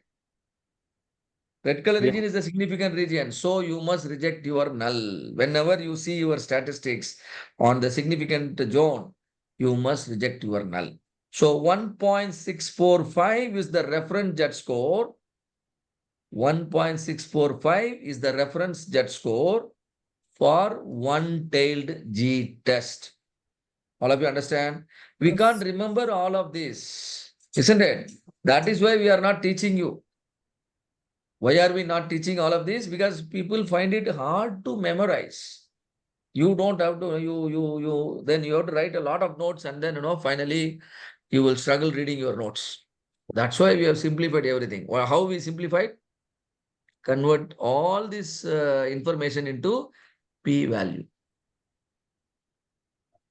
Red color Yeah. region is a significant region. So you must reject your null. Whenever you see your statistics on the significant zone, you must reject your null. So 1.645 is the reference Z-score. 1.645 is the reference Z-score for one-tailed G test. All of you understand? We can't remember all of this, isn't it? That is why we are not teaching you. Why are we not teaching all of this? Because people find it hard to memorize. You don't have to, then you have to write a lot of notes, and then, finally you will struggle reading your notes. That's why we have simplified everything. Well, how we simplified? Convert all this information into p-value.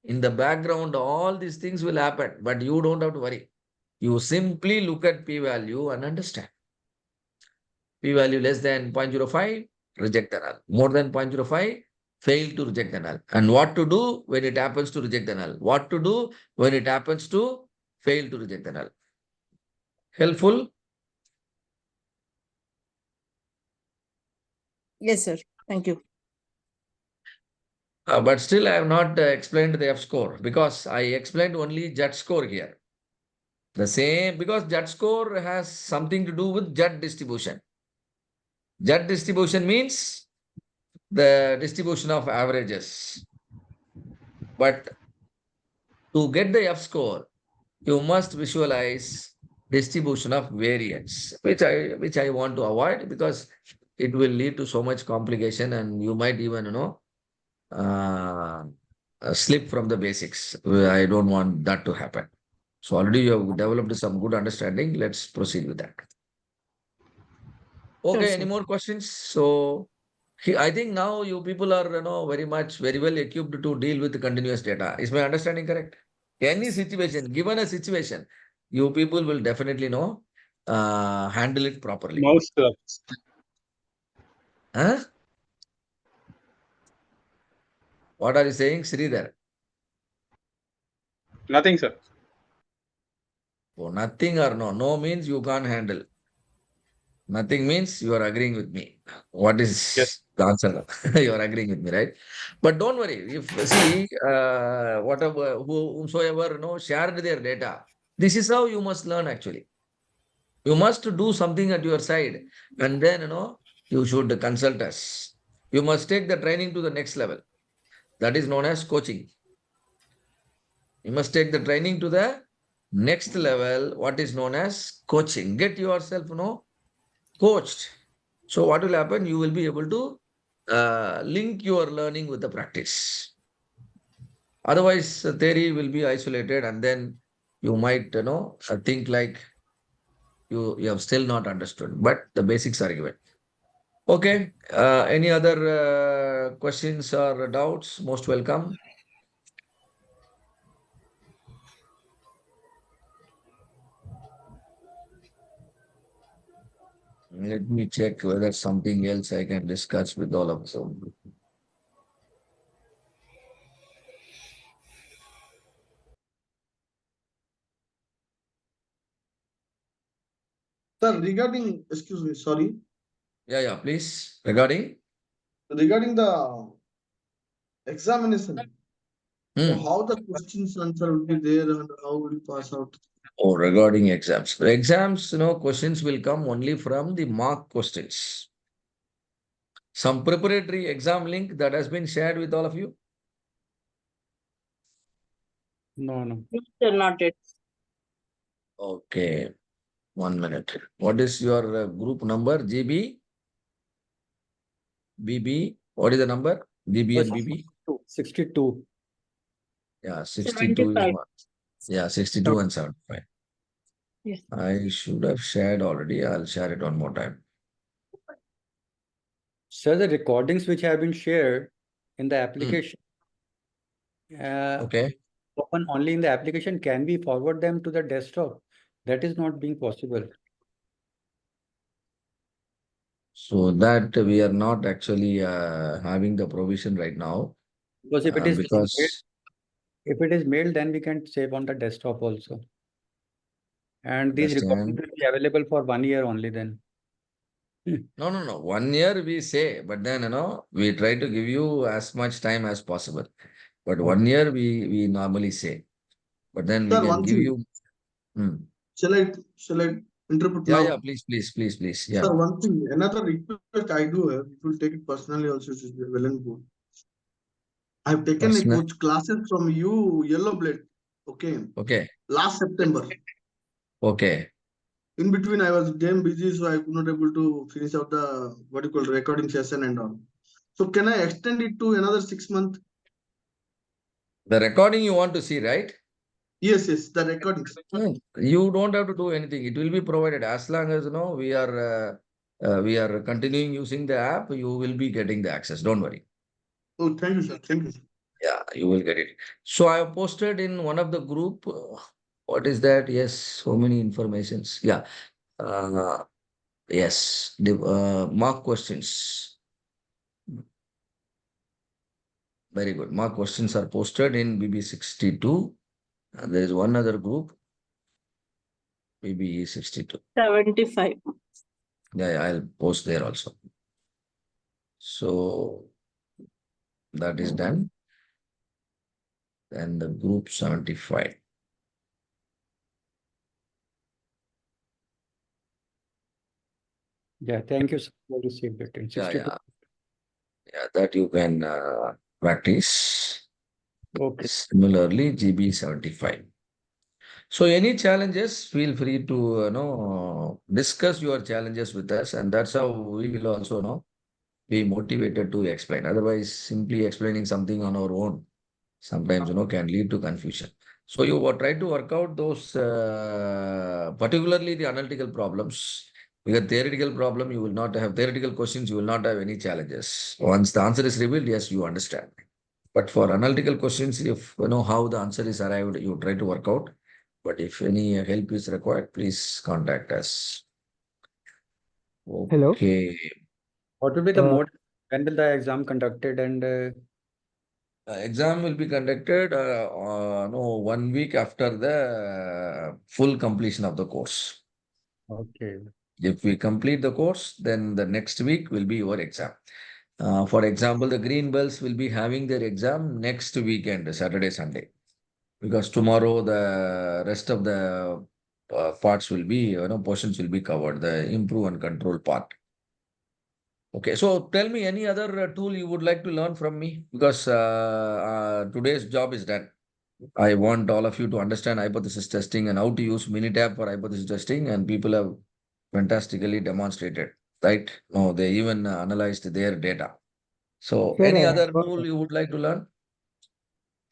In the background, all these things will happen, but you don't have to worry. You simply look at p-value and understand. P-value less than 0.05, reject the null. More than 0.05, fail to reject the null. And what to do when it happens to reject the null? What to do when it happens to fail to reject the null? Helpful? Yes, sir. Thank you. But still, I have not explained the F-score, because I explained only Z-score here. The same, because Z-score has something to do with Z distribution. Z distribution means the distribution of averages. But to get the F-score, you must visualize distribution of variance, which I want to avoid, because it will lead to so much complication, and you might even, slip from the basics. I don't want that to happen. So already you have developed some good understanding. Let's proceed with that. Okay, Sure, any sir. more questions? So I think now you people are, very well equipped to deal with the continuous data. Is my understanding correct? Any situation, given a situation, you people will definitely handle it properly. Mouse curves. Huh? What are you saying, Sridhar? Nothing, sir. Oh, nothing or no. No means you can't handle. Nothing means you are agreeing with me. What is Yes. the answer? You are agreeing with me, right? But don't worry. If see whatever whomsoever shared their data, This is how you must learn actually. You must do something at your side, and then you should consult us. You must take the training to the next level. That is known as coaching. You must take the training to the next level, what is known as coaching. Get yourself, coached. So what will happen? You will be able to link your learning with the practice. Otherwise, theory will be isolated, and then you might, think like you have still not understood, but the basics are given. Okay. Any other questions or doubts? Most welcome. Let me check whether something else I can discuss with all of them. Sir, regarding, excuse me, sorry, Yeah, please. Regarding? regarding the examination, so Hmm. how the questions answer will be there and how will you pass out? Oh, regarding exams. For exams, questions will come only from the mark questions. Some preparatory exam link that has been shared with all of you. No. Still not it. Okay. 1 minute. What is your group number? GB? BB? What is the number? GB and BB? 62. Yeah, 62 is 75. one. Yeah, 62 and 75. Yes. I should have shared already. I'll share it one more time. Sir, the recordings which have been shared in the application, Okay. open only in the application, can we forward them to the desktop? That is not being possible. So that we are not actually having the provision right now. Because if it is mailed, Because then we can save on the desktop also. And these recordings understand. will be available for 1 year only then. No. 1 year we say, but then we try to give you as much time as possible. But 1 year we normally say. But then we Sir, can one give thing, you. shall I interpret Yeah, now? please. Yeah. Sir, one thing, another request I do have, if you take it personally also, it is well and good. I've taken a Personal. coach classes from you, Yellow Blade, okay, Okay. last September. Okay. In between, I was damn busy, so I could not able to finish out the what you call recording session and all. So can I extend it to another 6 months? The recording you want to see, right? Yes, the recordings. You don't have to do anything. It will be provided as long as we are continuing using the app. You will be getting the access. Don't worry. Oh, thank you, sir. Thank you, sir. Yeah, you will get it. So I have posted in one of the group. What is that? Yes, so many informations. Yeah. Yes. The mark questions. Very good. Mark questions are posted in BB62. And there is one other group. BB62. 75. Yeah, I'll post there also. So that is done. And the group 75. Yeah, thank you, sir. I received it in 62. Yeah, that you can practice. Okay. Similarly, GB 75. So any challenges, feel free to discuss your challenges with us, and that's how we will also be motivated to explain. Otherwise, simply explaining something on our own sometimes can lead to confusion. So you try to work out those, particularly the analytical problems. Because theoretical problem, you will not have theoretical questions, you will not have any challenges. Once the answer is revealed, yes, you understand. But for analytical questions, if you know how the answer is arrived, you try to work out. But if any help is required, please contact us. Hello. Okay. What will be the Uh, mode? When will the exam conducted and Exam will be conducted 1 week after the full completion of the course. okay. If we complete the course, then the next week will be your exam. For example, the green belts will be having their exam next weekend, Saturday, Sunday. because tomorrow the rest of the parts will be, portions will be covered, the improve and control part. Okay, so tell me any other tool you would like to learn from me, because today's job is done. I want all of you to understand hypothesis testing and how to use Minitab for hypothesis testing, and people have fantastically demonstrated, right? No, they even analyzed their data. So Sir, any I other have a- tool you would like to learn?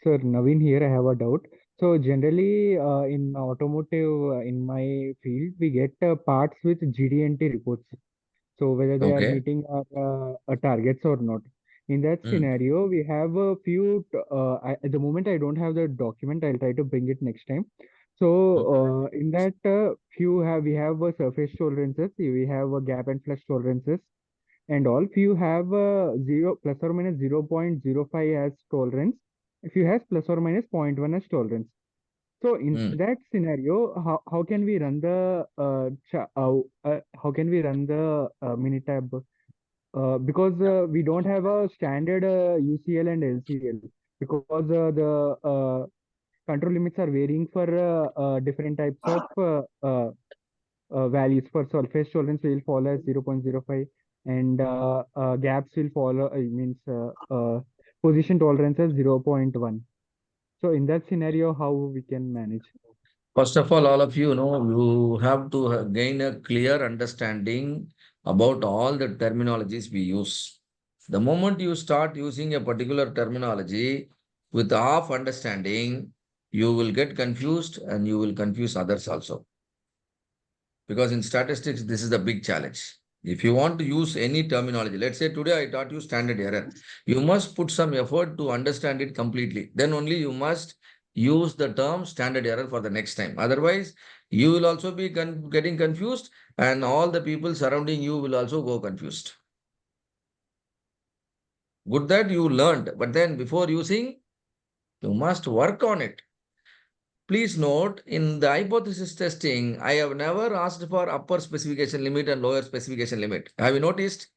Sir, Naveen here, I have a doubt. So generally, in automotive, in my field, we get parts with GD&T reports. So whether they are Okay. meeting our targets or not. In that Mm. scenario, we have a few, at the moment, I don't have the document. I'll try to bring it next time. So in that we have surface tolerances, we have gap and flush tolerances and all. Few have 0 plus or minus 0.05 as tolerance. If you have plus or minus 0.1 as tolerance. So in Mm. that scenario, how can we run the how can we run the Minitab? Because we don't have a standard UCL and LCL, because the control limits are varying for different types of values. For surface tolerance will follow as 0.05, and gaps will follow position tolerance as 0.1. So in that scenario, how we can manage? First of all of you know, you have to gain a clear understanding about all the terminologies we use. The moment you start using a particular terminology with half understanding, you will get confused and you will confuse others also. Because in statistics, this is the big challenge. If you want to use any terminology, let's say today I taught you standard error, you must put some effort to understand it completely. Then only you must use the term standard error for the next time. Otherwise, you will also be getting confused, and all the people surrounding you will also go confused. Good that you learned, but then before using, you must work on it. Please note, in the hypothesis testing, I have never asked for upper specification limit and lower specification limit. Have you noticed?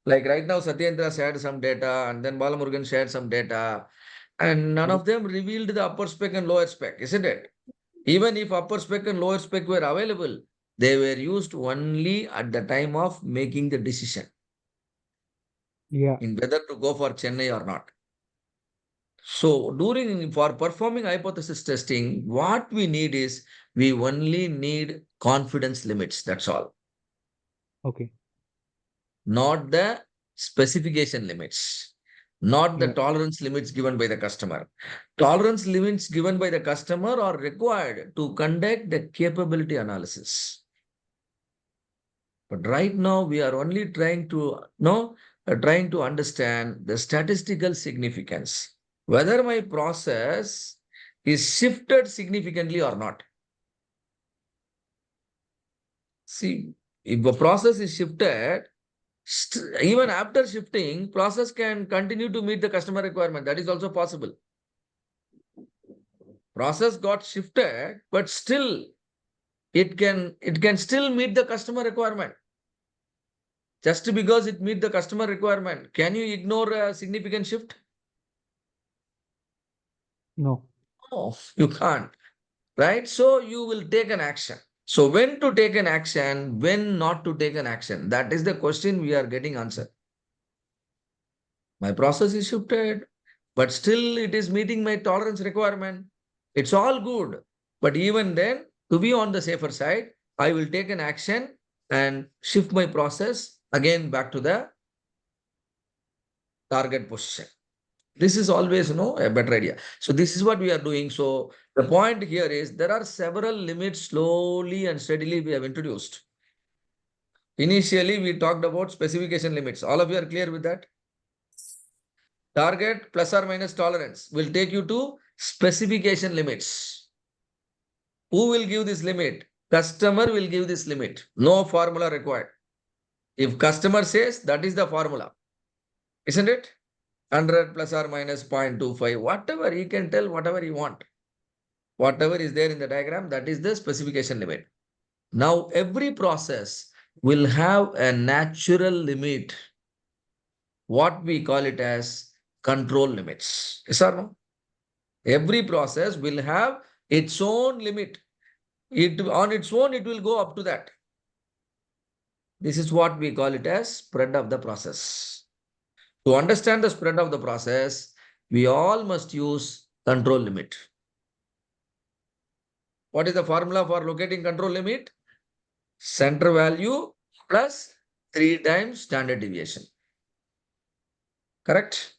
Like right now, Satyendra shared some data, and then Balamurugan shared some data, and none of them revealed the upper spec and lower spec, isn't it? Even if upper spec and lower spec were available, they were used only at the time of making the decision Yeah. in whether to go for Chennai or not. So for performing hypothesis testing, what we need is we only need confidence limits. That's all. Okay. Not the specification limits, not the Yeah. tolerance limits given by the customer. Tolerance limits given by the customer are required to conduct the capability analysis. But right now we are only trying to understand the statistical significance, whether my process is shifted significantly or not. See, if a process is shifted, even after shifting, process can continue to meet the customer requirement. That is also possible. Process got shifted, but still it can still meet the customer requirement. Just because it meet the customer requirement, can you ignore a significant shift? No. No, you can't, right? So you will take an action. So when to take an action, when not to take an action, that is the question we are getting answered. My process is shifted, but still it is meeting my tolerance requirement. It's all good. But even then, to be on the safer side, I will take an action and shift my process again back to the target position. This is always, a better idea. So this is what we are doing. So the point here is there are several limits slowly and steadily we have introduced. Initially, we talked about specification limits. All of you are clear with that? Target plus or minus tolerance will take you to specification limits. Who will give this limit? Customer will give this limit. No formula required. If customer says, that is the formula. Isn't it? 100 plus or minus 0.25, whatever, he can tell whatever he want. Whatever is there in the diagram, that is the specification limit. Now, every process will have a natural limit. What we call it as control limits. Yes or no? Every process will have its own limit. On its own, it will go up to that. This is what we call it as spread of the process. To understand the spread of the process, we all must use control limit. What is the formula for locating control limit? Center value plus 3 times standard deviation. Correct?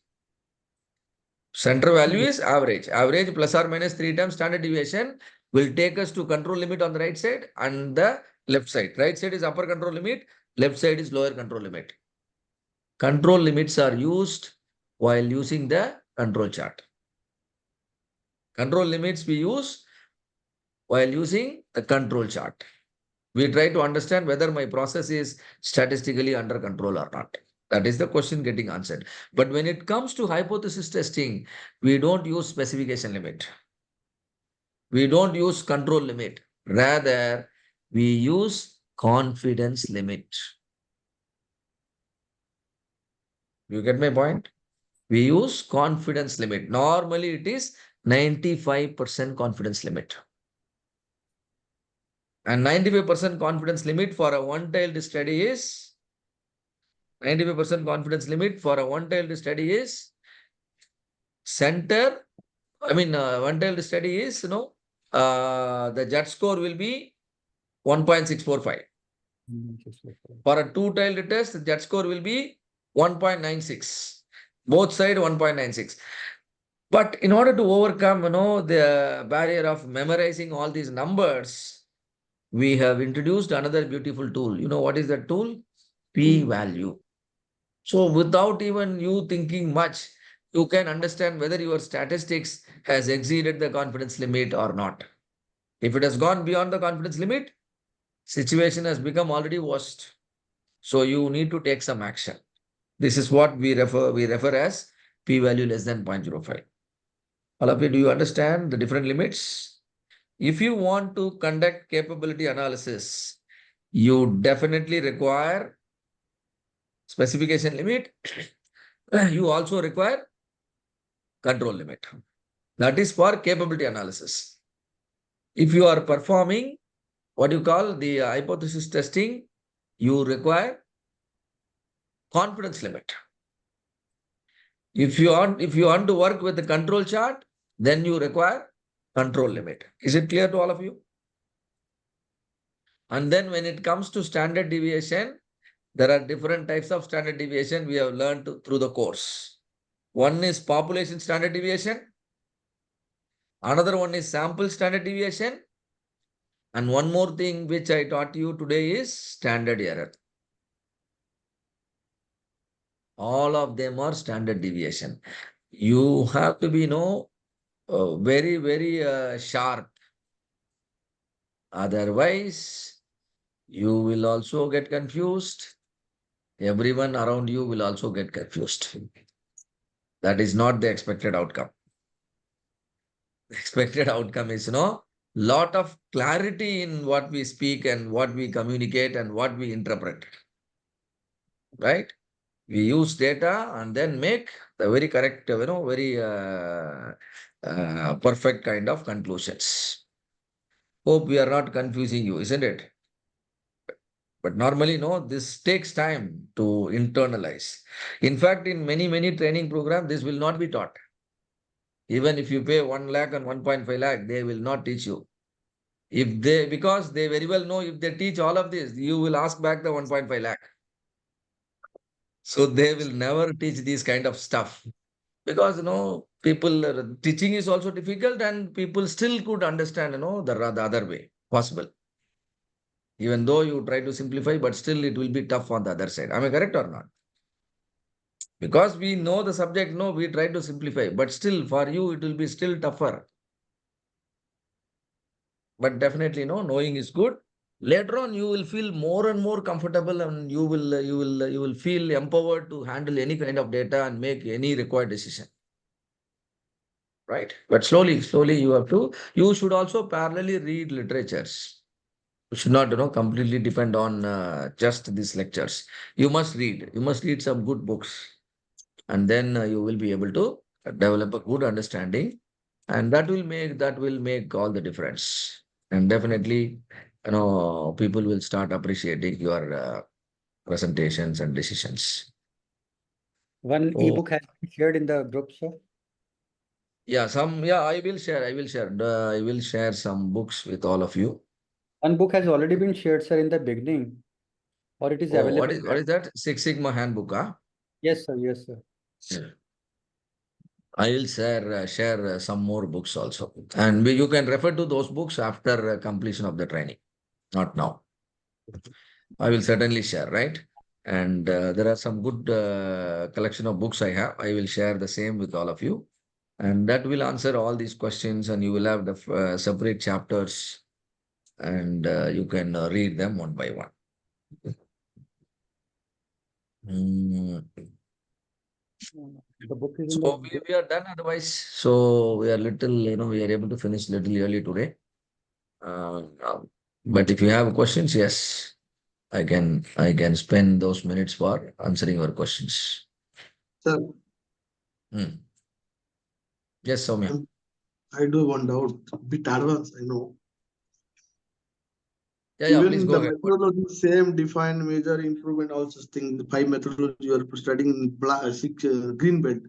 Center value is average. Average plus or minus 3 times standard deviation will take us to control limit on the right side and the left side. Right side is upper control limit, left side is lower control limit. Control limits are used while using the control chart. Control limits we use while using the control chart. We try to understand whether my process is statistically under control or not. That is the question getting answered. But when it comes to hypothesis testing, we don't use specification limit. We don't use control limit. Rather, we use confidence limit. You get my point? We use confidence limit. Normally, it is 95% confidence limit. And 95% confidence limit for a one-tailed study is 95% confidence limit for a one-tailed study is center. One-tailed study is, the Z score will be 1.645. For a two-tailed test, the Z score will be 1.96. Both side 1.96. But in order to overcome, the barrier of memorizing all these numbers, we have introduced another beautiful tool. You know what is that tool? P-value. So without even you thinking much, you can understand whether your statistics has exceeded the confidence limit or not. If it has gone beyond the confidence limit, situation has become already worst. So you need to take some action. This is what we refer as p-value less than 0.05. All of you, do you understand the different limits? If you want to conduct capability analysis, you definitely require specification limit. You also require control limit. That is for capability analysis. If you are performing what you call the hypothesis testing, you require confidence limit. If you want to work with the control chart, then you require control limit. Is it clear to all of you? And then when it comes to standard deviation, there are different types of standard deviation we have learned through the course. One is population standard deviation. Another one is sample standard deviation. And one more thing which I taught you today is standard error. All of them are standard deviation. You have to be, very, very sharp. Otherwise, you will also get confused. Everyone around you will also get confused. That is not the expected outcome. The expected outcome is, lot of clarity in what we speak and what we communicate and what we interpret. Right? We use data and then make the very correct, very perfect kind of conclusions. Hope we are not confusing you, isn't it? But normally, this takes time to internalize. In fact, in many, many training programs, this will not be taught. Even if you pay 1 lakh and 1.5 lakh, they will not teach you. Because they very well know if they teach all of this, you will ask back the 1.5 lakh. So they will never teach this kind of stuff. Because, people, teaching is also difficult and people still could understand, the other way possible. Even though you try to simplify, but still it will be tough on the other side. Am I correct or not? Because we know the subject, we try to simplify, but still for you, it will be still tougher. But definitely, knowing is good. Later on, you will feel more and more comfortable and you will feel empowered to handle any kind of data and make any required decision. Right? But slowly, you should also parallelly read literatures. You should not, completely depend on just these lectures. You must read some good books. And then you will be able to develop a good understanding And that will make all the difference. And definitely, people will start appreciating your presentations and decisions. One Oh, ebook has been shared in the group, sir. yeah, I will share. I will share some books with all of you. One book has already been shared, sir, in the beginning, or it is Oh, available. what is that? Six Sigma handbook, huh? Yes, sir. Yes, sir. Yeah. I will share some more books also, and you can refer to those books after completion of the training, not now. I will certainly share, right? And there are some good collection of books I have. I will share the same with all of you, and that will answer all these questions. And you will have the separate chapters, and you can read them one by one. Mm. The book is in So the. we are done otherwise. So we are we are able to finish little early today. But if you have questions, yes, I can spend those minutes for answering your questions. Sir, Hmm. Yes, Soumya. I do one doubt, bit advanced, I know. Yeah, please Even go the ahead. methodology, same define, measure, improvement, all such thing. The 5 methodology you are studying in green belt.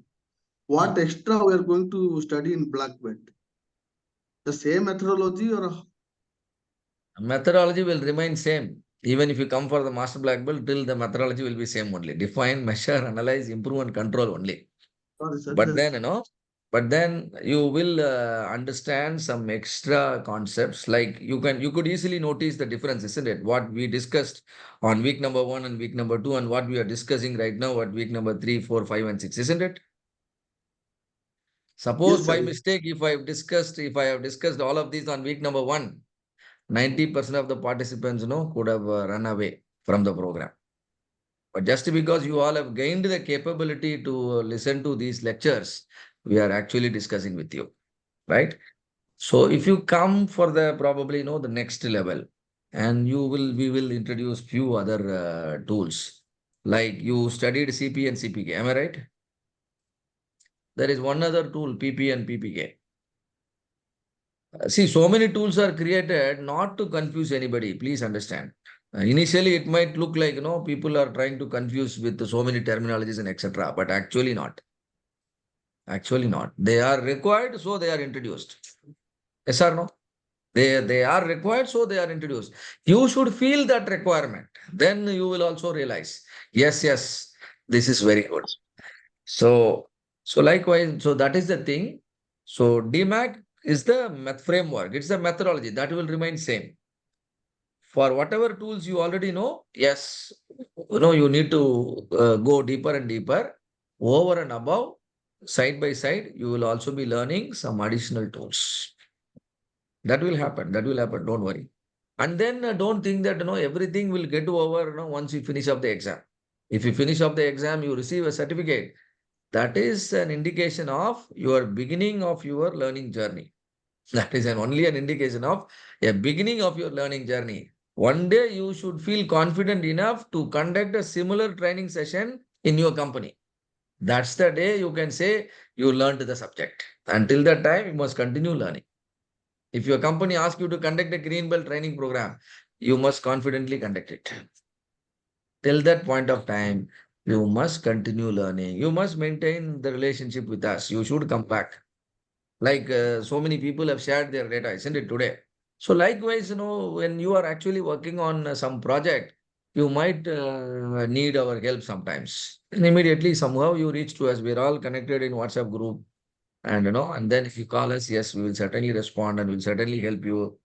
What extra we are going to study in black belt? The same methodology or Methodology will remain same. Even if you come for the master black belt, till the methodology will be same only. Define, measure, analyze, improve, and control only. sorry, sir. But then you will understand some extra concepts. Like you could easily notice the difference, isn't it? What we discussed on week number 1 and week number 2, and what we are discussing right now at week number 3, 4, 5, and 6, isn't it? Suppose Yes, by sir. mistake, if I have discussed all of these on week number 1, 90% of the participants, could have run away from the program. But just because you all have gained the capability to listen to these lectures, we are actually discussing with you, right? So if you come for the probably, the next level, and we will introduce few other tools. Like you studied CP and CPK, am I right? There is one other tool, PP and PPK. See, so many tools are created not to confuse anybody. Please understand. Initially, it might look like, people are trying to confuse with so many terminologies and etc. But actually not. Actually not. They are required, so they are introduced. Yes or no? They are required, so they are introduced. You should feel that requirement. Then you will also realize, yes, this is very good. So likewise, so that is the thing. So DMAC is the framework. It's the methodology that will remain same. For whatever tools you already know, yes, you need to go deeper and deeper. Over and above, side by side, you will also be learning some additional tools. That will happen. That will happen. Don't worry. And then don't think that everything will get over once you finish up the exam. If you finish up the exam, you receive a certificate. That is an indication of your beginning of your learning journey. That is only an indication of a beginning of your learning journey. One day you should feel confident enough to conduct a similar training session in your company. That's the day you can say you learned the subject. Until that time, you must continue learning. If your company asks you to conduct a green belt training program, you must confidently conduct it. Till that point of time, you must continue learning. You must maintain the relationship with us. You should come back. Like so many people have shared their data, isn't it, today? So likewise, when you are actually working on some project, you might need our help sometimes. And immediately, somehow you reach to us. We're all connected in WhatsApp group. And then if you call us, yes, we will certainly respond and we'll certainly help you.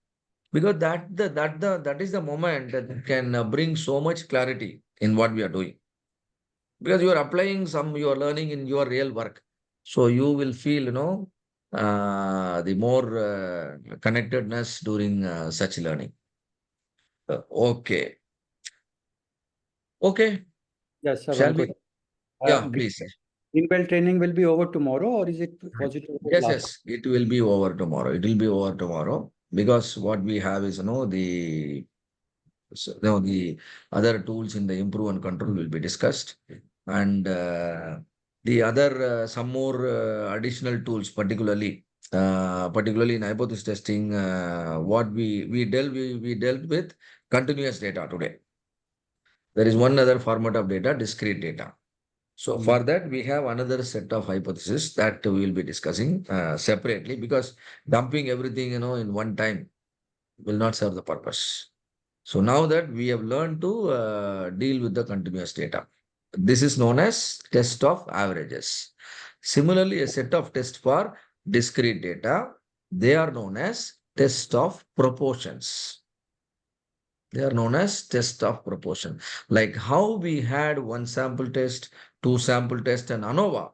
Because that is the moment that can bring so much clarity in what we are doing. Because you are applying you are learning in your real work. So you will feel, the more connectedness during such learning. Okay. Okay. Yes, sir. Shall One we? question. Yeah, please. Green belt training will be over tomorrow, or was it over last? Yes, it will be over tomorrow. It will be over tomorrow because what we have is, the other tools in the improve and control will be discussed, and the other some more additional tools, particularly particularly in hypothesis testing, what we dealt with continuous data today. There is one other format of data, discrete data. So for that, we have another set of hypotheses that we will be discussing separately, because dumping everything, in one time will not serve the purpose. So now that we have learned to deal with the continuous data, this is known as test of averages. Similarly, a set of tests for discrete data, they are known as test of proportions. They are known as test of proportion. Like how we had one sample test, two sample test, and ANOVA.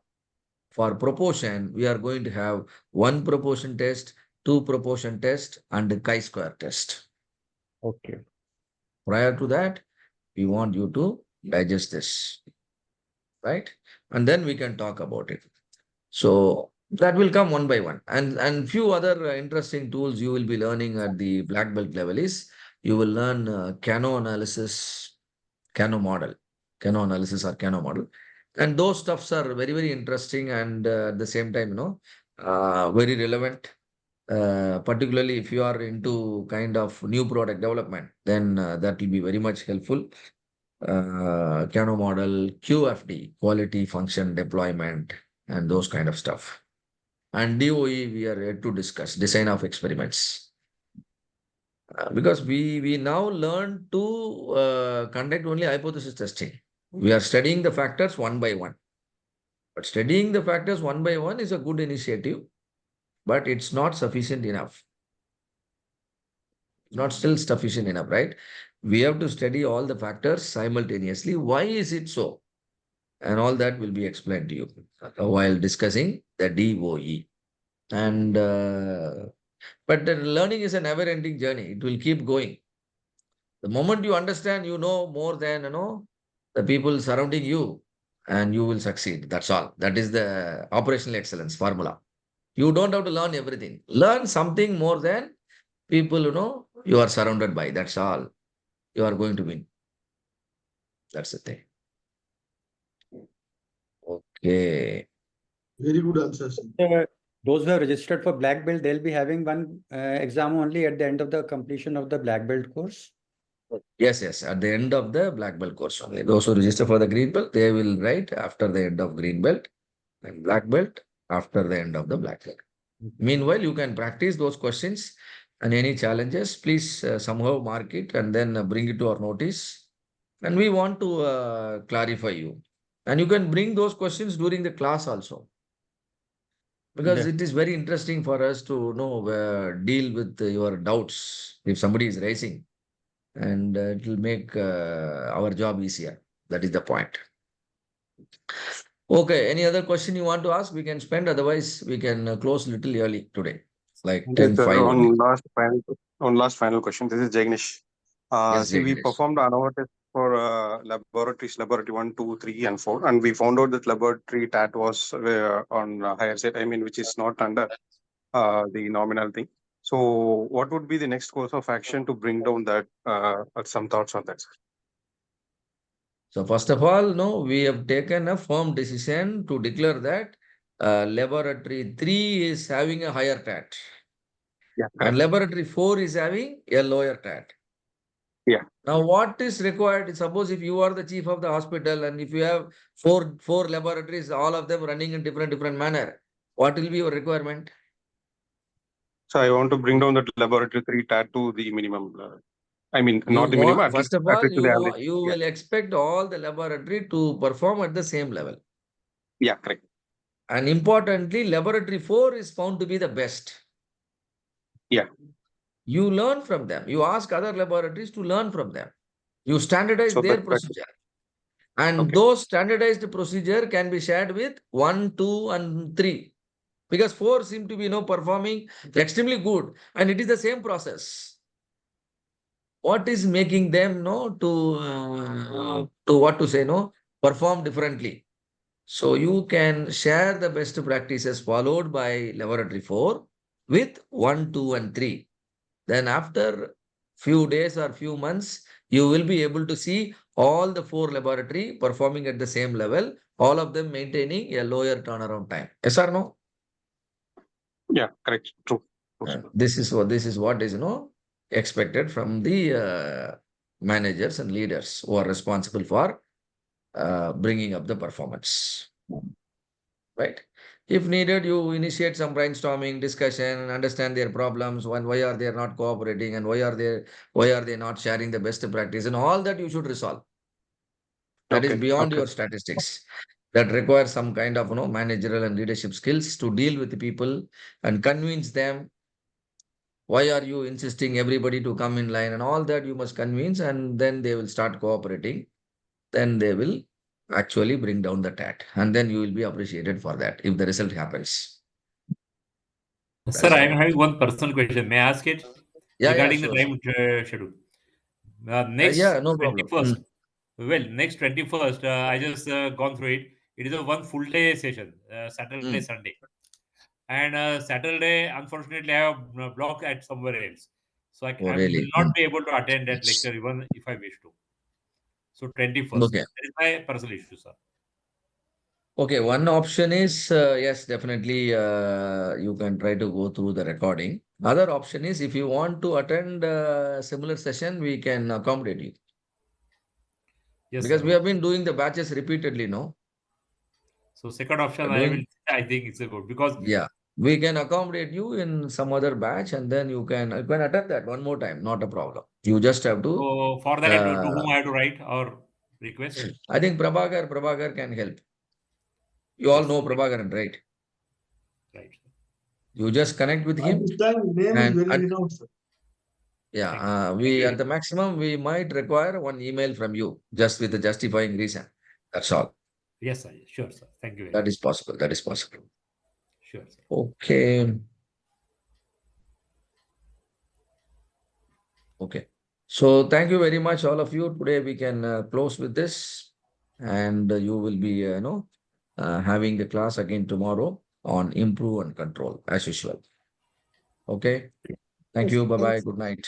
For proportion, we are going to have one proportion test, two proportion test, and a chi-square test. Okay. Prior to that, we want you to digest this, right? And then we can talk about it. So that will come one by one. And few other interesting tools you will be learning at the black belt level is you will learn Kano analysis, Kano model, Kano analysis or Kano model. And those stuffs are very, very interesting and at the same time, very relevant. Particularly if you are into kind of new product development, then that will be very much helpful. Kano model, QFD, quality function deployment, and those kind of stuff. And DOE, we are yet to discuss design of experiments. Because we now learn to conduct only hypothesis testing. We are studying the factors one by one. But studying the factors one by one is a good initiative, but it's not sufficient enough. Not still sufficient enough, right? We have to study all the factors simultaneously. Why is it so? And all that will be explained to you while discussing the DOE. And but the learning is a never-ending journey. It will keep going. The moment you understand, you know more than the people surrounding you, and you will succeed. That's all. That is the operational excellence formula. You don't have to learn everything. Learn something more than people you are surrounded by. That's all. You are going to win. That's the thing. Okay. Very good answer, sir. Those who have registered for black belt, they'll be having one exam only at the end of the completion of the black belt course. Yes. At the end of the black belt course only. Those who register for the green belt, they will write after the end of green belt, and black belt after the end of the black belt. Meanwhile, you can practice those questions, and any challenges, please somehow mark it and then bring it to our notice. And we want to clarify you. And you can bring those questions during the class also. Because Yeah. it is very interesting for us to deal with your doubts if somebody is raising. And it will make our job easier. That is the point. Okay, any other question you want to ask? We can spend, otherwise we can close a little early today, like Yes, sir. 10:05 only. On last final question. This is Jagnish. Yes, See, we Jagdish. performed ANOVA test for laboratories, laboratory 1, 2, 3, and 4, and we found out that laboratory TAT was on higher side. I mean, which is not under the nominal thing. So, what would be the next course of action to bring down that? Some thoughts on that, sir. So first of all, we have taken a firm decision to declare that laboratory 3 is having a higher TAT. Yeah, And laboratory 4 is having a lower TAT. Yeah. Now, what is required? Suppose if you are the chief of the hospital and if you have four laboratories, all of them running in different manner, what will be your requirement? So, I want to bring down that laboratory 3 TAT to the minimum. I mean, not the minimum. First of at all, least to the average. you will expect all the laboratory to perform at the same level. Yeah, correct. And importantly, laboratory 4 is found to be the best. Yeah. You learn from them. You ask other laboratories to learn from them. You standardize So their that- procedure. And Okay. those standardized procedure can be shared with 1, 2, and 3. Because 4 seem to be performing extremely good. And it is the same process. What is making them perform differently? So you can share the best practices followed by laboratory 4 with 1, 2, and 3. Then after few days or few months, you will be able to see all the 4 laboratory performing at the same level, all of them maintaining a lower turnaround time. Yes or no? Yeah, correct. True. This is what is expected from the managers and leaders who are responsible for bringing up the performance. Right? If needed, you initiate some brainstorming discussion, understand their problems, why are they not cooperating, and why are they not sharing the best practice, and all that you should resolve. That is Okay, beyond okay. your statistics. That requires some kind of managerial and leadership skills to deal with the people and convince them. Why are you insisting everybody to come in line, and all that you must convince, and then they will start cooperating. Then they will actually bring down the TAT, and then you will be appreciated for that if the result happens. Sir, is I am all. having one personal question. May I ask it Yeah, regarding sure, the time schedule? Next yeah, no problem. 21st. Well, next 21st, I just gone through it. It is a one full day session, Saturday, Sunday. And Saturday, unfortunately, I have a block at somewhere else. So I will Really? not be able to attend that lecture even if I wish to. So 21st. Okay. That is my personal issue, sir. Okay, one option is, yes, definitely you can try to go through the recording. Other option is, if you want to attend a similar session, we can accommodate you. Yes, Because sir. we have been doing the batches repeatedly, no? So second option, Doing- I think it's a good because Yeah, we can accommodate you in some other batch, and then you can attend that one more time, not a problem. You just have to, so for that, to whom I have to write or request? I think Prabhakar can help. You all Yes, know Prabhakaran, right? right. You just connect with At him. this time, name is And very at- renowned, sir. Yeah, Thank you. we Thank you. at the maximum, we might require one email from you, just with a justifying reason. That's all. Yes, sir. Sure, sir. Thank you very That much. is possible. That is possible. Sure, sir. Okay. Okay. So thank you very much, all of you. Today we can close with this, and you will be, having the class again tomorrow on improve and control as usual. Okay. Thank Yes, you. Bye bye. thanks. Good night.